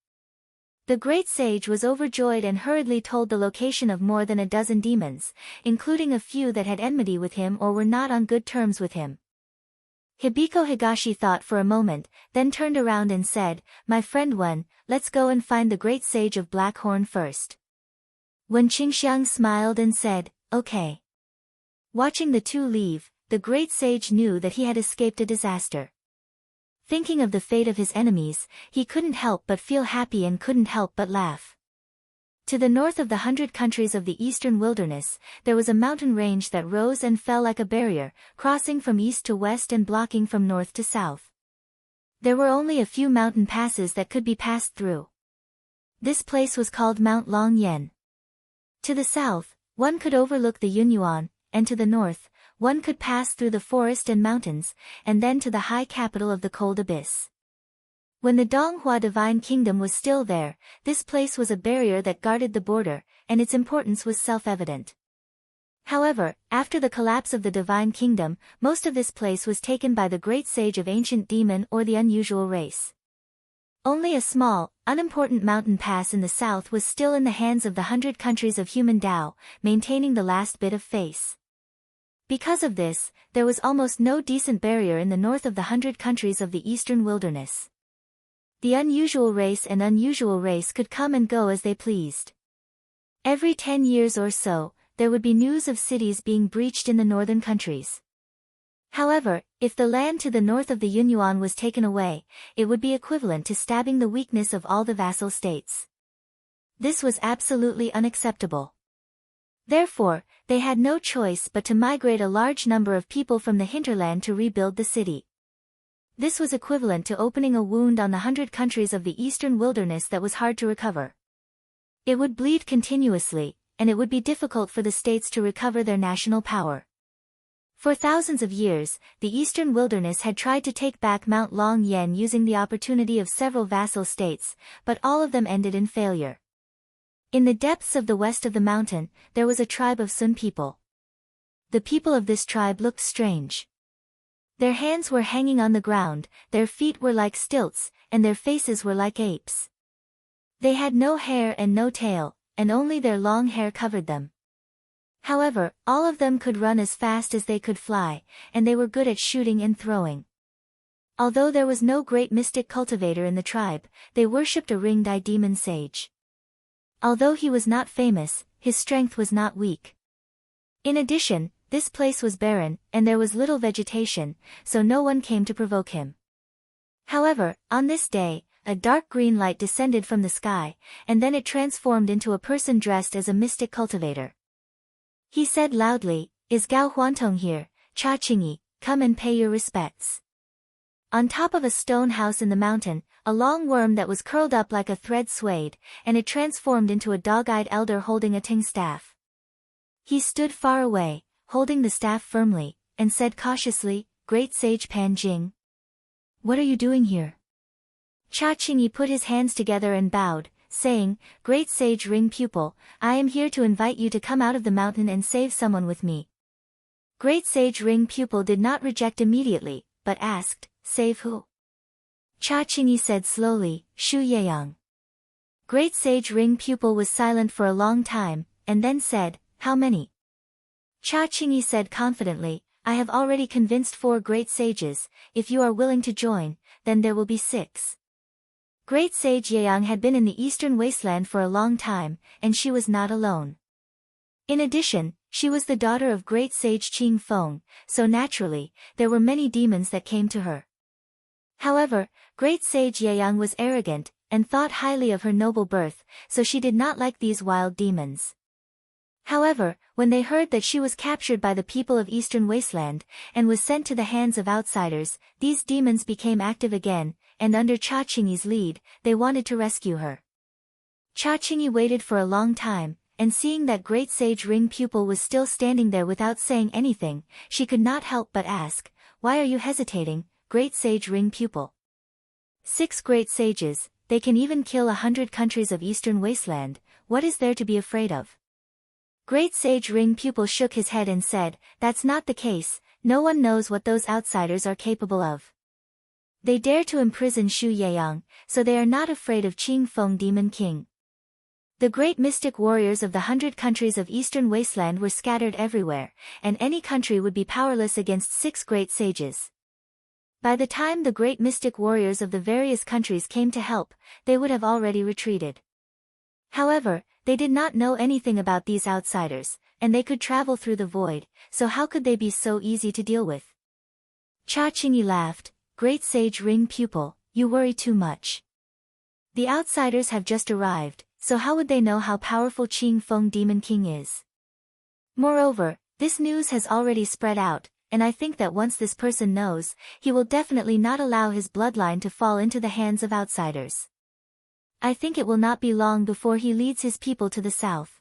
The great sage was overjoyed and hurriedly told the location of more than a dozen demons, including a few that had enmity with him or were not on good terms with him. Hibiko Higashi thought for a moment, then turned around and said, "My friend Wen, let's go and find the great sage of Blackhorn first." Wen Qingxiang smiled and said, "Okay." Watching the two leave, the great sage knew that he had escaped a disaster. Thinking of the fate of his enemies, he couldn't help but feel happy and couldn't help but laugh. To the north of the 100 countries of the eastern wilderness, there was a mountain range that rose and fell like a barrier, crossing from east to west and blocking from north to south. There were only a few mountain passes that could be passed through. This place was called Mount Long Yen. To the south, one could overlook the Yunyuan, and to the north, one could pass through the forest and mountains, and then to the high capital of the cold abyss. When the Donghua Divine Kingdom was still there, this place was a barrier that guarded the border, and its importance was self-evident. However, after the collapse of the Divine Kingdom, most of this place was taken by the great sage of ancient demon or the unusual race. Only a small, unimportant mountain pass in the south was still in the hands of the 100 countries of human Tao, maintaining the last bit of face. Because of this, there was almost no decent barrier in the north of the 100 countries of the eastern wilderness. The unusual race and unusual race could come and go as they pleased. Every 10 years or so, there would be news of cities being breached in the northern countries. However, if the land to the north of the Yunyuan was taken away, it would be equivalent to stabbing the weakness of all the vassal states. This was absolutely unacceptable. Therefore, they had no choice but to migrate a large number of people from the hinterland to rebuild the city. This was equivalent to opening a wound on the 100 countries of the eastern wilderness that was hard to recover. It would bleed continuously, and it would be difficult for the states to recover their national power. For thousands of years, the eastern wilderness had tried to take back Mount Long Yen using the opportunity of several vassal states, but all of them ended in failure. In the depths of the west of the mountain, there was a tribe of Sun people. The people of this tribe looked strange. Their hands were hanging on the ground, their feet were like stilts, and their faces were like apes. They had no hair and no tail, and only their long hair covered them. However, all of them could run as fast as they could fly, and they were good at shooting and throwing. Although there was no great mystic cultivator in the tribe, they worshipped a ringed-eyed demon sage. Although he was not famous, his strength was not weak. In addition, this place was barren, and there was little vegetation, so no one came to provoke him. However, on this day, a dark green light descended from the sky, and then it transformed into a person dressed as a mystic cultivator. He said loudly, "Is Gao Huantong here? Cha Qingyi, come and pay your respects." On top of a stone house in the mountain, a long worm that was curled up like a thread swayed, and it transformed into a dog-eyed elder holding a ting staff. He stood far away, holding the staff firmly, and said cautiously, "Great sage Pan Jing. What are you doing here?" Cha Qingyi put his hands together and bowed, saying, "Great sage Ring Pupil, I am here to invite you to come out of the mountain and save someone with me." Great sage Ring Pupil did not reject immediately, but asked, "Save who?" Cha Qingyi said slowly, "Shu Yeyang." Great sage Ring Pupil was silent for a long time, and then said, "How many?" Cha Qingyi said confidently, "I have already convinced 4 great sages. If you are willing to join, then there will be 6. Great sage Yeyang had been in the eastern wasteland for a long time, and she was not alone. In addition, she was the daughter of great sage Qing Feng, so naturally, there were many demons that came to her. However, great sage Yeyang was arrogant, and thought highly of her noble birth, so she did not like these wild demons. However, when they heard that she was captured by the people of Eastern Wasteland, and was sent to the hands of outsiders, these demons became active again, and under Cha Qingyi's lead, they wanted to rescue her. Cha Qingyi waited for a long time, and seeing that great sage Ring Pupil was still standing there without saying anything, she could not help but ask, "Why are you hesitating, great sage Ring Pupil?" 6 great sages, they can even kill 100 countries of Eastern Wasteland, what is there to be afraid of? Great Sage Ring Pupil shook his head and said, "That's not the case, no one knows what those outsiders are capable of. They dare to imprison Xu Yeyang, so they are not afraid of Qing Feng Demon King." The great mystic warriors of the 100 countries of Eastern Wasteland were scattered everywhere, and any country would be powerless against 6 great sages. By the time the great mystic warriors of the various countries came to help, they would have already retreated. However, they did not know anything about these outsiders, and they could travel through the void, so how could they be so easy to deal with? Cha Qingyi laughed. "Great Sage Ring Pupil, you worry too much. The outsiders have just arrived, so how would they know how powerful Qing Feng Demon King is? Moreover, this news has already spread out, and I think that once this person knows, he will definitely not allow his bloodline to fall into the hands of outsiders. I think it will not be long before he leads his people to the south."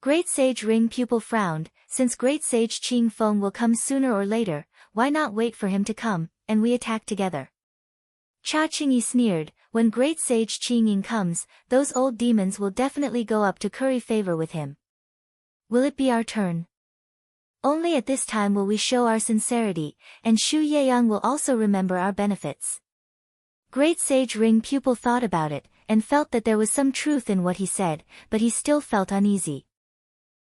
Great Sage Ring Pupil frowned. "Since Great Sage Qing Feng will come sooner or later, why not wait for him to come, and we attack together?" Cha Qingyi sneered. "When Great Sage Qing Ying comes, those old demons will definitely go up to curry favor with him. Will it be our turn? Only at this time will we show our sincerity, and Xu Yeyang will also remember our benefits." Great Sage Ring Pupil thought about it, and felt that there was some truth in what he said, but he still felt uneasy.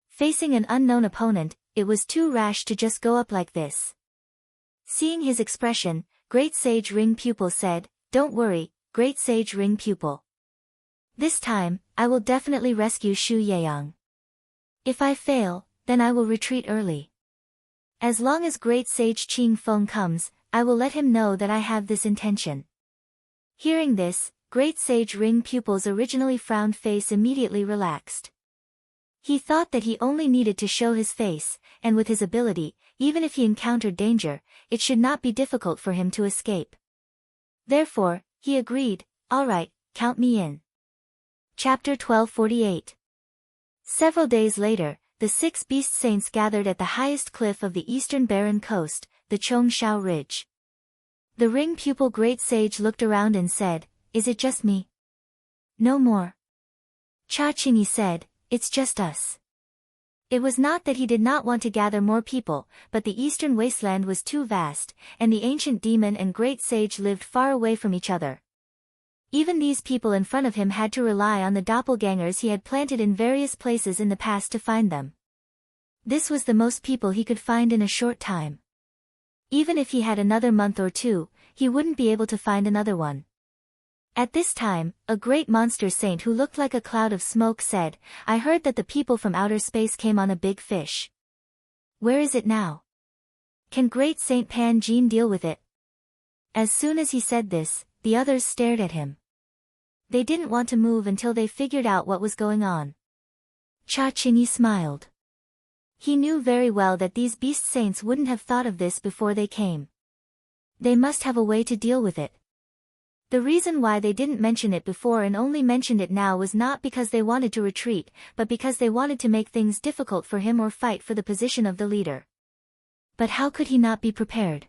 Facing an unknown opponent, it was too rash to just go up like this. Seeing his expression, Great Sage Ring Pupil said, "Don't worry, Great Sage Ring Pupil. This time, I will definitely rescue Xu Yeyang. If I fail, then I will retreat early. As long as Great Sage Qing Feng comes, I will let him know that I have this intention." Hearing this, Great Sage Ring Pupil's originally frowned face immediately relaxed. He thought that he only needed to show his face, and with his ability, even if he encountered danger, it should not be difficult for him to escape. Therefore, he agreed, "All right, count me in." Chapter 1248. Several days later, the 6 beast saints gathered at the highest cliff of the eastern barren coast, the Chongshao Ridge. The Ring Pupil Great Sage looked around and said, "Is it just me?" "No more." Cha Qingyi said, "It's just us." It was not that he did not want to gather more people, but the eastern wasteland was too vast, and the ancient demon and great sage lived far away from each other. Even these people in front of him had to rely on the doppelgangers he had planted in various places in the past to find them. This was the most people he could find in a short time. Even if he had another month or 2, he wouldn't be able to find another one. At this time, a great monster saint who looked like a cloud of smoke said, "I heard that the people from outer space came on a big fish. Where is it now? Can Great Saint Pan Jin deal with it?" As soon as he said this, the others stared at him. They didn't want to move until they figured out what was going on. Cha Qingyi smiled. He knew very well that these beast saints wouldn't have thought of this before they came. They must have a way to deal with it. The reason why they didn't mention it before and only mentioned it now was not because they wanted to retreat, but because they wanted to make things difficult for him or fight for the position of the leader. But how could he not be prepared?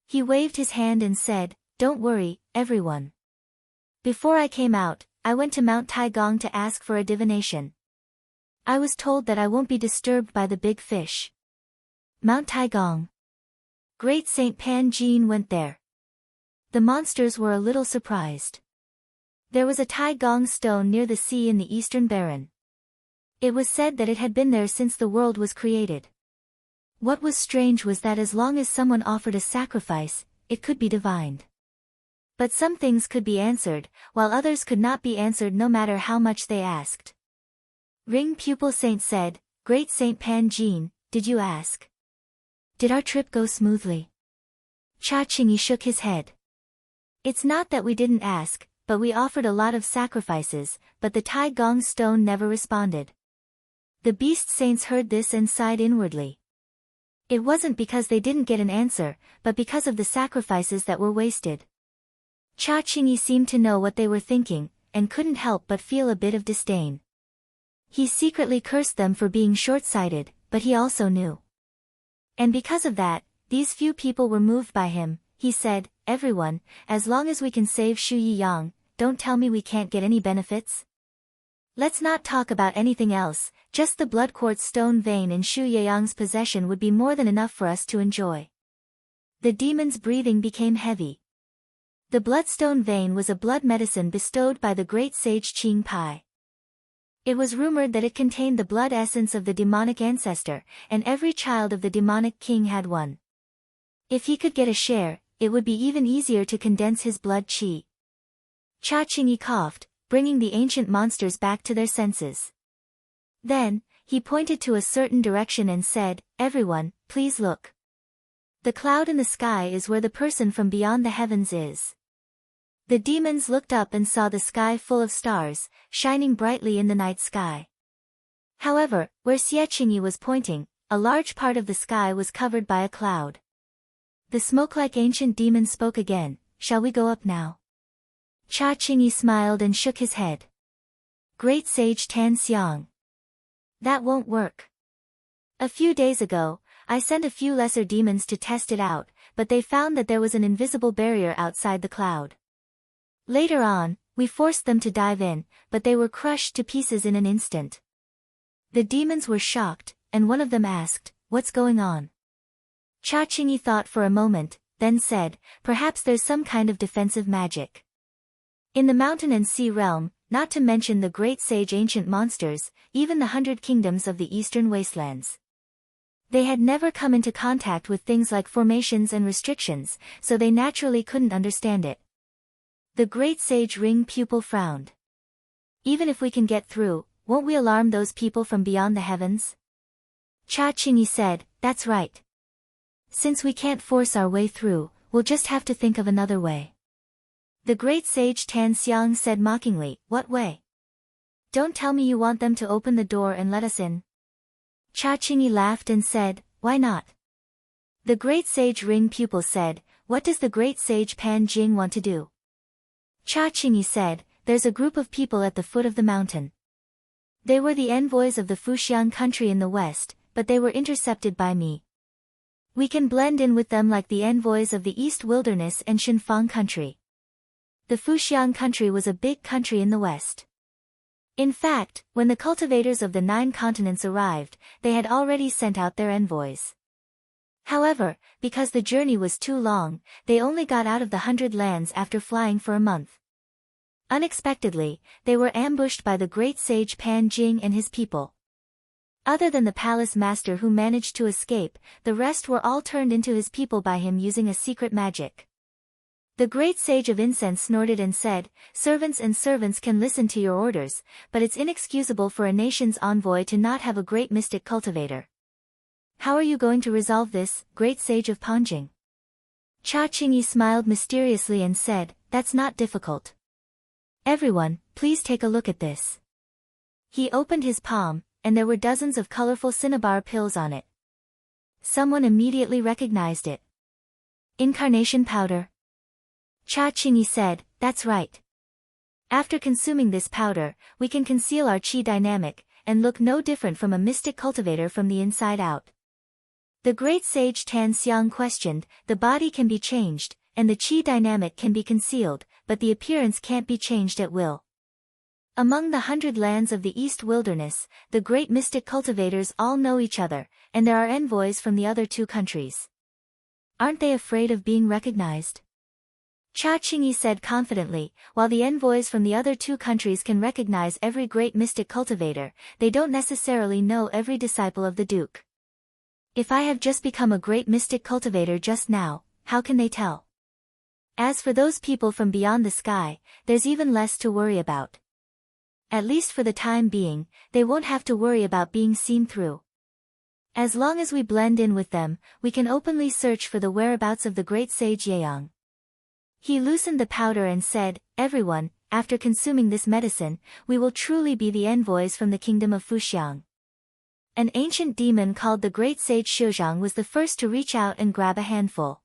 He waved his hand and said, "Don't worry, everyone. Before I came out, I went to Mount Taigong to ask for a divination. I was told that I won't be disturbed by the big fish." Mount Taigong. Great Saint Pan Jin went there. The monsters were a little surprised. There was a Taigong stone near the sea in the Eastern Barren. It was said that it had been there since the world was created. What was strange was that as long as someone offered a sacrifice, it could be divined. But some things could be answered, while others could not be answered no matter how much they asked. Ring Pupil Saint said, "Great Saint Pan Jin, did you ask? Did our trip go smoothly?" Cha Qingyi shook his head. "It's not that we didn't ask, but we offered a lot of sacrifices, but the Tai Gong stone never responded." The beast saints heard this and sighed inwardly. It wasn't because they didn't get an answer, but because of the sacrifices that were wasted. Cha Qingyi seemed to know what they were thinking, and couldn't help but feel a bit of disdain. He secretly cursed them for being short-sighted, but he also knew. And because of that, these few people were moved by him. He said, "Everyone, as long as we can save Xu Yiyang, don't tell me we can't get any benefits. Let's not talk about anything else, just the blood quartz stone vein in Shu Yeyang's possession would be more than enough for us to enjoy. The demon's breathing became heavy. The bloodstone vein was a blood medicine bestowed by the great sage Qing Pai. It was rumored that it contained the blood essence of the demonic ancestor, and every child of the demonic king had one. If he could get a share, it would be even easier to condense his blood qi. Cha Qingyi coughed, bringing the ancient monsters back to their senses. Then, he pointed to a certain direction and said, "Everyone, please look. The cloud in the sky is where the person from beyond the heavens is." The demons looked up and saw the sky full of stars, shining brightly in the night sky. However, where Xie Qingyi was pointing, a large part of the sky was covered by a cloud. The smoke-like ancient demon spoke again, "Shall we go up now?" Cha Qingyi smiled and shook his head. "Great sage Tan Xiang. That won't work. A few days ago, I sent a few lesser demons to test it out, but they found that there was an invisible barrier outside the cloud. Later on, we forced them to dive in, but they were crushed to pieces in an instant." The demons were shocked, and one of them asked, "What's going on?" Cha Qingyi thought for a moment, then said, "Perhaps there's some kind of defensive magic. In the mountain and sea realm, not to mention the great sage ancient monsters, even the 100 kingdoms of the eastern wastelands. They had never come into contact with things like formations and restrictions, so they naturally couldn't understand it." The great sage Ring pupil frowned. "Even if we can get through, won't we alarm those people from beyond the heavens?" Cha Qingyi said, "That's right. Since we can't force our way through, we'll just have to think of another way." The great sage Tan Xiang said mockingly, "What way? Don't tell me you want them to open the door and let us in." Cha Qingyi laughed and said, "Why not?" The great sage Ring pupil said, "What does the great sage Pan Jing want to do?" Cha Qingyi said, "There's a group of people at the foot of the mountain. They were the envoys of the Fuxiang country in the west, but they were intercepted by me. We can blend in with them like the envoys of the East Wilderness and Shinfang country." The Fuxiang country was a big country in the west. In fact, when the cultivators of the 9 continents arrived, they had already sent out their envoys. However, because the journey was too long, they only got out of the 100 lands after flying for a month. Unexpectedly, they were ambushed by the great sage Pan Jing and his people. Other than the palace master who managed to escape, the rest were all turned into his people by him using a secret magic. The great sage of incense snorted and said, "Servants and servants can listen to your orders, but it's inexcusable for a nation's envoy to not have a great mystic cultivator. How are you going to resolve this, great sage of Panjing?" Cha Qingyi smiled mysteriously and said, "That's not difficult. Everyone, please take a look at this." He opened his palm, and there were dozens of colorful cinnabar pills on it. Someone immediately recognized it. "Incarnation powder." Cha Qingyi said, "That's right. After consuming this powder, we can conceal our qi dynamic, and look no different from a mystic cultivator from the inside out." The great sage Tan Xiang questioned, "The body can be changed, and the qi dynamic can be concealed, but the appearance can't be changed at will. Among the 100 lands of the East Wilderness, the great mystic cultivators all know each other, and there are envoys from the other 2 countries. Aren't they afraid of being recognized?" Cha Qingyi said confidently, "While the envoys from the other 2 countries can recognize every great mystic cultivator, they don't necessarily know every disciple of the Duke. If I have just become a great mystic cultivator just now, how can they tell? As for those people from beyond the sky, there's even less to worry about. At least for the time being, they won't have to worry about being seen through. As long as we blend in with them, we can openly search for the whereabouts of the great sage Yeyang." He loosened the powder and said, "Everyone, after consuming this medicine, we will truly be the envoys from the kingdom of Fuxiang." An ancient demon called the great sage Shuzhang was the first to reach out and grab a handful.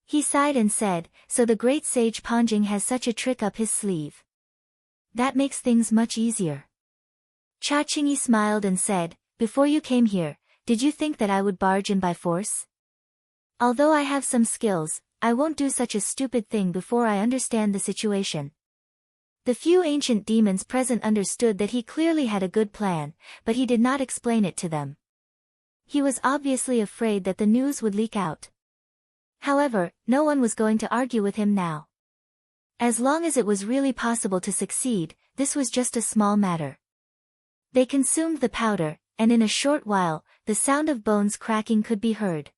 He sighed and said, "So the great sage Panjing has such a trick up his sleeve. That makes things much easier." Cha Qingyi smiled and said, "Before you came here, did you think that I would barge in by force? Although I have some skills, I won't do such a stupid thing before I understand the situation." The few ancient demons present understood that he clearly had a good plan, but he did not explain it to them. He was obviously afraid that the news would leak out. However, no one was going to argue with him now. As long as it was really possible to succeed, this was just a small matter. They consumed the powder, and in a short while, the sound of bones cracking could be heard.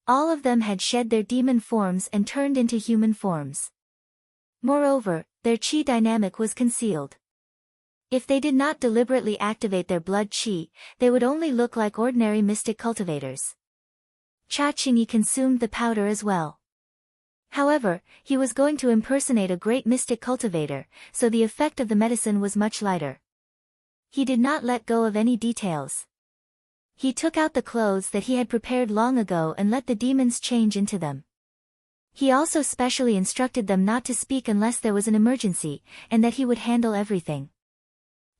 All of them had shed their demon forms and turned into human forms. Moreover, their chi dynamic was concealed. If they did not deliberately activate their blood chi, they would only look like ordinary mystic cultivators. Cha Qingyi consumed the powder as well. However, he was going to impersonate a great mystic cultivator, so the effect of the medicine was much lighter. He did not let go of any details. He took out the clothes that he had prepared long ago and let the demons change into them. He also specially instructed them not to speak unless there was an emergency, and that he would handle everything.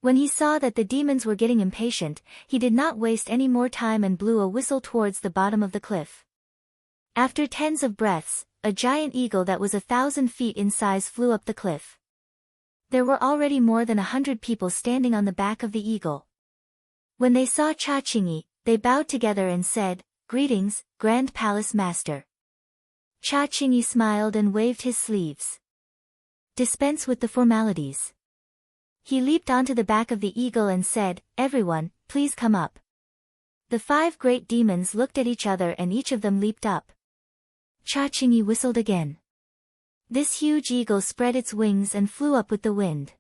When he saw that the demons were getting impatient, he did not waste any more time and blew a whistle towards the bottom of the cliff. After tens of breaths, a giant eagle that was 1,000 feet in size flew up the cliff. There were already more than 100 people standing on the back of the eagle. When they saw Cha Qingyi, they bowed together and said, "Greetings, Grand Palace Master." Cha Qingyi smiled and waved his sleeves. "Dispense with the formalities." He leaped onto the back of the eagle and said, "Everyone, please come up." The 5 great demons looked at each other and each of them leaped up. Cha Qingyi whistled again. This huge eagle spread its wings and flew up with the wind.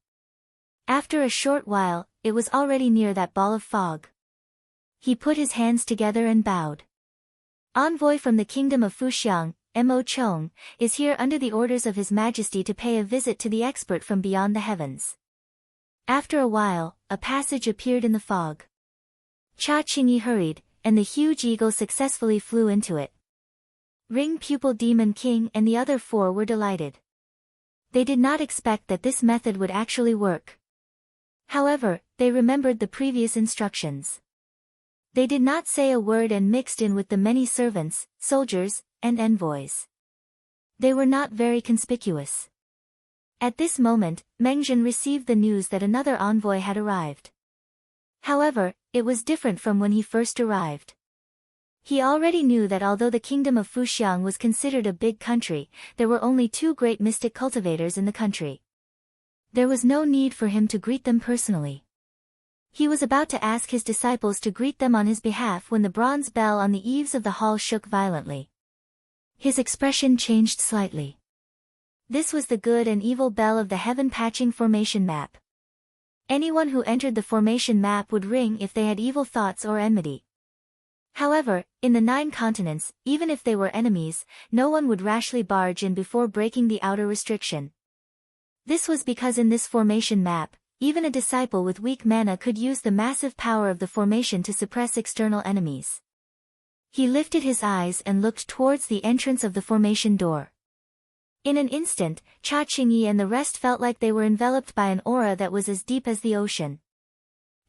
After a short while, it was already near that ball of fog. He put his hands together and bowed. "Envoy from the kingdom of Fuxiang, Mo Chong, is here under the orders of His Majesty to pay a visit to the expert from beyond the heavens." After a while, a passage appeared in the fog. Cha Qingyi hurried, and the huge eagle successfully flew into it. Ring Pupil Demon King and the other 4 were delighted. They did not expect that this method would actually work. However, they remembered the previous instructions. They did not say a word and mixed in with the many servants, soldiers, and envoys. They were not very conspicuous. At this moment, Mengzhen received the news that another envoy had arrived. However, it was different from when he first arrived. He already knew that although the kingdom of Fuxiang was considered a big country, there were only 2 great mystic cultivators in the country. There was no need for him to greet them personally. He was about to ask his disciples to greet them on his behalf when the bronze bell on the eaves of the hall shook violently. His expression changed slightly. This was the good and evil bell of the heaven-patching formation map. Anyone who entered the formation map would ring if they had evil thoughts or enmity. However, in the 9 continents, even if they were enemies, no one would rashly barge in before breaking the outer restriction. This was because in this formation map, even a disciple with weak mana could use the massive power of the formation to suppress external enemies. He lifted his eyes and looked towards the entrance of the formation door. In an instant, Cha Qingyi and the rest felt like they were enveloped by an aura that was as deep as the ocean.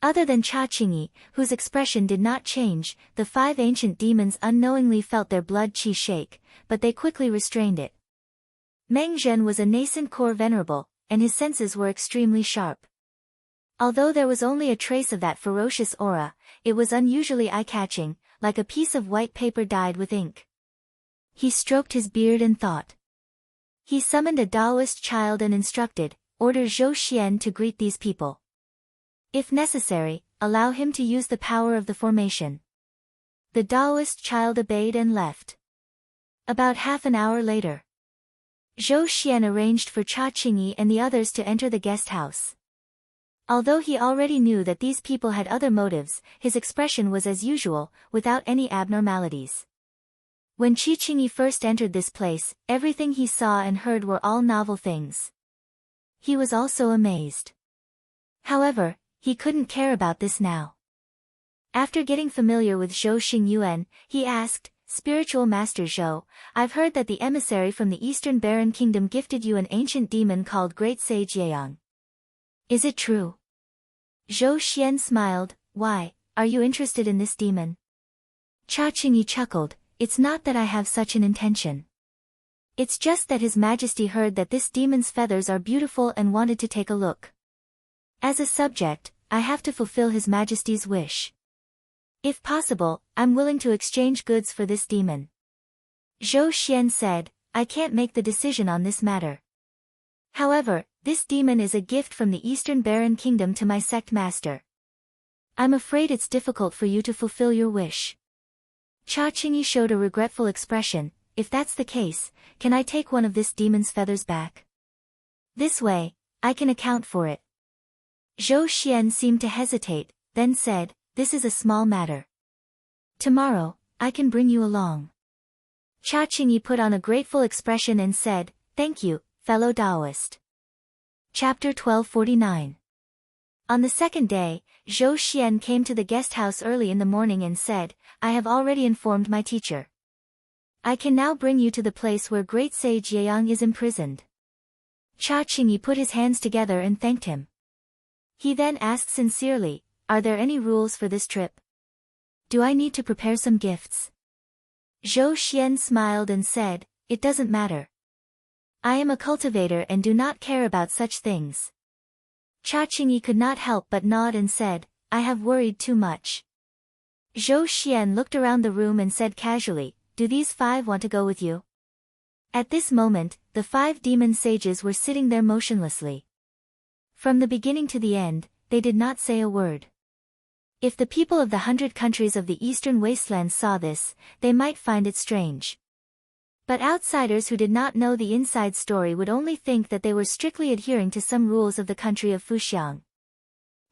Other than Cha Qingyi, whose expression did not change, the 5 ancient demons unknowingly felt their blood chi shake, but they quickly restrained it. Meng Zhen was a nascent core venerable, and his senses were extremely sharp. Although there was only a trace of that ferocious aura, it was unusually eye-catching, like a piece of white paper dyed with ink. He stroked his beard and thought. He summoned a Taoist child and instructed, "Order Zhou Xian to greet these people. If necessary, allow him to use the power of the formation." The Taoist child obeyed and left. About half an hour later, Zhou Xian arranged for Cha Qingyi and the others to enter the guest house. Although he already knew that these people had other motives, his expression was as usual, without any abnormalities. When Cha Qingyi first entered this place, everything he saw and heard were all novel things. He was also amazed. However, he couldn't care about this now. After getting familiar with Zhou Xingyuan, he asked, "Spiritual Master Zhou, I've heard that the emissary from the Eastern Barren Kingdom gifted you an ancient demon called Great Sage Yeang. Is it true?" Zhou Xian smiled. "Why, are you interested in this demon?" Cha Qingyi chuckled, "It's not that I have such an intention. It's just that His Majesty heard that this demon's feathers are beautiful and wanted to take a look. As a subject, I have to fulfill His Majesty's wish. If possible, I'm willing to exchange goods for this demon. Zhou Xian said, I can't make the decision on this matter. However, this demon is a gift from the Eastern Baron Kingdom to my sect master. I'm afraid it's difficult for you to fulfill your wish. Cha Qingyi showed a regretful expression. If that's the case, can I take one of this demon's feathers back? This way, I can account for it. Zhou Xian seemed to hesitate, then said, this is a small matter. Tomorrow, I can bring you along. Cha Qingyi put on a grateful expression and said, thank you, fellow Taoist. Chapter 1249. On the second day, Zhou Xian came to the guest house early in the morning and said, I have already informed my teacher. I can now bring you to the place where great sage Yang is imprisoned. Cha Qingyi put his hands together and thanked him. He then asked sincerely, are there any rules for this trip? Do I need to prepare some gifts? Zhou Xian smiled and said, it doesn't matter. I am a cultivator and do not care about such things. Cha Qingyi could not help but nod and said, I have worried too much. Zhou Xian looked around the room and said casually, do these 5 want to go with you? At this moment, the 5 demon sages were sitting there motionlessly. From the beginning to the end, they did not say a word. If the people of the 100 countries of the eastern wastelands saw this, they might find it strange. But outsiders who did not know the inside story would only think that they were strictly adhering to some rules of the country of Fuxiang.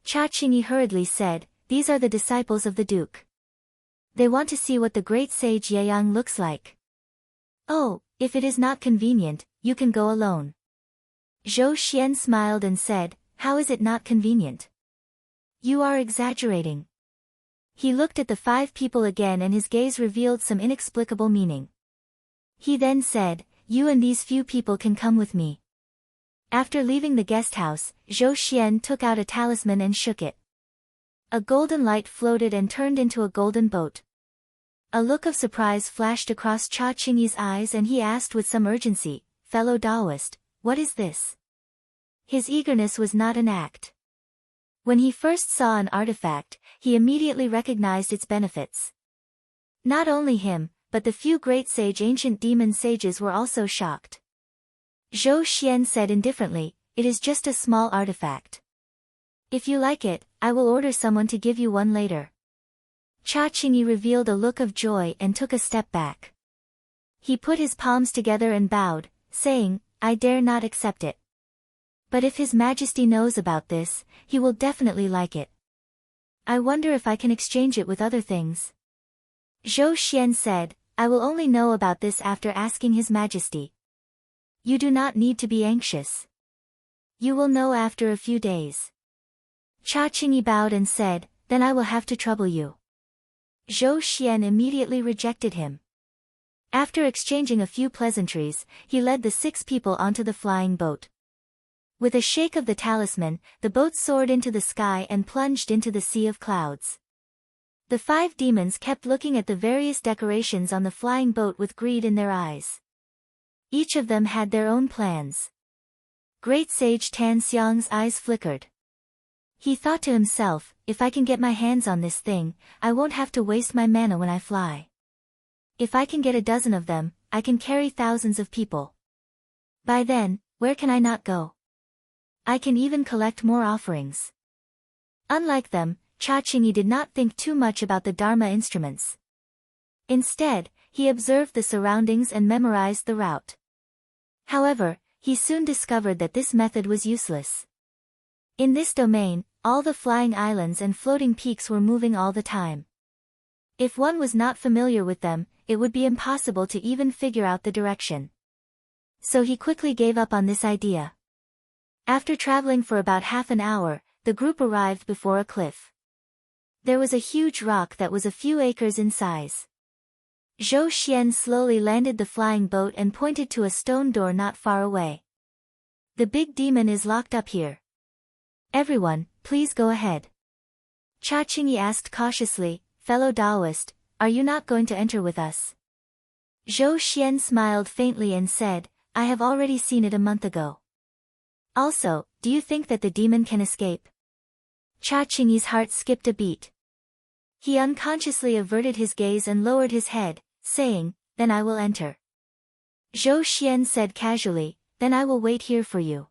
Cha Qingyi hurriedly said, these are the disciples of the Duke. They want to see what the great sage Yang looks like. Oh, if it is not convenient, you can go alone. Zhou Xian smiled and said, how is it not convenient? You are exaggerating. He looked at the 5 people again and his gaze revealed some inexplicable meaning. He then said, you and these few people can come with me. After leaving the guest house, Zhou Xian took out a talisman and shook it. A golden light floated and turned into a golden boat. A look of surprise flashed across Cha Qingyi's eyes and he asked with some urgency, fellow Taoist, what is this? His eagerness was not an act. When he first saw an artifact, he immediately recognized its benefits. Not only him, but the few great sage ancient demon sages were also shocked. Zhou Xian said indifferently, it is just a small artifact. If you like it, I will order someone to give you one later. Cha Qingyi revealed a look of joy and took a step back. He put his palms together and bowed, saying, I dare not accept it. But if His Majesty knows about this, he will definitely like it. I wonder if I can exchange it with other things. Zhou Xian said, I will only know about this after asking His Majesty. You do not need to be anxious. You will know after a few days. Cha Qingyi bowed and said, then I will have to trouble you. Zhou Xian immediately rejected him. After exchanging a few pleasantries, he led the 6 people onto the flying boat. With a shake of the talisman, the boat soared into the sky and plunged into the sea of clouds. The 5 demons kept looking at the various decorations on the flying boat with greed in their eyes. Each of them had their own plans. Great Sage Tan Xiang's eyes flickered. He thought to himself, if I can get my hands on this thing, I won't have to waste my mana when I fly. If I can get a dozen of them, I can carry thousands of people. By then, where can I not go? I can even collect more offerings. Unlike them, Cha Qingyi did not think too much about the Dharma instruments. Instead, he observed the surroundings and memorized the route. However, he soon discovered that this method was useless. In this domain, all the flying islands and floating peaks were moving all the time. If one was not familiar with them, it would be impossible to even figure out the direction. So he quickly gave up on this idea. After traveling for about half an hour, the group arrived before a cliff. There was a huge rock that was a few acres in size. Zhou Xian slowly landed the flying boat and pointed to a stone door not far away. The big demon is locked up here. Everyone, please go ahead. Cha Qingyi asked cautiously, fellow Taoist, are you not going to enter with us? Zhou Xian smiled faintly and said, I have already seen it a month ago. Also, do you think that the demon can escape? Cha Qingyi's heart skipped a beat. He unconsciously averted his gaze and lowered his head, saying, then I will enter. Zhou Xian said casually, then I will wait here for you.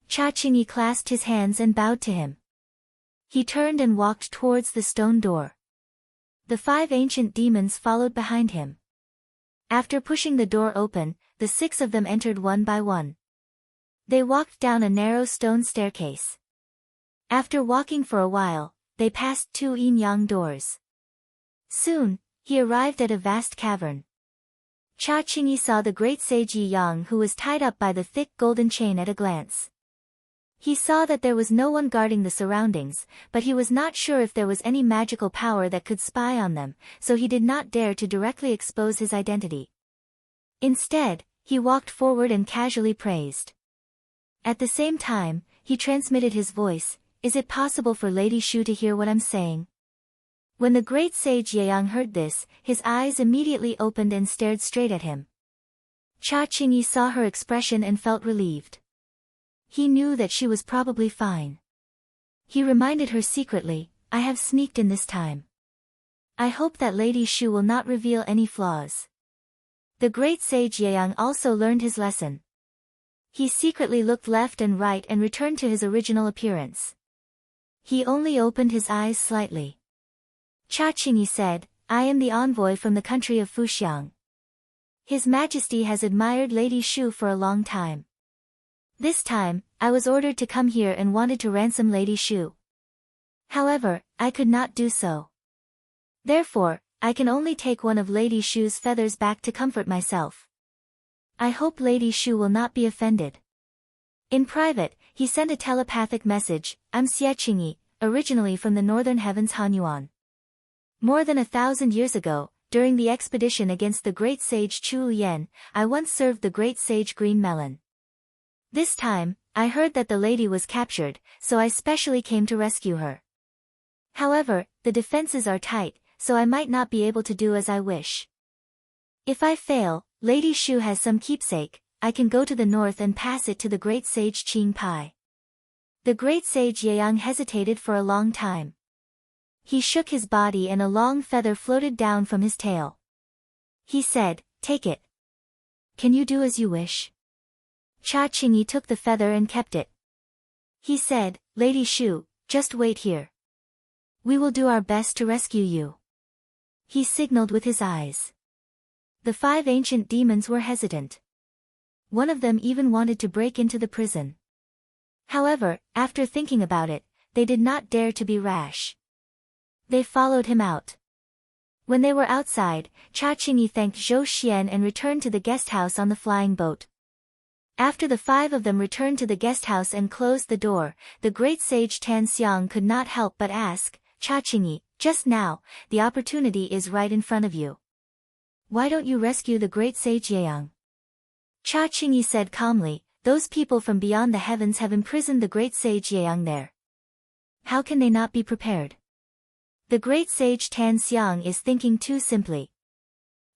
Cha Qingyi clasped his hands and bowed to him. He turned and walked towards the stone door. The 5 ancient demons followed behind him. After pushing the door open, the 6 of them entered one by one. They walked down a narrow stone staircase. After walking for a while, they passed 2 yin-yang doors. Soon, he arrived at a vast cavern. Cha Qingyi saw the great sage Yi Yang, who was tied up by the thick golden chain, at a glance. He saw that there was no one guarding the surroundings, but he was not sure if there was any magical power that could spy on them, so he did not dare to directly expose his identity. Instead, he walked forward and casually praised. At the same time, he transmitted his voice, is it possible for Lady Shu to hear what I'm saying? When the great sage Yang heard this, his eyes immediately opened and stared straight at him. Cha Qingyi saw her expression and felt relieved. He knew that she was probably fine. He reminded her secretly, I have sneaked in this time. I hope that Lady Shu will not reveal any flaws. The great sage Yang also learned his lesson. He secretly looked left and right and returned to his original appearance. He only opened his eyes slightly. Cha Qingyi said, I am the envoy from the country of Fuxiang. His Majesty has admired Lady Shu for a long time. This time, I was ordered to come here and wanted to ransom Lady Shu. However, I could not do so. Therefore, I can only take one of Lady Shu's feathers back to comfort myself. I hope Lady Shu will not be offended. In private, he sent a telepathic message, I'm Xie Qingyi, originally from the northern heavens Hanyuan. More than 1,000 years ago, during the expedition against the great sage Chu Yen, I once served the great sage Green Melon. This time, I heard that the lady was captured, so I specially came to rescue her. However, the defenses are tight, so I might not be able to do as I wish. If I fail, Lady Shu has some keepsake, I can go to the north and pass it to the great sage Qing Pai. The great sage Yang hesitated for a long time. He shook his body and a long feather floated down from his tail. He said, take it. Can you do as you wish? Cha Qingyi took the feather and kept it. He said, Lady Shu, just wait here. We will do our best to rescue you. He signaled with his eyes. The 5 ancient demons were hesitant. One of them even wanted to break into the prison. However, after thinking about it, they did not dare to be rash. They followed him out. When they were outside, Cha Qingyi thanked Zhou Xian and returned to the guest house on the flying boat. After the 5 of them returned to the guest house and closed the door, the great sage Tan Xiang could not help but ask, Cha Qingyi, just now, the opportunity is right in front of you. Why don't you rescue the great sage Yang? Cha Qingyi said calmly, those people from beyond the heavens have imprisoned the great sage Yang there. How can they not be prepared? The great sage Tan Xiang is thinking too simply.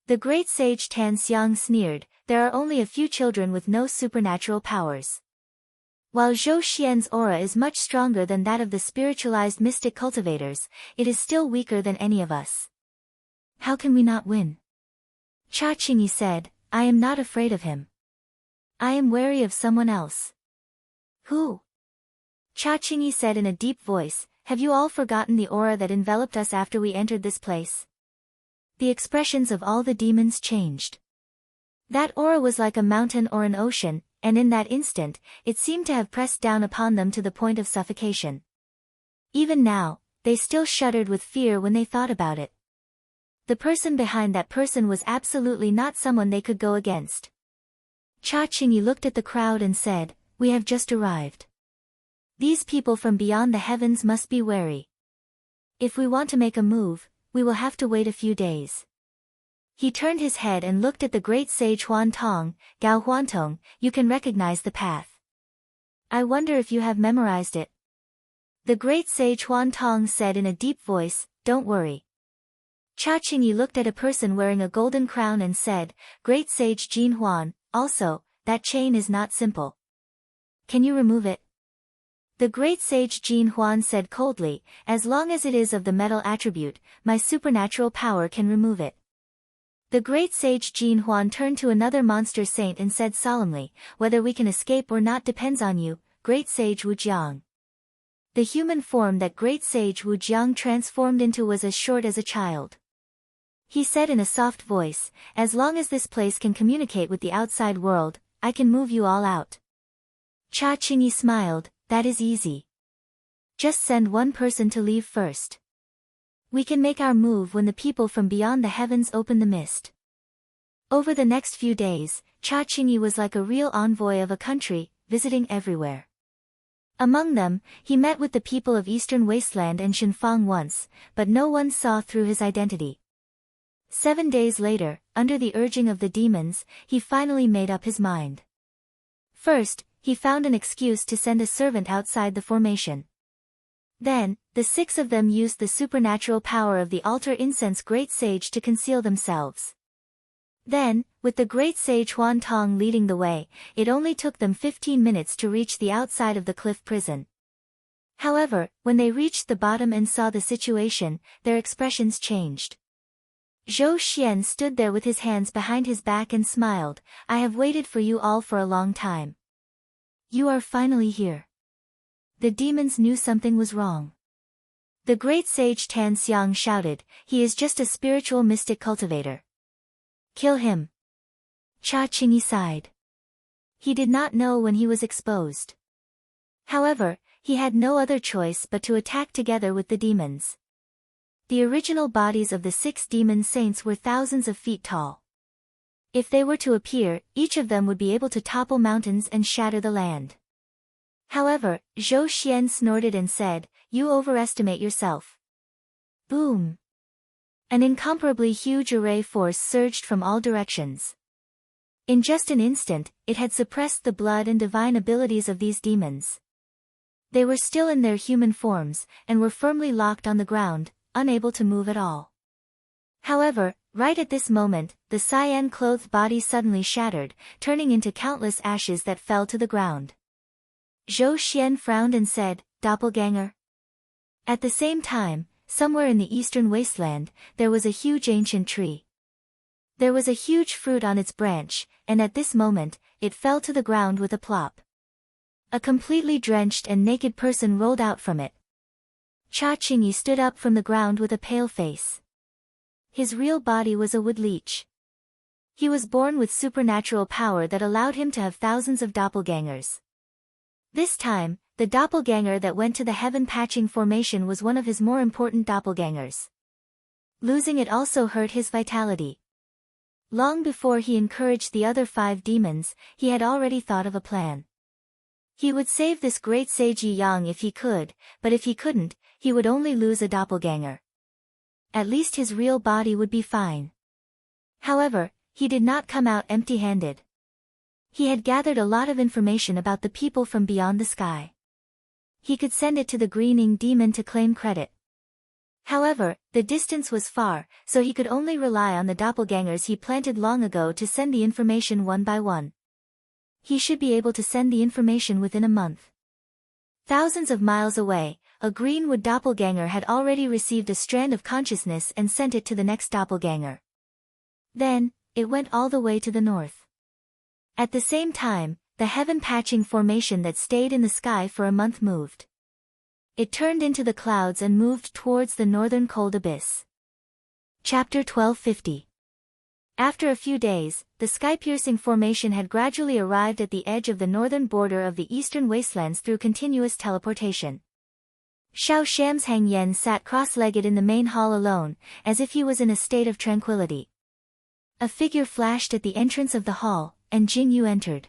The great sage Tan Xiang sneered, there are only a few children with no supernatural powers. While Zhou Xian's aura is much stronger than that of the spiritualized mystic cultivators, it is still weaker than any of us. How can we not win? Cha Qingyi said, I am not afraid of him. I am wary of someone else. Who? Cha Qingyi said in a deep voice, have you all forgotten the aura that enveloped us after we entered this place? The expressions of all the demons changed. That aura was like a mountain or an ocean, and in that instant, it seemed to have pressed down upon them to the point of suffocation. Even now, they still shuddered with fear when they thought about it. The person behind that person was absolutely not someone they could go against. Cha Qingyi looked at the crowd and said, we have just arrived. These people from beyond the heavens must be wary. If we want to make a move, we will have to wait a few days. He turned his head and looked at the great sage Huan Tong, Gao Huantong, you can recognize the path. I wonder if you have memorized it. The great sage Huan Tong said in a deep voice, don't worry. Cha Qingyi looked at a person wearing a golden crown and said, "Great sage Jin Huan, also, that chain is not simple. Can you remove it?" The great sage Jin Huan said coldly, "As long as it is of the metal attribute, my supernatural power can remove it." The great sage Jin Huan turned to another monster saint and said solemnly, "Whether we can escape or not depends on you, great sage Wu Jiang." The human form that great sage Wu Jiang transformed into was as short as a child. He said in a soft voice, "As long as this place can communicate with the outside world, I can move you all out." Cha Qingyi smiled, "That is easy. Just send one person to leave first. We can make our move when the people from beyond the heavens open the mist." Over the next few days, Cha Qingyi was like a real envoy of a country, visiting everywhere. Among them, he met with the people of Eastern Wasteland and Shinfang once, but no one saw through his identity. 7 days later, under the urging of the demons, he finally made up his mind. First, he found an excuse to send a servant outside the formation. Then, the 6 of them used the supernatural power of the altar incense great sage to conceal themselves. Then, with the great sage Huan Tong leading the way, it only took them 15 minutes to reach the outside of the cliff prison. However, when they reached the bottom and saw the situation, their expressions changed. Zhou Xian stood there with his hands behind his back and smiled, "I have waited for you all for a long time. You are finally here." The demons knew something was wrong. The great sage Tan Xiang shouted, "He is just a spiritual mystic cultivator. Kill him." Cha Qingyi sighed. He did not know when he was exposed. However, he had no other choice but to attack together with the demons. The original bodies of the 6 demon saints were thousands of feet tall. If they were to appear, each of them would be able to topple mountains and shatter the land. However, Zhou Xian snorted and said, "You overestimate yourself." Boom! An incomparably huge array force surged from all directions. In just an instant, it had suppressed the blood and divine abilities of these demons. They were still in their human forms, and were firmly locked on the ground, unable to move at all. However, right at this moment, the cyan-clothed body suddenly shattered, turning into countless ashes that fell to the ground. Zhou Xian frowned and said, "Doppelganger?" At the same time, somewhere in the eastern wasteland, there was a huge ancient tree. There was a huge fruit on its branch, and at this moment, it fell to the ground with a plop. A completely drenched and naked person rolled out from it. Cha Qingyi stood up from the ground with a pale face. His real body was a wood leech. He was born with supernatural power that allowed him to have thousands of doppelgangers. This time, the doppelganger that went to the heaven patching formation was one of his more important doppelgangers. Losing it also hurt his vitality. Long before he encouraged the other 5 demons, he had already thought of a plan. He would save this great sage Yi Yang if he could, but if he couldn't, he would only lose a doppelganger. At least his real body would be fine. However, he did not come out empty-handed. He had gathered a lot of information about the people from beyond the sky. He could send it to the Greening Demon to claim credit. However, the distance was far, so he could only rely on the doppelgangers he planted long ago to send the information one by one. He should be able to send the information within a month. Thousands of miles away, a greenwood doppelganger had already received a strand of consciousness and sent it to the next doppelganger. Then, it went all the way to the north. At the same time, the heaven-patching formation that stayed in the sky for a month moved. It turned into the clouds and moved towards the northern cold abyss. Chapter 1250. After a few days, the sky-piercing formation had gradually arrived at the edge of the northern border of the eastern wastelands through continuous teleportation. Xiao Sham's Hang Yen sat cross-legged in the main hall alone, as if he was in a state of tranquility. A figure flashed at the entrance of the hall, and Jing Yu entered.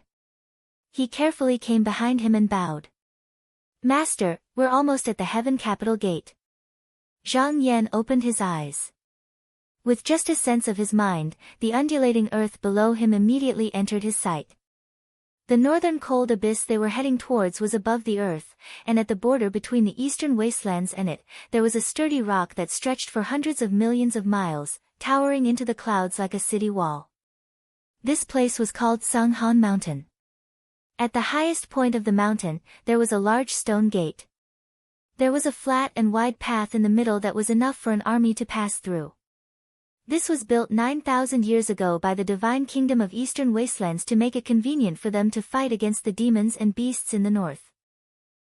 He carefully came behind him and bowed. "Master, we're almost at the heaven capital gate." Zhang Yan opened his eyes. With just a sense of his mind, the undulating earth below him immediately entered his sight. The northern cold abyss they were heading towards was above the earth, and at the border between the eastern wastelands and it, there was a sturdy rock that stretched for hundreds of millions of miles, towering into the clouds like a city wall. This place was called Sanghan Mountain. At the highest point of the mountain, there was a large stone gate. There was a flat and wide path in the middle that was enough for an army to pass through. This was built 9,000 years ago by the divine kingdom of eastern wastelands to make it convenient for them to fight against the demons and beasts in the north.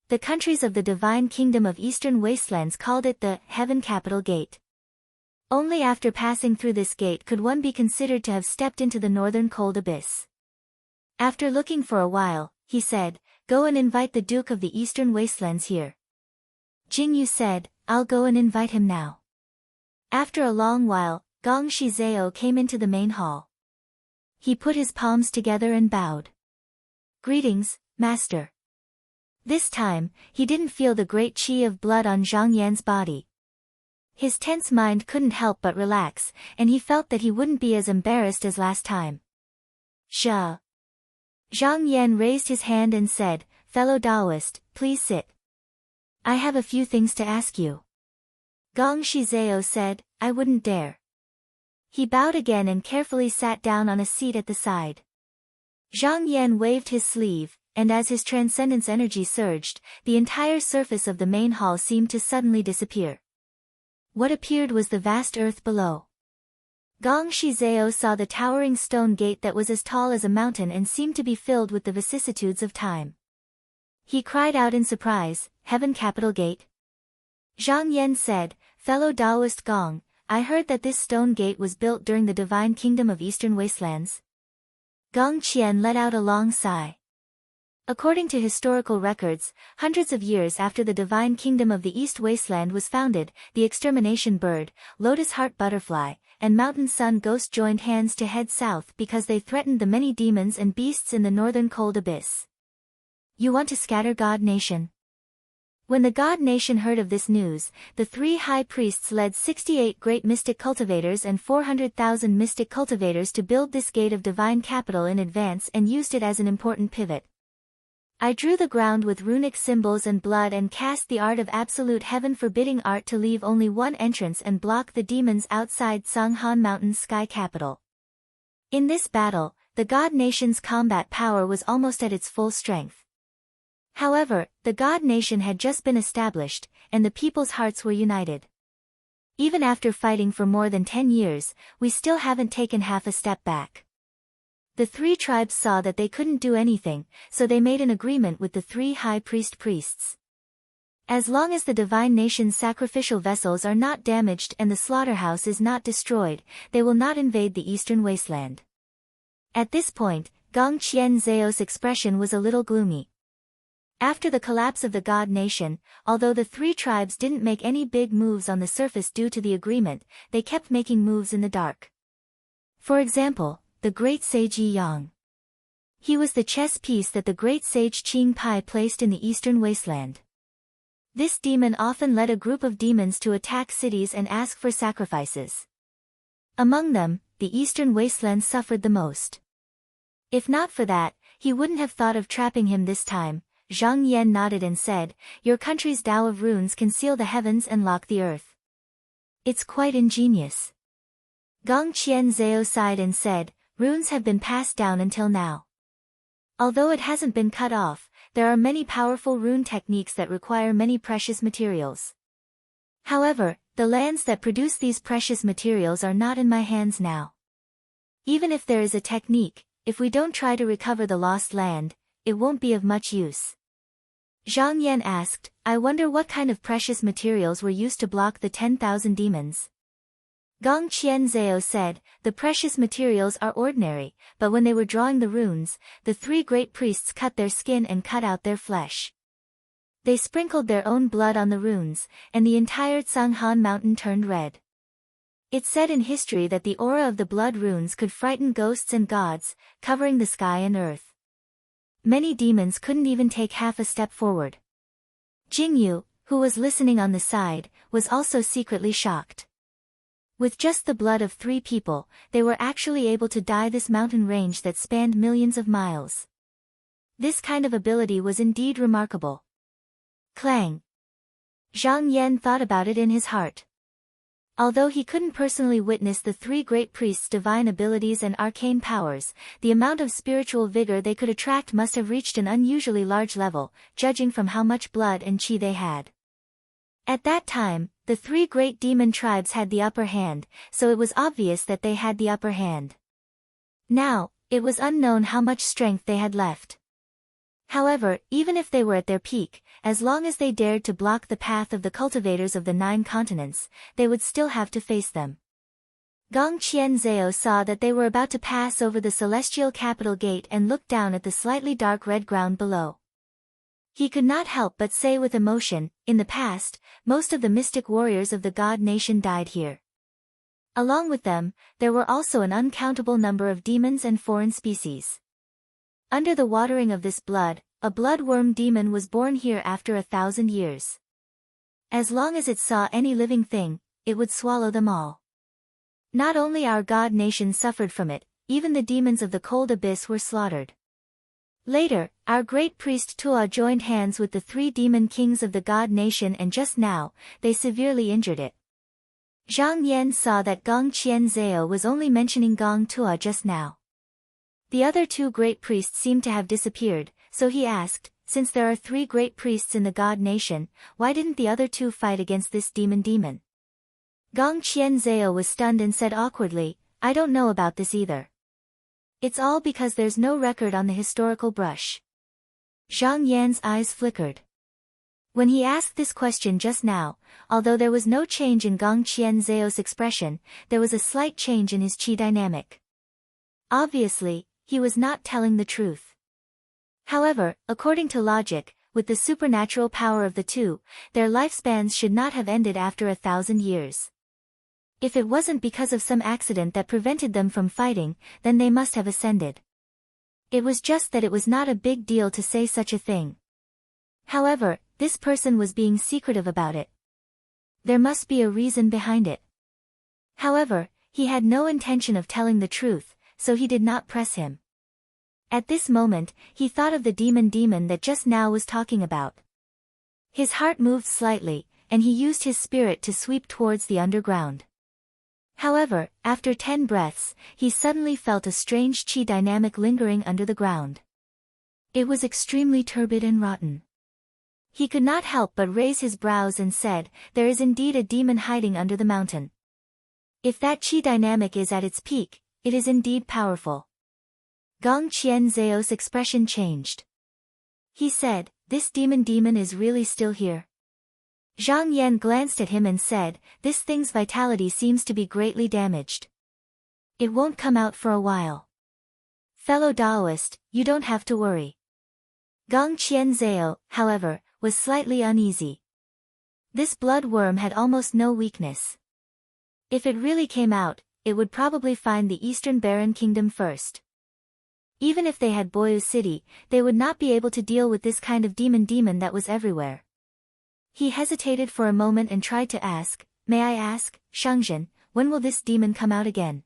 The countries of the divine kingdom of eastern wastelands called it the Heaven Capital Gate. Only after passing through this gate could one be considered to have stepped into the northern cold abyss. After looking for a while, he said, "Go and invite the Duke of the Eastern Wastelands here." Jingyu said, "I'll go and invite him now." After a long while, Gong Shizeo came into the main hall. He put his palms together and bowed. "Greetings, Master." This time, he didn't feel the great qi of blood on Zhang Yan's body. His tense mind couldn't help but relax, and he felt that he wouldn't be as embarrassed as last time. "Sha." Zhang Yan raised his hand and said, "Fellow Taoist, please sit. I have a few things to ask you." Gong Shizeo said, "I wouldn't dare." He bowed again and carefully sat down on a seat at the side. Zhang Yan waved his sleeve, and as his transcendence energy surged, the entire surface of the main hall seemed to suddenly disappear. What appeared was the vast earth below. Gong Shizeo saw the towering stone gate that was as tall as a mountain and seemed to be filled with the vicissitudes of time. He cried out in surprise, "Heaven Capital Gate?" Zhang Yan said, "Fellow Taoist Gong, I heard that this stone gate was built during the divine kingdom of eastern wastelands." Gong Qian let out a long sigh. According to historical records, hundreds of years after the divine kingdom of the East Wasteland was founded, the extermination bird, lotus heart butterfly, and mountain sun ghost joined hands to head south because they threatened the many demons and beasts in the northern cold abyss. "You want to scatter God Nation?" When the God Nation heard of this news, the three high priests led 68 great mystic cultivators and 400,000 mystic cultivators to build this gate of divine capital in advance and used it as an important pivot. "I drew the ground with runic symbols and blood and cast the art of absolute heaven forbidding art to leave only one entrance and block the demons outside Sanghan Mountain's sky capital." In this battle, the God Nation's combat power was almost at its full strength. However, the God Nation had just been established, and the people's hearts were united. "Even after fighting for more than 10 years, we still haven't taken half a step back." The three tribes saw that they couldn't do anything, so they made an agreement with the three high priests. As long as the divine nation's sacrificial vessels are not damaged and the slaughterhouse is not destroyed, they will not invade the eastern wasteland. At this point, Gong Qian Zhao's expression was a little gloomy. After the collapse of the God Nation, although the three tribes didn't make any big moves on the surface due to the agreement, they kept making moves in the dark. For example, the great sage Yi Yang. He was the chess piece that the great sage Qing Pai placed in the eastern wasteland. This demon often led a group of demons to attack cities and ask for sacrifices. Among them, the eastern wasteland suffered the most. If not for that, he wouldn't have thought of trapping him this time. Zhang Yan nodded and said, "Your country's Tao of runes can seal the heavens and lock the earth. It's quite ingenious." Gong Qian Zhao sighed and said, "Runes have been passed down until now. Although it hasn't been cut off, there are many powerful rune techniques that require many precious materials. However, the lands that produce these precious materials are not in my hands now. Even if there is a technique, if we don't try to recover the lost land, it won't be of much use." Zhang Yan asked, "I wonder what kind of precious materials were used to block the 10,000 demons?" Gong Qian Zhao said, "The precious materials are ordinary, but when they were drawing the runes, the three great priests cut their skin and cut out their flesh. They sprinkled their own blood on the runes, and the entire Sanghan Mountain turned red. It's said in history that the aura of the blood runes could frighten ghosts and gods, covering the sky and earth. Many demons couldn't even take half a step forward." Jingyu, who was listening on the side, was also secretly shocked. With just the blood of 3 people, they were actually able to dye this mountain range that spanned millions of miles. This kind of ability was indeed remarkable. Clang. Zhang Yan thought about it in his heart. Although he couldn't personally witness the three great priests' divine abilities and arcane powers, the amount of spiritual vigor they could attract must have reached an unusually large level, judging from how much blood and qi they had. At that time, the three great demon tribes had the upper hand, so it was obvious that they had the upper hand. Now, it was unknown how much strength they had left. However, even if they were at their peak, as long as they dared to block the path of the cultivators of the 9 continents, they would still have to face them. Gong Qianzhao saw that they were about to pass over the celestial capital gate and looked down at the slightly dark red ground below. He could not help but say with emotion, in the past, most of the mystic warriors of the god nation died here. Along with them, there were also an uncountable number of demons and foreign species. Under the watering of this blood, a bloodworm demon was born here after 1,000 years. As long as it saw any living thing, it would swallow them all. Not only our god nation suffered from it, even the demons of the cold abyss were slaughtered. Later, our great priest Tua joined hands with the 3 demon kings of the god nation and just now, they severely injured it. Zhang Yan saw that Gong Qianzhao was only mentioning Gong Tua just now. The other 2 great priests seemed to have disappeared, so he asked, since there are 3 great priests in the god nation, why didn't the other 2 fight against this demon? Gong Qianzhao was stunned and said awkwardly, I don't know about this either. It's all because there's no record on the historical brush. Zhang Yan's eyes flickered. When he asked this question just now, although there was no change in Gong Qianzhao's expression, there was a slight change in his qi dynamic. Obviously, he was not telling the truth. However, according to logic, with the supernatural power of the 2, their lifespans should not have ended after 1,000 years. If it wasn't because of some accident that prevented them from fighting, then they must have ascended. It was just that it was not a big deal to say such a thing. However, this person was being secretive about it. There must be a reason behind it. However, he had no intention of telling the truth, so he did not press him. At this moment, he thought of the demon that just now was talking about. His heart moved slightly, and he used his spirit to sweep towards the underground. However, after 10 breaths, he suddenly felt a strange qi dynamic lingering under the ground. It was extremely turbid and rotten. He could not help but raise his brows and said, there is indeed a demon hiding under the mountain. If that qi dynamic is at its peak, it is indeed powerful. Gong Qianzhao's expression changed. He said, this demon is really still here. Zhang Yan glanced at him and said, this thing's vitality seems to be greatly damaged. It won't come out for a while. Fellow Taoist, you don't have to worry. Gong Qianzhao, however, was slightly uneasy. This blood worm had almost no weakness. If it really came out, it would probably find the Eastern Barren Kingdom first. Even if they had Boyu City, they would not be able to deal with this kind of demon that was everywhere. He hesitated for a moment and tried to ask, may I ask, Shangzhen, when will this demon come out again?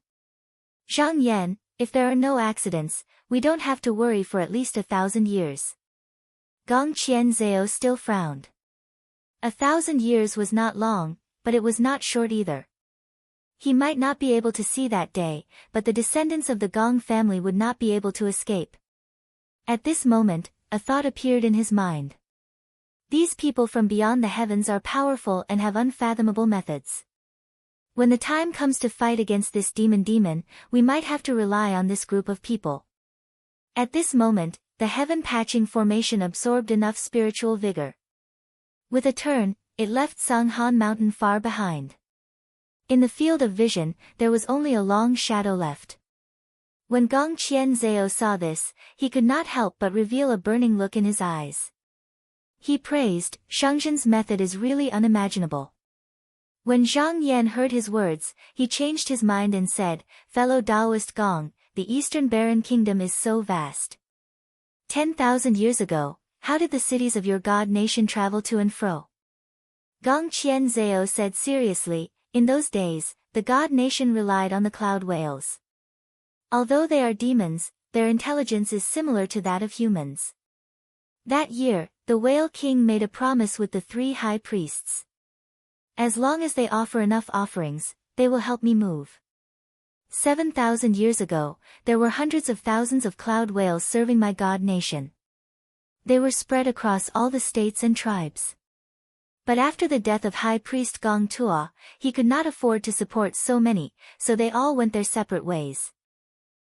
Zhang Yan, if there are no accidents, we don't have to worry for at least 1,000 years. Gong Qianzhao still frowned. 1,000 years was not long, but it was not short either. He might not be able to see that day, but the descendants of the Gong family would not be able to escape. At this moment, a thought appeared in his mind. These people from beyond the heavens are powerful and have unfathomable methods. When the time comes to fight against this demon, we might have to rely on this group of people. At this moment, the heaven-patching formation absorbed enough spiritual vigor. With a turn, it left Sanghan Mountain far behind. In the field of vision, there was only a long shadow left. When Gong Qianzhao saw this, he could not help but reveal a burning look in his eyes. He praised, Shangzhen's method is really unimaginable. When Zhang Yan heard his words, he changed his mind and said, fellow Taoist Gong, the Eastern Barren Kingdom is so vast. 10,000 years ago, how did the cities of your god nation travel to and fro? Gong Qianzhao said seriously, in those days, the god nation relied on the cloud whales. Although they are demons, their intelligence is similar to that of humans. That year, the Whale King made a promise with the 3 high priests. As long as they offer enough offerings, they will help me move. 7,000 years ago, there were hundreds of thousands of cloud whales serving my god nation. They were spread across all the states and tribes. But after the death of High Priest Gong Tuo, he could not afford to support so many, so they all went their separate ways.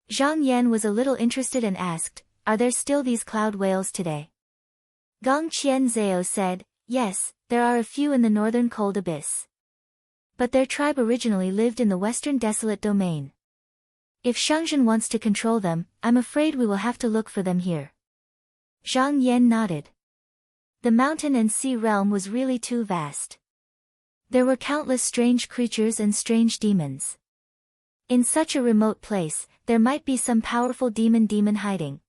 Zhang Yan was a little interested and asked, "Are there still these cloud whales today?" Gong Qianzhao said, "Yes, there are a few in the northern cold abyss. But their tribe originally lived in the western desolate domain. If Shangzhen wants to control them, I'm afraid we will have to look for them here." Zhang Yan nodded. The mountain and sea realm was really too vast. There were countless strange creatures and strange demons. In such a remote place, there might be some powerful demon hiding.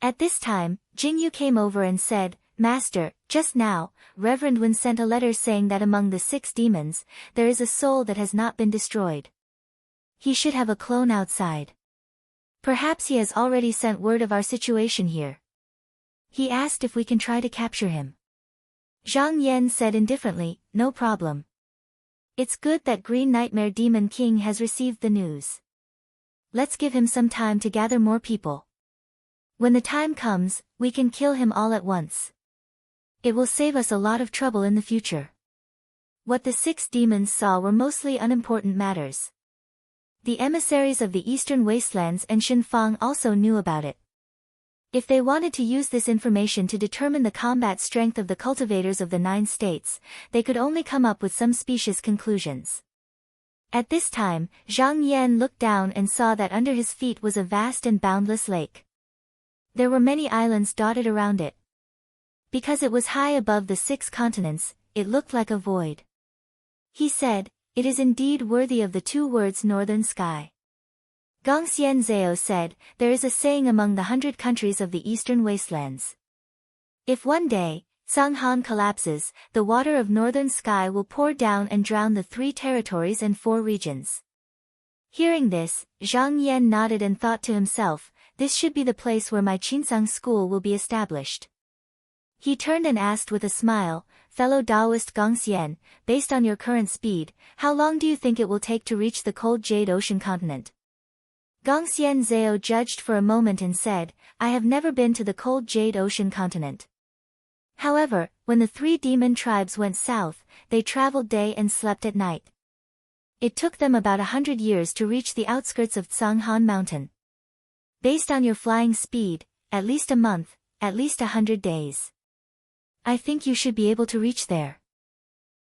At this time, Jingyu came over and said, "Master, just now, Reverend Wen sent a letter saying that among the 6 demons, there is a soul that has not been destroyed. He should have a clone outside. Perhaps he has already sent word of our situation here. He asked if we can try to capture him." Zhang Yan said indifferently, "No problem. It's good that Green Nightmare Demon King has received the news. Let's give him some time to gather more people. When the time comes, we can kill him all at once. It will save us a lot of trouble in the future." What the 6 demons saw were mostly unimportant matters. The emissaries of the Eastern Wastelands and Xinfang also knew about it. If they wanted to use this information to determine the combat strength of the cultivators of the 9 states, they could only come up with some specious conclusions. At this time, Zhang Yan looked down and saw that under his feet was a vast and boundless lake. There were many islands dotted around it. Because it was high above the 6 continents, it looked like a void. He said, "It is indeed worthy of the 2 words northern sky." Gong Xianzhao said, "There is a saying among the 100 countries of the eastern wastelands. If one day, Sanghan collapses, the water of northern sky will pour down and drown the 3 territories and 4 regions." Hearing this, Zhang Yan nodded and thought to himself, "This should be the place where my Qinsang school will be established." He turned and asked with a smile, "Fellow Taoist Gongxian, based on your current speed, how long do you think it will take to reach the cold Jade Ocean continent?" Gong Xianzhao judged for a moment and said, "I have never been to the cold Jade Ocean continent." However, when the 3 demon tribes went south, they traveled day and slept at night. It took them about 100 years to reach the outskirts of Tsanghan Mountain. Based on your flying speed, at least a month, at least 100 days. I think you should be able to reach there.